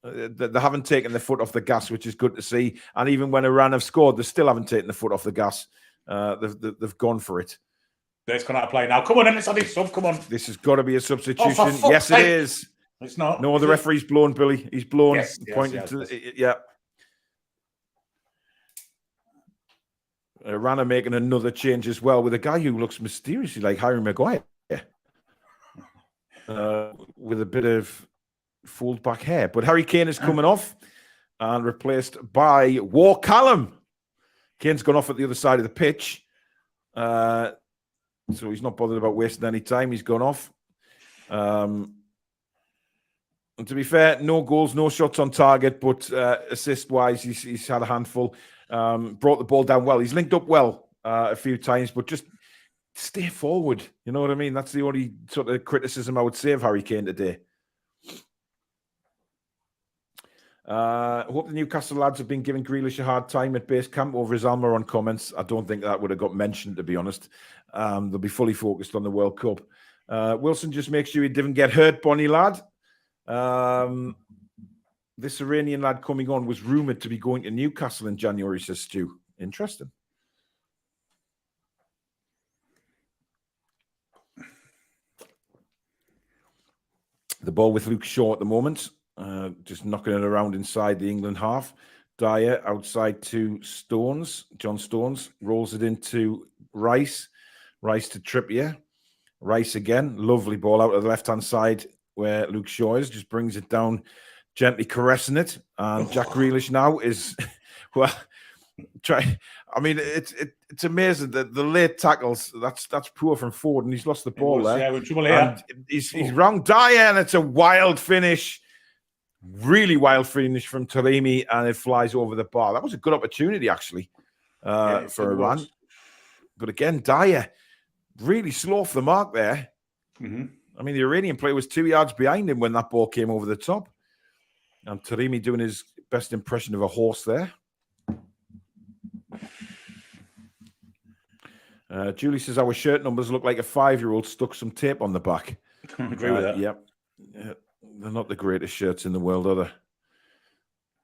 they haven't taken the foot off the gas, which is good to see. And even when Iran have scored, they still haven't taken the foot off the gas. They've gone for it. Let's go out of play now. Come on, let's have this sub. Come on. This has got to be a substitution. Yes, it is. It's not. No, the referee's blown, Billy. He's blown. Yes, pointing to yeah. Iran are making another change as well with a guy who looks mysteriously like Harry Maguire, with a bit of folded back hair. But Harry Kane is coming off and replaced by Watchalong. Kane's gone off at the other side of the pitch, so he's not bothered about wasting any time. He's gone off. And to be fair, no goals, no shots on target, but assist-wise, he's had a handful. Brought the ball down well. He's linked up well a few times, but just stay forward. You know what I mean? That's the only sort of criticism I would say of Harry Kane today. I hope the Newcastle lads have been giving Grealish a hard time at base camp over his Almiron comments. I don't think that would have got mentioned, to be honest. They'll be fully focused on the World Cup. Wilson, just make sure he didn't get hurt, Bonnie lad. This Iranian lad coming on was rumoured to be going to Newcastle in January, says Stu. Interesting. The ball with Luke Shaw at the moment. Just knocking it around inside the England half. Dyer outside to Stones. John Stones rolls it into Rice. Rice to Trippier. Rice again. Lovely ball out of the left-hand side where Luke Shaw is. Just brings it down, gently caressing it. And Jack Grealish now is, well, try. I mean, it's amazing that the late tackles, that's poor from Ford, and he's lost the ball there. Yeah, we're in trouble here. He's wrong. Dyer, and it's a wild finish. Really wild finish from Taremi, and it flies over the bar. That was a good opportunity, actually, for Iran. But again, Dyer, really slow off the mark there. Mm-hmm. I mean, the Iranian player was 2 yards behind him when that ball came over the top. And Taremi doing his best impression of a horse there. Julie says, our shirt numbers look like a 5-year-old stuck some tape on the back. I agree with that. Yep. Yeah. They're not the greatest shirts in the world, are they?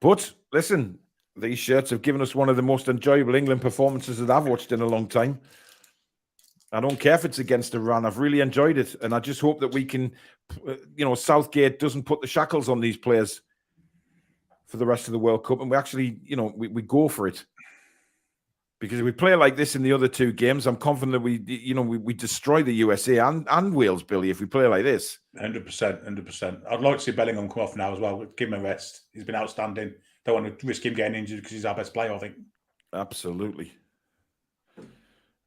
But listen, these shirts have given us one of the most enjoyable England performances that I've watched in a long time. I don't care if it's against Iran. I've really enjoyed it. And I just hope that we can, Southgate doesn't put the shackles on these players for the rest of the World Cup. And we actually, we go for it. Because if we play like this in the other two games, I'm confident we destroy the USA and Wales, Billy, if we play like this. 100%. I'd like to see Bellingham come off now as well. Give him a rest. He's been outstanding. Don't want to risk him getting injured because he's our best player, I think. Absolutely.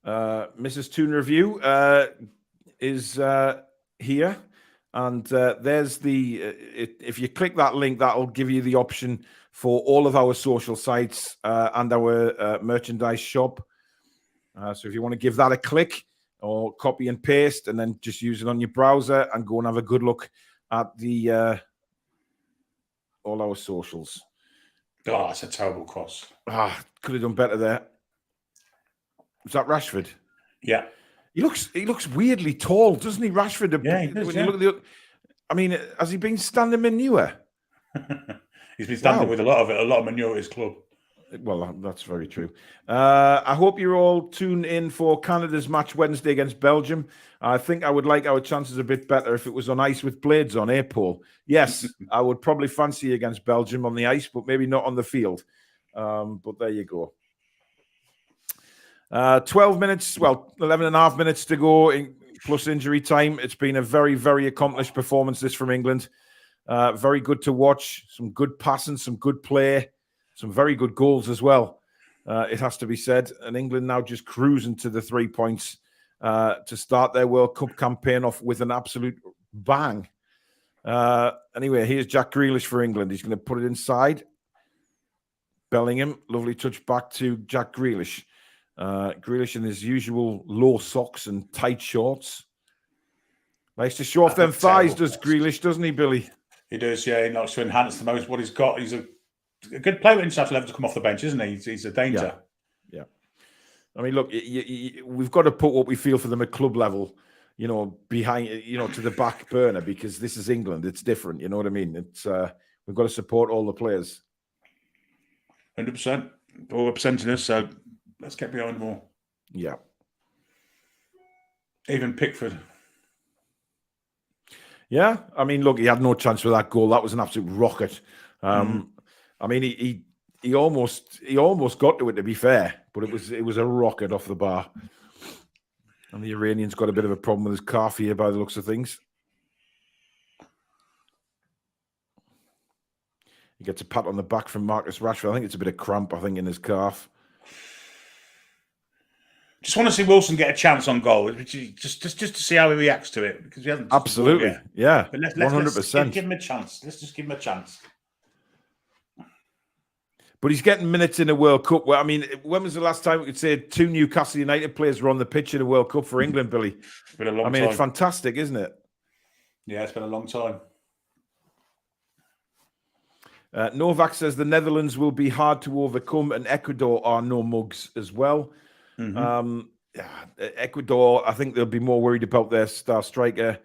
Mrs. Toon Review is here. And there's the... if you click that link, that'll give you the option for all of our social sites and our merchandise shop. So if you want to give that a click or copy and paste and then just use it on your browser and go and have a good look at the all our socials. Oh, that's a terrible cross. Could have done better there. Was that Rashford? Yeah. He looks weirdly tall, doesn't he, Rashford? Yeah, he does, you look at I mean, has he been standing manure? He's been standing with a lot of manure at his club. Well, that's very true. I hope you're all tuned in for Canada's match Wednesday against Belgium. I think I would like our chances a bit better if it was on ice with blades on, Paul? Yes, I would probably fancy against Belgium on the ice, but maybe not on the field. But there you go. 12 minutes, 11 and a half minutes to go plus injury time. It's been a very, very accomplished performance, this from England. Very good to watch. Some good passing, some good play, some very good goals as well. It has to be said. And England now just cruising to the 3 points to start their World Cup campaign off with an absolute bang. Anyway, here's Jack Grealish for England. He's going to put it inside. Bellingham, lovely touch back to Jack Grealish. Grealish in his usual low socks and tight shorts. Likes to show off them thighs, does Grealish, doesn't he, Billy? He does, yeah. He likes to enhance the most what he's got. He's a good player at international level to come off the bench, isn't he? He's a danger. Yeah. I mean, look, we've got to put what we feel for them at club level, behind, to the back burner because this is England. It's different. You know what I mean? It's we've got to support all the players. 100%. All representing us, so let's get behind them all. Yeah. Even Pickford. Yeah, I mean, look, he had no chance with that goal. That was an absolute rocket. I mean, he almost got to it, to be fair, but it was a rocket off the bar. And the Iranian's got a bit of a problem with his calf here, by the looks of things. He gets a pat on the back from Marcus Rashford. I think it's a bit of cramp, in his calf. Just want to see Wilson get a chance on goal, just to see how he reacts to it, because he hasn't. Absolutely, yeah. But let's 100%. Give him a chance. Let's just give him a chance. But he's getting minutes in the World Cup. Well, I mean, when was the last time we could say 2 Newcastle United players were on the pitch in the World Cup for England, Billy? It's been a long time. I mean, it's fantastic, isn't it? Yeah, it's been a long time. Novak says the Netherlands will be hard to overcome, and Ecuador are no mugs as well. Ecuador, I think they'll be more worried about their star striker.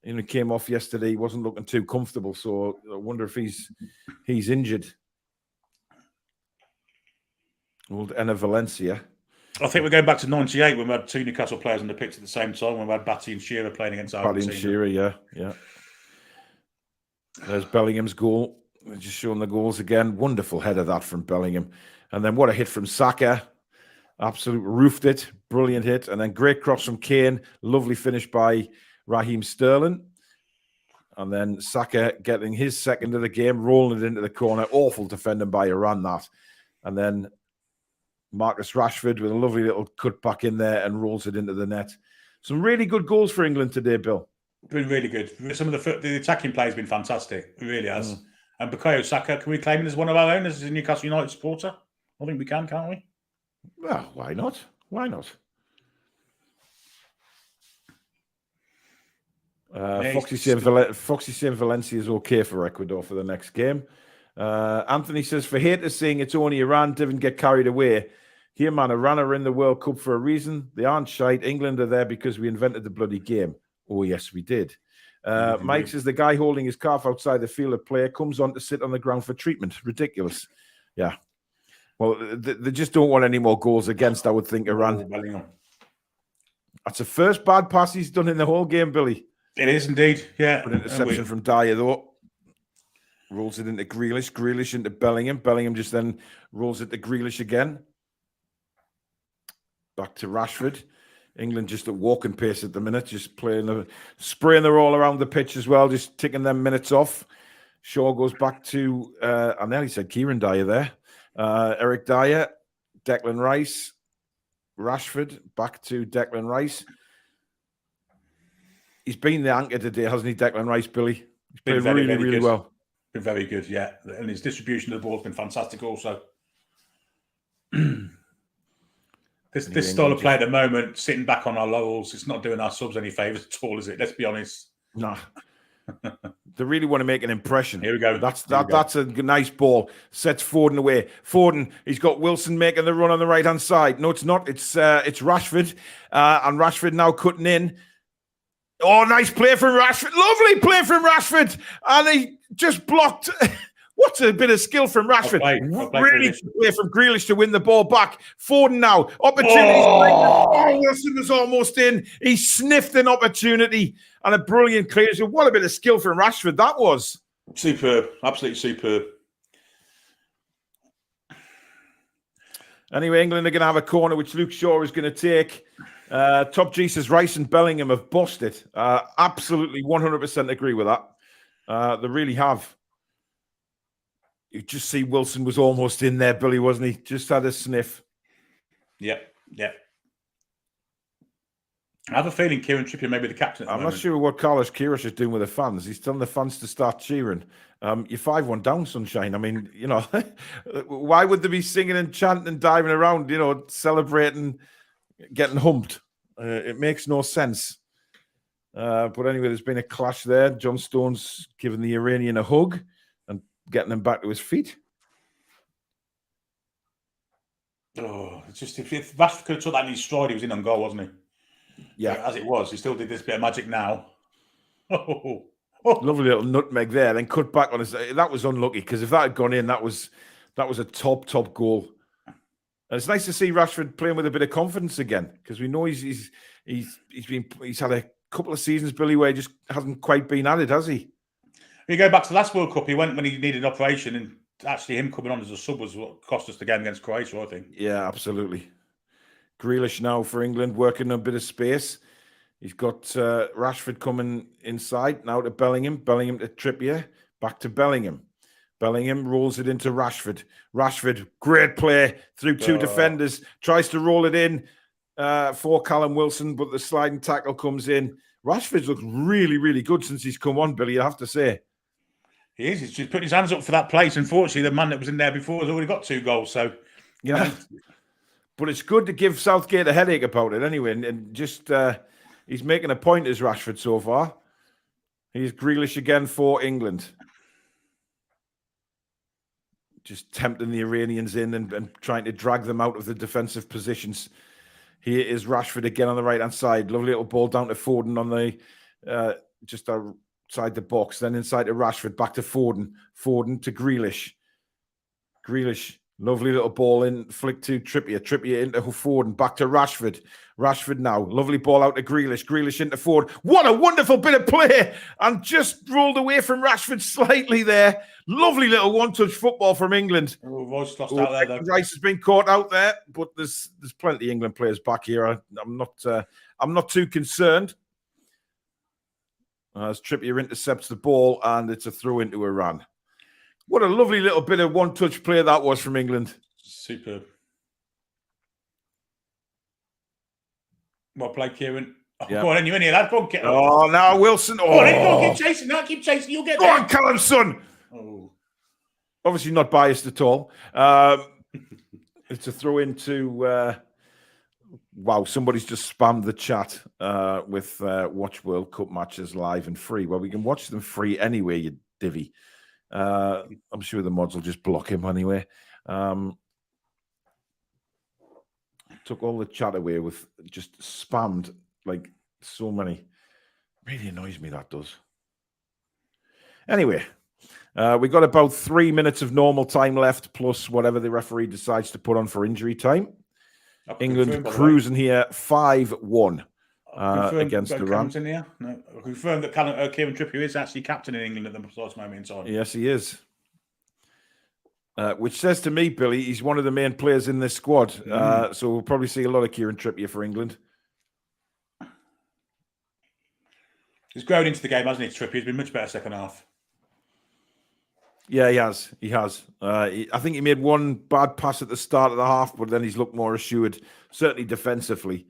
You know, he came off yesterday. He wasn't looking too comfortable, so I wonder if he's injured. Old Enna Valencia. I think we're going back to '98 when we had 2 Newcastle players on the pitch at the same time, when we had Batty and Shearer playing against Argentina. Batty and Shearer, yeah. There's Bellingham's goal. We're just showing the goals again. Wonderful header that from Bellingham. And then what a hit from Saka. Absolute roofed it. Brilliant hit. And then great cross from Kane. Lovely finish by Raheem Sterling. And then Saka getting his second of the game, rolling it into the corner. Awful defending by Iran, that. And then Marcus Rashford with a lovely little cut back in there and rolls it into the net. Some really good goals for England today, Bill. Been really good. Some of the attacking play has been fantastic. It really has. And Bukayo Saka, can we claim him as one of our own as a Newcastle United supporter? I think we can, can't we? Well, why not? Why not? Foxy saying Valencia is okay for Ecuador for the next game. Anthony says, for haters saying it's only Iran, didn't get carried away. Here, man, Iran are in the World Cup for a reason. They aren't shite. England are there because we invented the bloody game. Oh, yes, we did. Mike says, the guy holding his calf outside the field of play comes on to sit on the ground for treatment. Ridiculous. Yeah. Well, they just don't want any more goals against, I would think, Iran. That's the first bad pass he's done in the whole game, Billy. It is indeed, yeah. An interception from Dyer, though. Rolls it into Grealish. Grealish into Bellingham. Bellingham just then rolls it to Grealish again. Back to Rashford. England just at walking pace at the minute, just spraying the all around the pitch as well, just ticking them minutes off. Shaw goes back to, I nearly said Kieran Dyer there. Eric Dyer, Declan Rice, Rashford, back to Declan Rice. He's been the anchor today, hasn't he, Declan Rice, Billy? He's played really well. Been very good, yeah. And his distribution of the ball has been fantastic also. This style of play at the moment, sitting back on our laurels, it's not doing our subs any favours at all, is it? Let's be honest. Nah. They really want to make an impression. Here we go. That's a nice ball. Sets Foden away. Foden, he's got Wilson making the run on the right-hand side. No, it's not. It's Rashford. And Rashford now cutting in. Oh, nice play from Rashford. Lovely play from Rashford. And he just blocked. What's a bit of skill from Rashford. Really good play from Grealish to win the ball back. Foden now. Opportunity. Oh, Wilson was almost in. He sniffed an opportunity and a brilliant clear. So what a bit of skill from Rashford that was. Superb. Absolutely superb. Anyway, England are going to have a corner, which Luke Shaw is going to take. Top G says Rice and Bellingham have bossed it. Absolutely 100% agree with that. They really have. You just see Wilson was almost in there, Billy, wasn't he? Just had a sniff. Yeah. I have a feeling Kieran Trippier may be the captain. I'm not sure what Carlos Queiroz is doing with the fans. He's telling the fans to start cheering. You're 5-1 down, sunshine. I mean, you know, why would they be singing and chanting and diving around, you know, celebrating, getting humped? It makes no sense. But anyway, there's been a clash there. John Stone's giving the Iranian a hug and getting him back to his feet. Oh, it's just if Rashford could have took that in his stride, he was in on goal, wasn't he? Yeah. As it was, he still did this bit of magic now. Oh. Lovely little nutmeg there, then cut back on his. That was unlucky because if that had gone in, that was a top goal. And it's nice to see Rashford playing with a bit of confidence again because we know he's had a couple of seasons, Billy, where he just hasn't quite been at it, has he? You go back to the last World Cup, he went when he needed an operation, and actually him coming on as a sub was what cost us the game against Croatia, I think. Yeah, absolutely. Grealish now for England, working a bit of space. He's got Rashford coming inside, now to Bellingham. Bellingham to Trippier, back to Bellingham. Bellingham rolls it into Rashford. Rashford, great play through two defenders, tries to roll it in. for Callum Wilson, but the sliding tackle comes in. Rashford's looked really, really good since he's come on, Billy, I have to say. He is. He's just putting his hands up for that place. Unfortunately, the man that was in there before has already got 2 goals. So, yeah. But it's good to give Southgate a headache about it anyway. And just he's making a point as Rashford so far. He's Grealish again for England. Just tempting the Iranians in and trying to drag them out of the defensive positions. Here is Rashford again on the right-hand side. Lovely little ball down to Foden on the just outside the box. Then inside to Rashford, back to Foden. Foden to Grealish. Grealish, lovely little ball in, flick to Trippier. Trippier into Foden, back to Rashford. Rashford now, lovely ball out to Grealish. Grealish into Foden. What a wonderful bit of play! And just rolled away from Rashford slightly there. Lovely little one-touch football from England. Oh, Rice lost out there, though. Rice has been caught out there, but there's plenty of England players back here. I'm not too concerned. As Trippier intercepts the ball, and it's a throw into Iran. What a lovely little bit of one-touch play that was from England. Superb. Well played, Kieran. Oh, yeah. Go on, you in here, lad. Go on, get up. Oh, now Wilson. Oh, go on, keep chasing. Now keep chasing. You'll get there. Go on, Callum, son. Oh. Obviously not biased at all. It's a throw into... wow, somebody's just spammed the chat with watch World Cup matches live and free. Well, we can watch them free anyway, you divvy. I'm sure the mods will just block him anyway. Took all the chat away with just spammed like so many. Really annoys me, that does. Anyway, we got about 3 minutes of normal time left, plus whatever the referee decides to put on for injury time. England cruising here 5-1 against Iran. In here? No, I confirmed that Kieran Trippier is actually captain in England at the precise moment in time. Yes, he is. Which says to me, Billy, he's one of the main players in this squad. So we'll probably see a lot of Kieran Trippier for England. He's grown into the game, hasn't he, Trippier? He's been much better second half. Yeah, he has. He has. I think he made one bad pass at the start of the half, but then he's looked more assured, certainly defensively.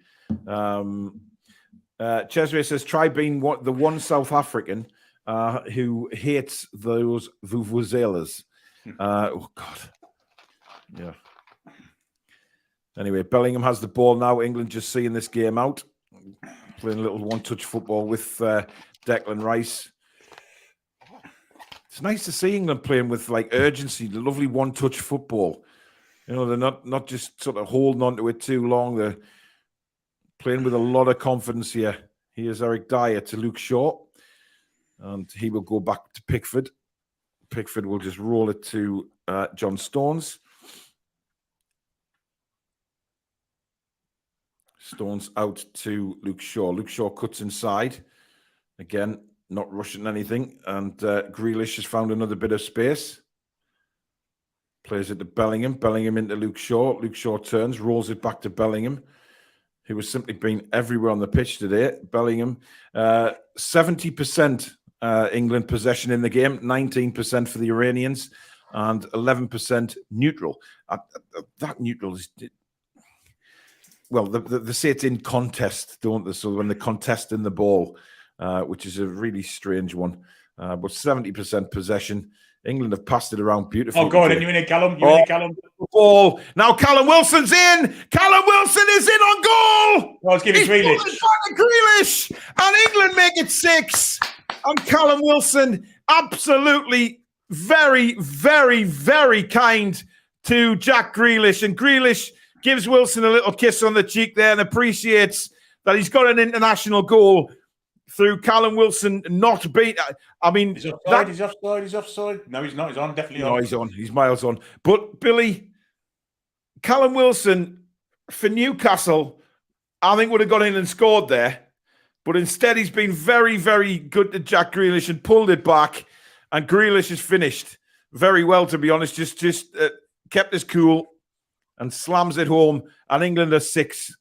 Cesare says, try being the one South African who hates those vuvuzelas. Oh, God. Yeah. Anyway, Bellingham has the ball now. England just seeing this game out. Playing a little one-touch football with Declan Rice. It's nice to see England playing with like urgency, the lovely one-touch football. You know, they're not just sort of holding on to it too long. They're playing with a lot of confidence here. Here's Eric Dyer to Luke Shaw. And he will go back to Pickford. Pickford will just roll it to John Stones. Stones out to Luke Shaw. Luke Shaw cuts inside. Again, not rushing anything. And Grealish has found another bit of space. Plays it to Bellingham. Bellingham into Luke Shaw. Luke Shaw turns, rolls it back to Bellingham, who has simply been everywhere on the pitch today. Bellingham, 70% England possession in the game, 19% for the Iranians, and 11% neutral. That neutral is... Well, they say it's in contest, don't they? So when they're contesting the ball, which is a really strange one. But 70% possession. England have passed it around beautifully. Oh, go on, and you're in it, Callum. You're in it, Callum. Ball. Now Callum Wilson's in. Callum Wilson is in on goal. Oh, let's give it Grealish. Grealish. And England make it 6. And Callum Wilson absolutely very, very, very kind to Jack Grealish. And Grealish gives Wilson a little kiss on the cheek there and appreciates that he's got an international goal through Callum Wilson not beat. I mean, he's offside. He's offside. No, he's not. He's on. Definitely on. No, he's on. He's miles on. But Billy, Callum Wilson for Newcastle, I think would have got in and scored there. But instead, he's been very, very good to Jack Grealish and pulled it back. And Grealish has finished very well, to be honest. Just kept his cool and slams it home. And England are 6.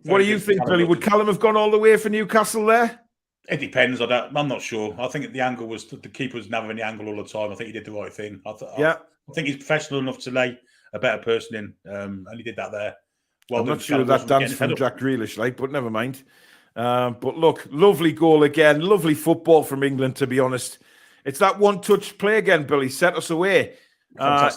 What do you think, Billy? Would Callum have gone all the way for Newcastle there? It depends. I'm not sure. I think the angle was the keeper was never in the angle all the time. I think he did the right thing. I think he's professional enough to lay a better person in, and he did that there. Well, I'm not sure that dance from Jack Grealish, like, but never mind. But look, lovely goal again. Lovely football from England, to be honest. It's that one-touch play again, Billy. Set us away.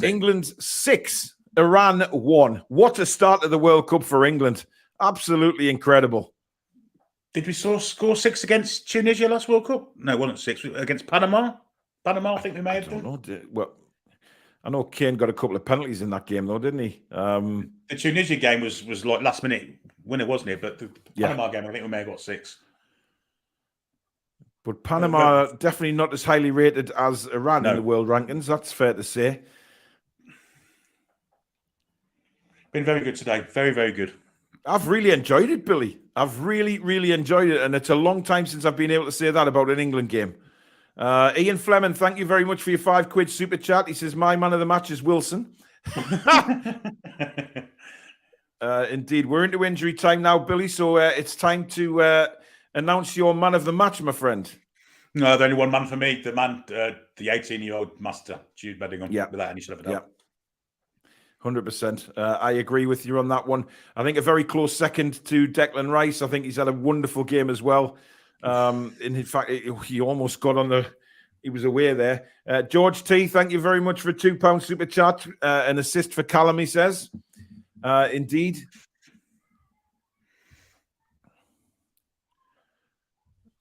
England 6, Iran 1. What a start to the World Cup for England. Absolutely incredible. Did we score 6 against Tunisia last World Cup? No, it wasn't 6. Against Panama? Panama, I think we may have done. Well, I know Kane got a couple of penalties in that game, though, didn't he? The Tunisia game was like last minute winner, wasn't it? But the Panama game, I think we may have got 6. But Panama definitely not as highly rated as Iran in the world rankings. That's fair to say. Been very good today. Very, very good. I've really enjoyed it, Billy. I've really, really enjoyed it. And it's a long time since I've been able to say that about an England game. Ian Fleming, thank you very much for your £5 super chat. He says, my man of the match is Wilson. Indeed. We're into injury time now, Billy. So it's time to announce your man of the match, my friend. No, there's only one man for me. The man, the 18-year-old master, Jude Bellingham. Yeah. Without any sort of a doubt. 100%. I agree with you on that one. I think a very close second to Declan Rice. I think he's had a wonderful game as well. In fact, he almost got on the... He was away there. George T, thank you very much for a £2 super chat. An assist for Callum, he says. Indeed.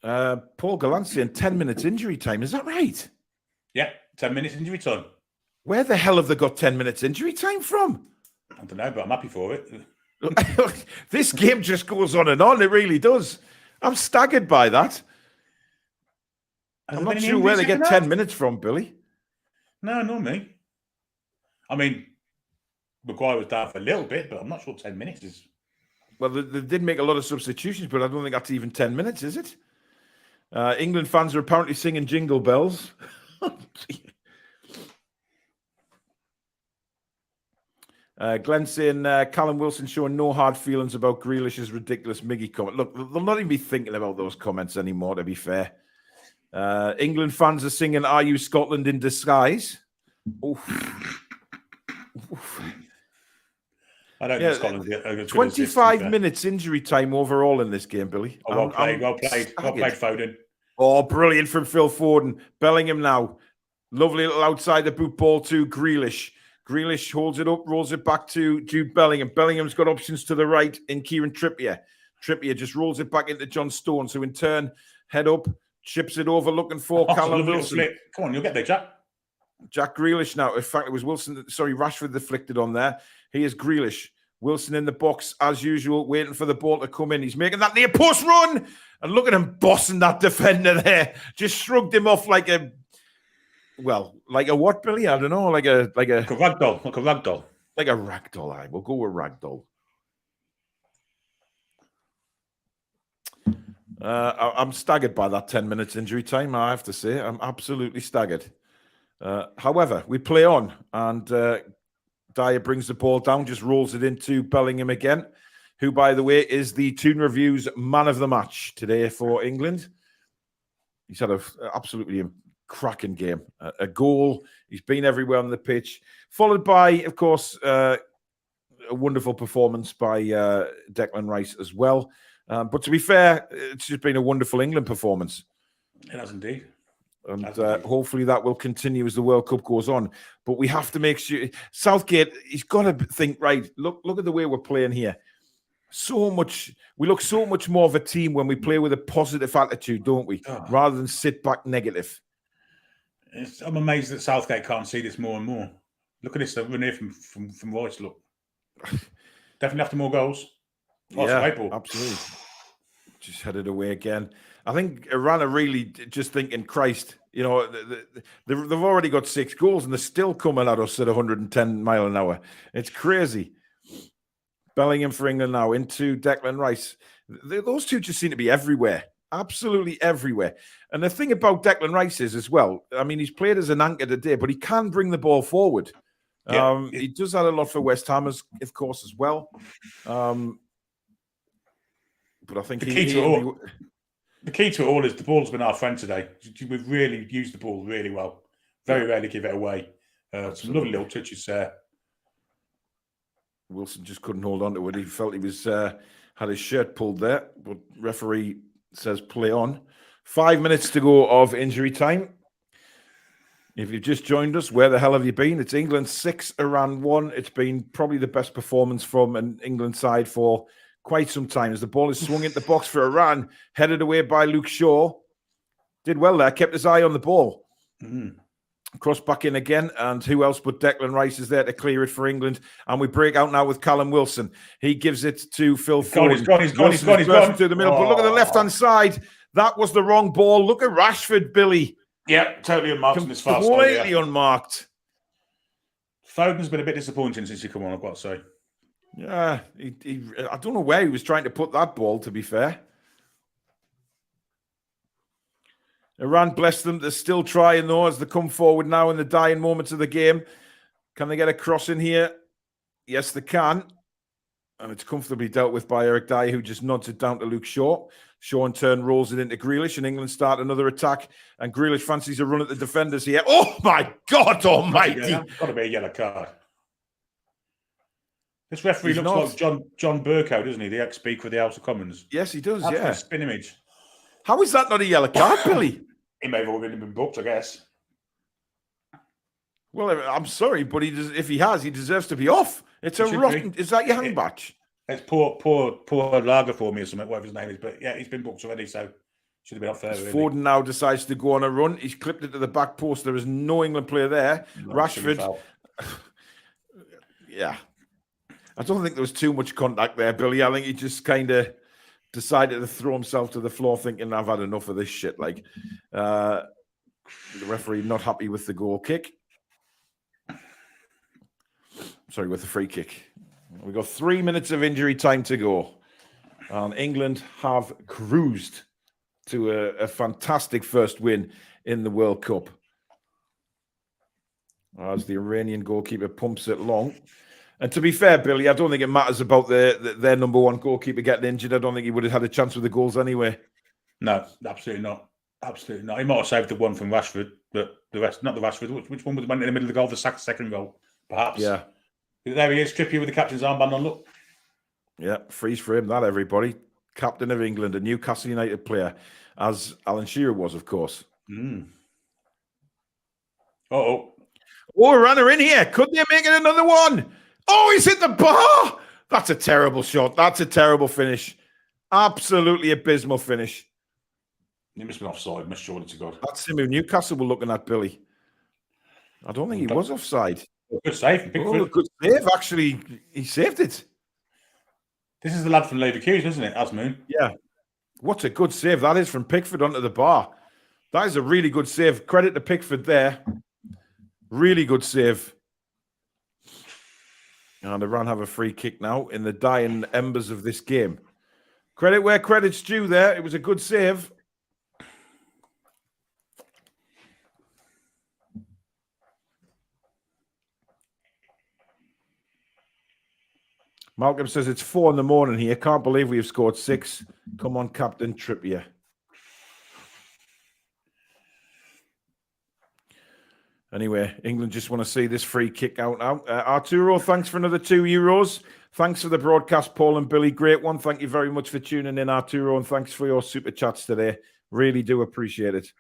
Paul Gallant saying 10 minutes injury time. Is that right? Yeah, 10 minutes injury time. Where the hell have they got 10 minutes injury time from? I don't know, but I'm happy for it. This game just goes on and on. It really does. I'm staggered by that. I'm not sure where they get 10 minutes from, Billy. No, not me. I mean, Maguire was down for a little bit, but I'm not sure 10 minutes is... Well, they did make a lot of substitutions, but I don't think that's even 10 minutes, is it? England fans are apparently singing Jingle Bells. Glenn saying Callum Wilson showing no hard feelings about Grealish's ridiculous Miggy comment. Look, they'll not even be thinking about those comments anymore, to be fair. England fans are singing Are You Scotland in Disguise? Oof. Oof. I don't think Scotland. 25 minutes injury time overall in this game, Billy. Oh, well played, Foden. Oh, brilliant from Phil Foden. Bellingham now. Lovely little outside the boot ball to Grealish. Grealish holds it up, rolls it back to Jude Bellingham. Bellingham's got options to the right in Kieran Trippier. Trippier just rolls it back into John Stones, who in turn head up, chips it over, looking for Callum Wilson. Come on, you'll get there, Jack. Jack Grealish now. In fact, it was Wilson. Sorry, Rashford deflected on there. Here's Grealish. Wilson in the box, as usual, waiting for the ball to come in. He's making that near post run. And look at him bossing that defender there. Just shrugged him off like a... Well, like a what, Billy? I don't know. Like a ragdoll. Like a ragdoll, aye. We'll go with ragdoll. I'm staggered by that 10 minutes injury time, I have to say. I'm absolutely staggered. However, we play on, and Dyer brings the ball down, just rolls it into Bellingham again, who, by the way, is the Toon Review's man of the match today for England. He's had an absolutely cracking game. A goal. He's been everywhere on the pitch. Followed by, of course, a wonderful performance by Declan Rice as well. But to be fair, it's just been a wonderful England performance. It has indeed. And hopefully that will continue as the World Cup goes on. But we have to make sure... Southgate, he's got to think, right, look at the way we're playing here. We look so much more of a team when we play with a positive attitude, don't we? Rather than sit back negative. I'm amazed that Southgate can't see this more and more. Look at this, the run here from Royce, look. Definitely after more goals. Absolutely. Just headed away again. I think Iran are really just thinking, Christ, you know, they've already got 6 goals and they're still coming at us at 110 mile an hour. It's crazy. Bellingham for England now into Declan Rice. Those two just seem to be everywhere. Absolutely everywhere. And the thing about Declan Rice is as well, I mean, he's played as an anchor today, but he can bring the ball forward. Yeah. He does that a lot for West Ham, of course, as well. But I think the key to it all is the ball's been our friend today. We've really used the ball really well. Very rarely give it away. Some lovely little touches there. Wilson just couldn't hold on to it. He felt he was had his shirt pulled there, but referee says play on. 5 minutes to go of injury time. If you've just joined us, where the hell have you been? It's England 6, Iran 1. It's been probably the best performance from an England side for quite some time. As the ball is swung into the box for Iran, headed away by Luke Shaw. Did well there, kept his eye on the ball. Cross back in again, and who else but Declan Rice is there to clear it for England? And we break out now with Callum Wilson. He gives it to Phil Foden. He's gone. To the middle, but look at the left-hand side. That was the wrong ball. Look at Rashford, Billy. Yeah, totally unmarked from this far side. Completely unmarked. Foden's been a bit disappointing since he come on, I've got to say. Yeah, I don't know where he was trying to put that ball, to be fair. Iran, bless them, they're still trying, though, as they come forward now in the dying moments of the game. Can they get a cross in here? Yes, they can. And it's comfortably dealt with by Eric Dyer, who just nods it down to Luke Shaw. Shaw in turn rolls it into Grealish, and England start another attack. And Grealish fancies a run at the defenders here. Oh, my God almighty. That's got to be a yellow card. This referee looks like John Burkow, doesn't he? The ex-speaker of the House of Commons. Yes, he does, That's yeah. a spin image. How is that not a yellow card, Billy? He may have already been booked, I guess. Well, I'm sorry, but if he has, he deserves to be off. It's a rotten... Is that your hand batch? It's poor lager for me or something, whatever his name is. But yeah, he's been booked already, so should have been off there. Really. Foden now decides to go on a run. He's clipped it to the back post. There is no England player there. No, Rashford. Yeah. I don't think there was too much contact there, Billy. I think he just kind of decided to throw himself to the floor thinking, I've had enough of this shit. Like, the referee not happy with the goal kick. Sorry, with the free kick. We've got 3 minutes of injury time to go. And England have cruised to a fantastic first win in the World Cup. As the Iranian goalkeeper pumps it long. And to be fair, Billy, I don't think it matters about their number one goalkeeper getting injured. I don't think he would have had a chance with the goals anyway. No, absolutely not. Absolutely not. He might have saved the one from Rashford, but the rest, not the Rashford. Which one was the one in the middle of the goal? The second goal, perhaps. Yeah. There he is, Trippier with the captain's armband on, look. Yeah, freeze for him, that, everybody. Captain of England, a Newcastle United player, as Alan Shearer was, of course. Oh, Iran are in here. Could they make it another one? Oh, he's hit the bar. That's a terrible shot. That's a terrible finish. Absolutely abysmal finish. He must be offside, must surely to God. That's him who Newcastle were looking at, Billy. I don't think he was offside. Good save. Oh, good save, actually. He saved it. This is the lad from Leverkusen, isn't it, Asmoon? Yeah. What a good save that is from Pickford onto the bar. That is a really good save. Credit to Pickford there. Really good save. And Iran have a free kick now in the dying embers of this game. Credit where credit's due there. It was a good save. Malcolm says it's 4 in the morning here. Can't believe we've scored 6. Come on, Captain Trippier. Anyway, England just want to see this free kick out now. Arturo, thanks for another €2. Thanks for the broadcast, Paul and Billy. Great one. Thank you very much for tuning in, Arturo, and thanks for your super chats today. Really do appreciate it.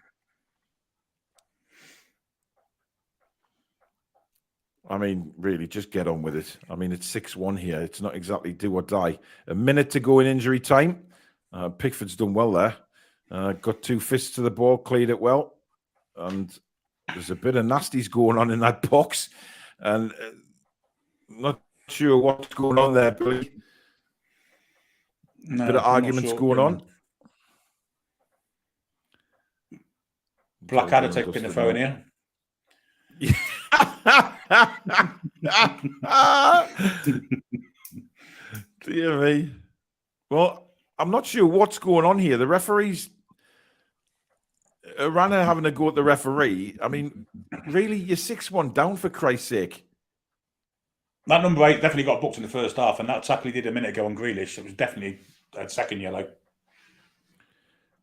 I mean, really, just get on with it. I mean, it's 6-1 here. It's not exactly do or die. A minute to go in injury time. Pickford's done well there. Got 2 fists to the ball, cleared it well. And there's a bit of nasties going on in that box. And not sure what's going on there, Billy. No, bit of arguments going on. Blackadder taking the phone here. Dear me. Well, I'm not sure what's going on here. The referees, Iran are having a go at the referee. I mean, really, you're 6-1 down, for Christ's sake. That number 8 definitely got booked in the first half, and that tackle he did a minute ago on Grealish, it was definitely a second yellow.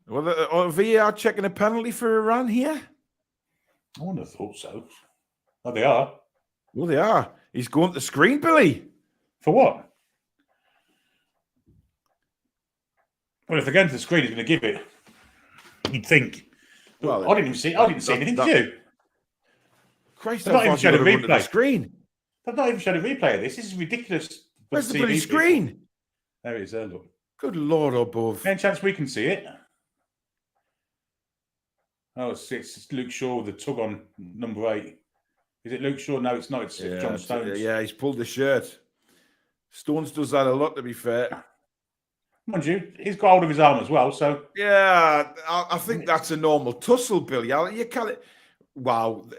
Well, VAR checking a penalty for Iran here? I wouldn't have thought so. Oh, they are. Well, they are. He's going to the screen, Billy. For what? Well, if they're going to the screen, he's going to give it. You'd think. But well, I didn't see anything, did you? Christ, they've not even showed a replay. The screen. They've not even showed a replay of this. This is ridiculous. Where's the bloody screen? There it is. There, look. Good Lord above. Any chance we can see it? Oh, it's Luke Shaw with the tug on number 8. Is it Luke Shaw? No, it's not. It's John Stones. Yeah, he's pulled the shirt. Stones does that a lot, to be fair. Mind you, he's got hold of his arm as well, so... Yeah, I think that's a normal tussle, Billy. You can't... Wow,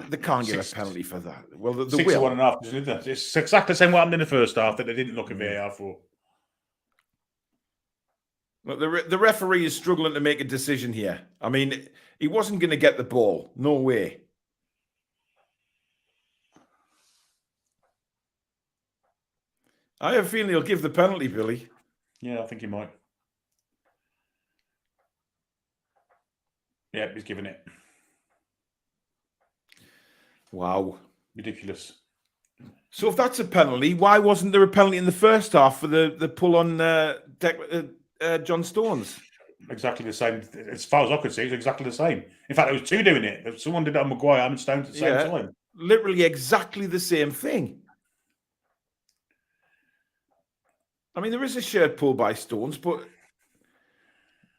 they can't give a penalty for that. Well, the 6-1.5, isn't it? It's exactly the same what happened in the first half that they didn't look at VAR for. Look, the referee is struggling to make a decision here. I mean, he wasn't going to get the ball. No way. I have a feeling he'll give the penalty, Billy. Yeah, I think he might. Yeah, he's giving it. Wow. Ridiculous. So if that's a penalty, why wasn't there a penalty in the first half for the pull on John Stones? Exactly the same. As far as I could see, it's exactly the same. In fact, there was 2 doing it. Someone did it on Maguire and Stones at the same time. Literally exactly the same thing. I mean, there is a shirt pull by Stones, but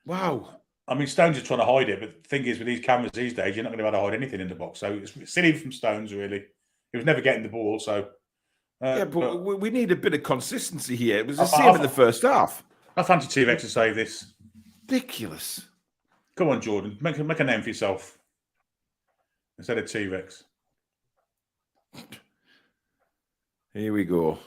wow. I mean, Stones is trying to hide it, but the thing is, with these cameras these days, you're not going to be able to hide anything in the box. So it's silly from Stones, really. He was never getting the ball, so... but we need a bit of consistency here. It was the same in the first half. I fancy T-Rex to save this. Ridiculous. Come on, Jordan. Make a name for yourself. Instead of T-Rex. Here we go.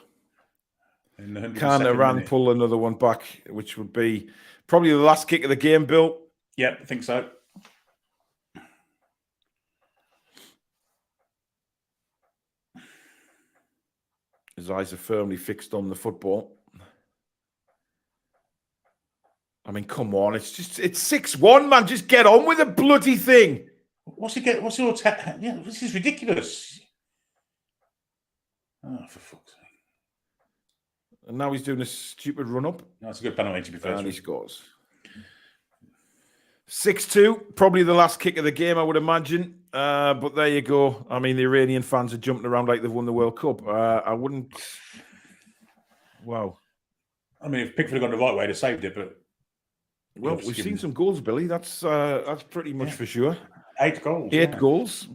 Can Iran pull another one back, which would be probably the last kick of the game, Bill? Yep, I think so. His eyes are firmly fixed on the football. I mean, come on. It's 6-1, man. Just get on with the bloody thing. What's he get? What's your yeah, this is ridiculous. Oh, for fuck's sake. And now he's doing a stupid run-up. That's a good penalty, to be fair. And he scores. 6-2, probably the last kick of the game, I would imagine. But there you go. I mean, the Iranian fans are jumping around like they've won the World Cup. I wouldn't... Wow. I mean, if Pickford had gone the right way, they'd saved it, but... Well, we've seen some goals, Billy. That's pretty much for sure. 8 goals. 8 goals.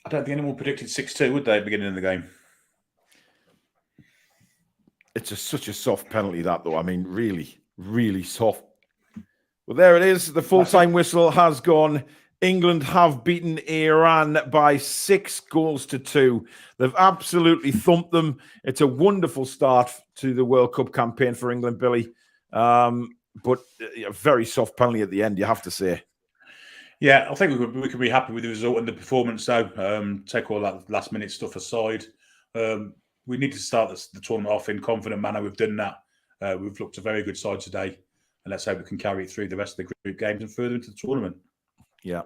I don't think anyone predicted 6-2, would they, at the beginning of the game? It's such a soft penalty, that, though. I mean, really, really soft. Well, there it is. The full-time whistle has gone. England have beaten Iran by 6-2. They've absolutely thumped them. It's a wonderful start to the World Cup campaign for England, Billy. But a very soft penalty at the end, you have to say. Yeah, I think we could be happy with the result and the performance, though. Take all that last-minute stuff aside. We need to start the tournament off in confident manner. We've done that. We've looked a very good side today. And let's hope we can carry it through the rest of the group games and further into the tournament. Yeah,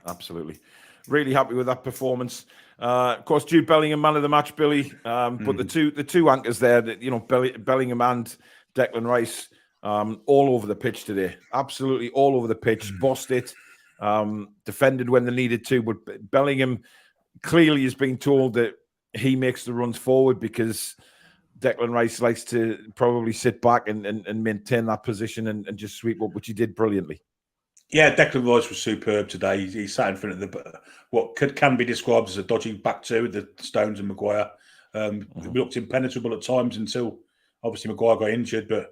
absolutely. Really happy with that performance. Of course, Jude Bellingham, man of the match, Billy. But the two anchors there, Bellingham and Declan Rice, all over the pitch today. Absolutely all over the pitch. Bossed it. Defended when they needed to. But Bellingham clearly is being told that he makes the runs forward because Declan Rice likes to probably sit back and maintain that position and just sweep up, which he did brilliantly. Yeah, Declan Rice was superb today. He sat in front of what can be described as a dodgy back two with the Stones and Maguire. We looked impenetrable at times until obviously Maguire got injured. But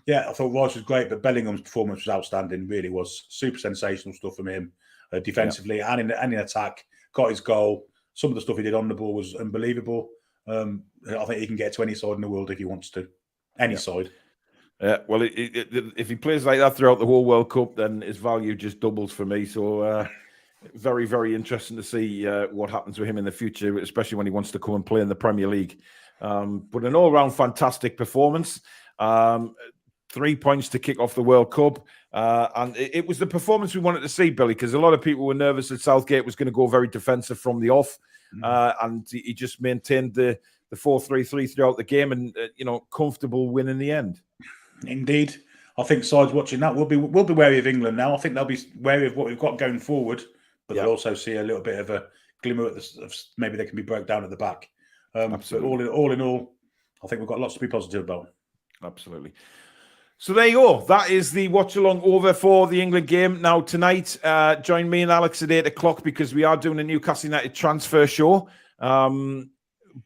yeah, I thought Rice was great, but Bellingham's performance was outstanding. Really was super sensational stuff from him defensively and in attack. Got his goal. Some of the stuff he did on the ball was unbelievable. I think he can get to any side in the world if he wants to. Any side. Well, if he plays like that throughout the whole World Cup, then his value just doubles for me. So very, very interesting to see what happens with him in the future, especially when he wants to come and play in the Premier League. But an all-round fantastic performance. 3 points to kick off the World Cup. And it was the performance we wanted to see, Billy, because a lot of people were nervous that Southgate was going to go very defensive from the off. and he just maintained the 4-3-3 throughout the game, and comfortable win in the end. Indeed. I think sides watching that will be wary of England now. I think they'll be wary of what we've got going forward, but they'll also see a little bit of a glimmer of maybe they can be broke down at the back. Absolutely. But all in all, I think we've got lots to be positive about. Absolutely. So there you go. That is the watch along over for the England game. Now tonight, join me and Alex at 8 o'clock because we are doing a Newcastle United transfer show.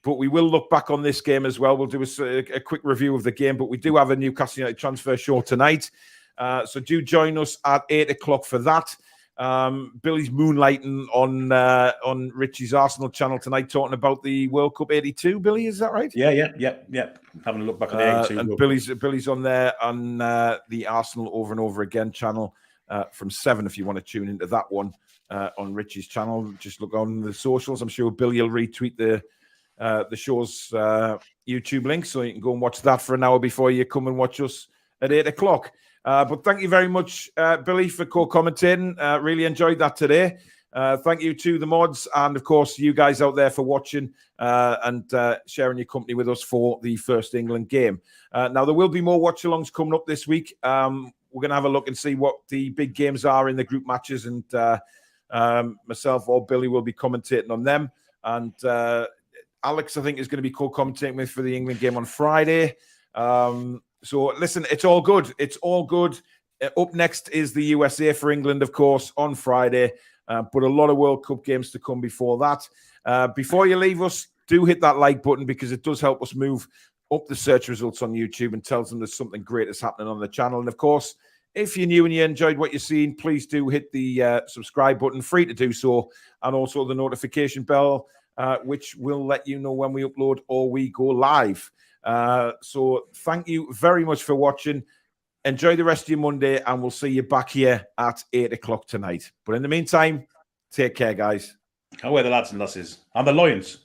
But we will look back on this game as well. We'll do a quick review of the game, but we do have a Newcastle United transfer show tonight. So do join us at 8 o'clock for that. Billy's moonlighting on Richie's Arsenal channel tonight, talking about the World Cup '82. Billy, is that right? Yeah. Having a look back at the '82. And Billy's on there on the Arsenal Over and Over Again channel from 7 if you want to tune into that one on Richie's channel. Just look on the socials. I'm sure Billy will retweet the show's YouTube link, so you can go and watch that for an hour before you come and watch us at 8 o'clock. But thank you very much, Billy, for co-commentating. Really enjoyed that today. Thank you to the mods and, of course, you guys out there for watching and sharing your company with us for the first England game. Now, there will be more watch-alongs coming up this week. We're going to have a look and see what the big games are in the group matches, and myself or Billy will be commentating on them. And Alex, I think, is going to be co-commentating with for the England game on Friday. So, listen, it's all good. It's all good. Up next is the USA for England, of course, on Friday. But a lot of World Cup games to come before that. Before you leave us, do hit that like button because it does help us move up the search results on YouTube and tells them there's something great that's happening on the channel. And, of course, if you're new and you enjoyed what you're seeing, please do hit the subscribe button, free to do so, and also the notification bell, which will let you know when we upload or we go live. So thank you very much for watching. Enjoy the rest of your Monday, and we'll see you back here at 8 o'clock tonight. But in the meantime, take care, guys. Away the lads and lasses. And the Lions.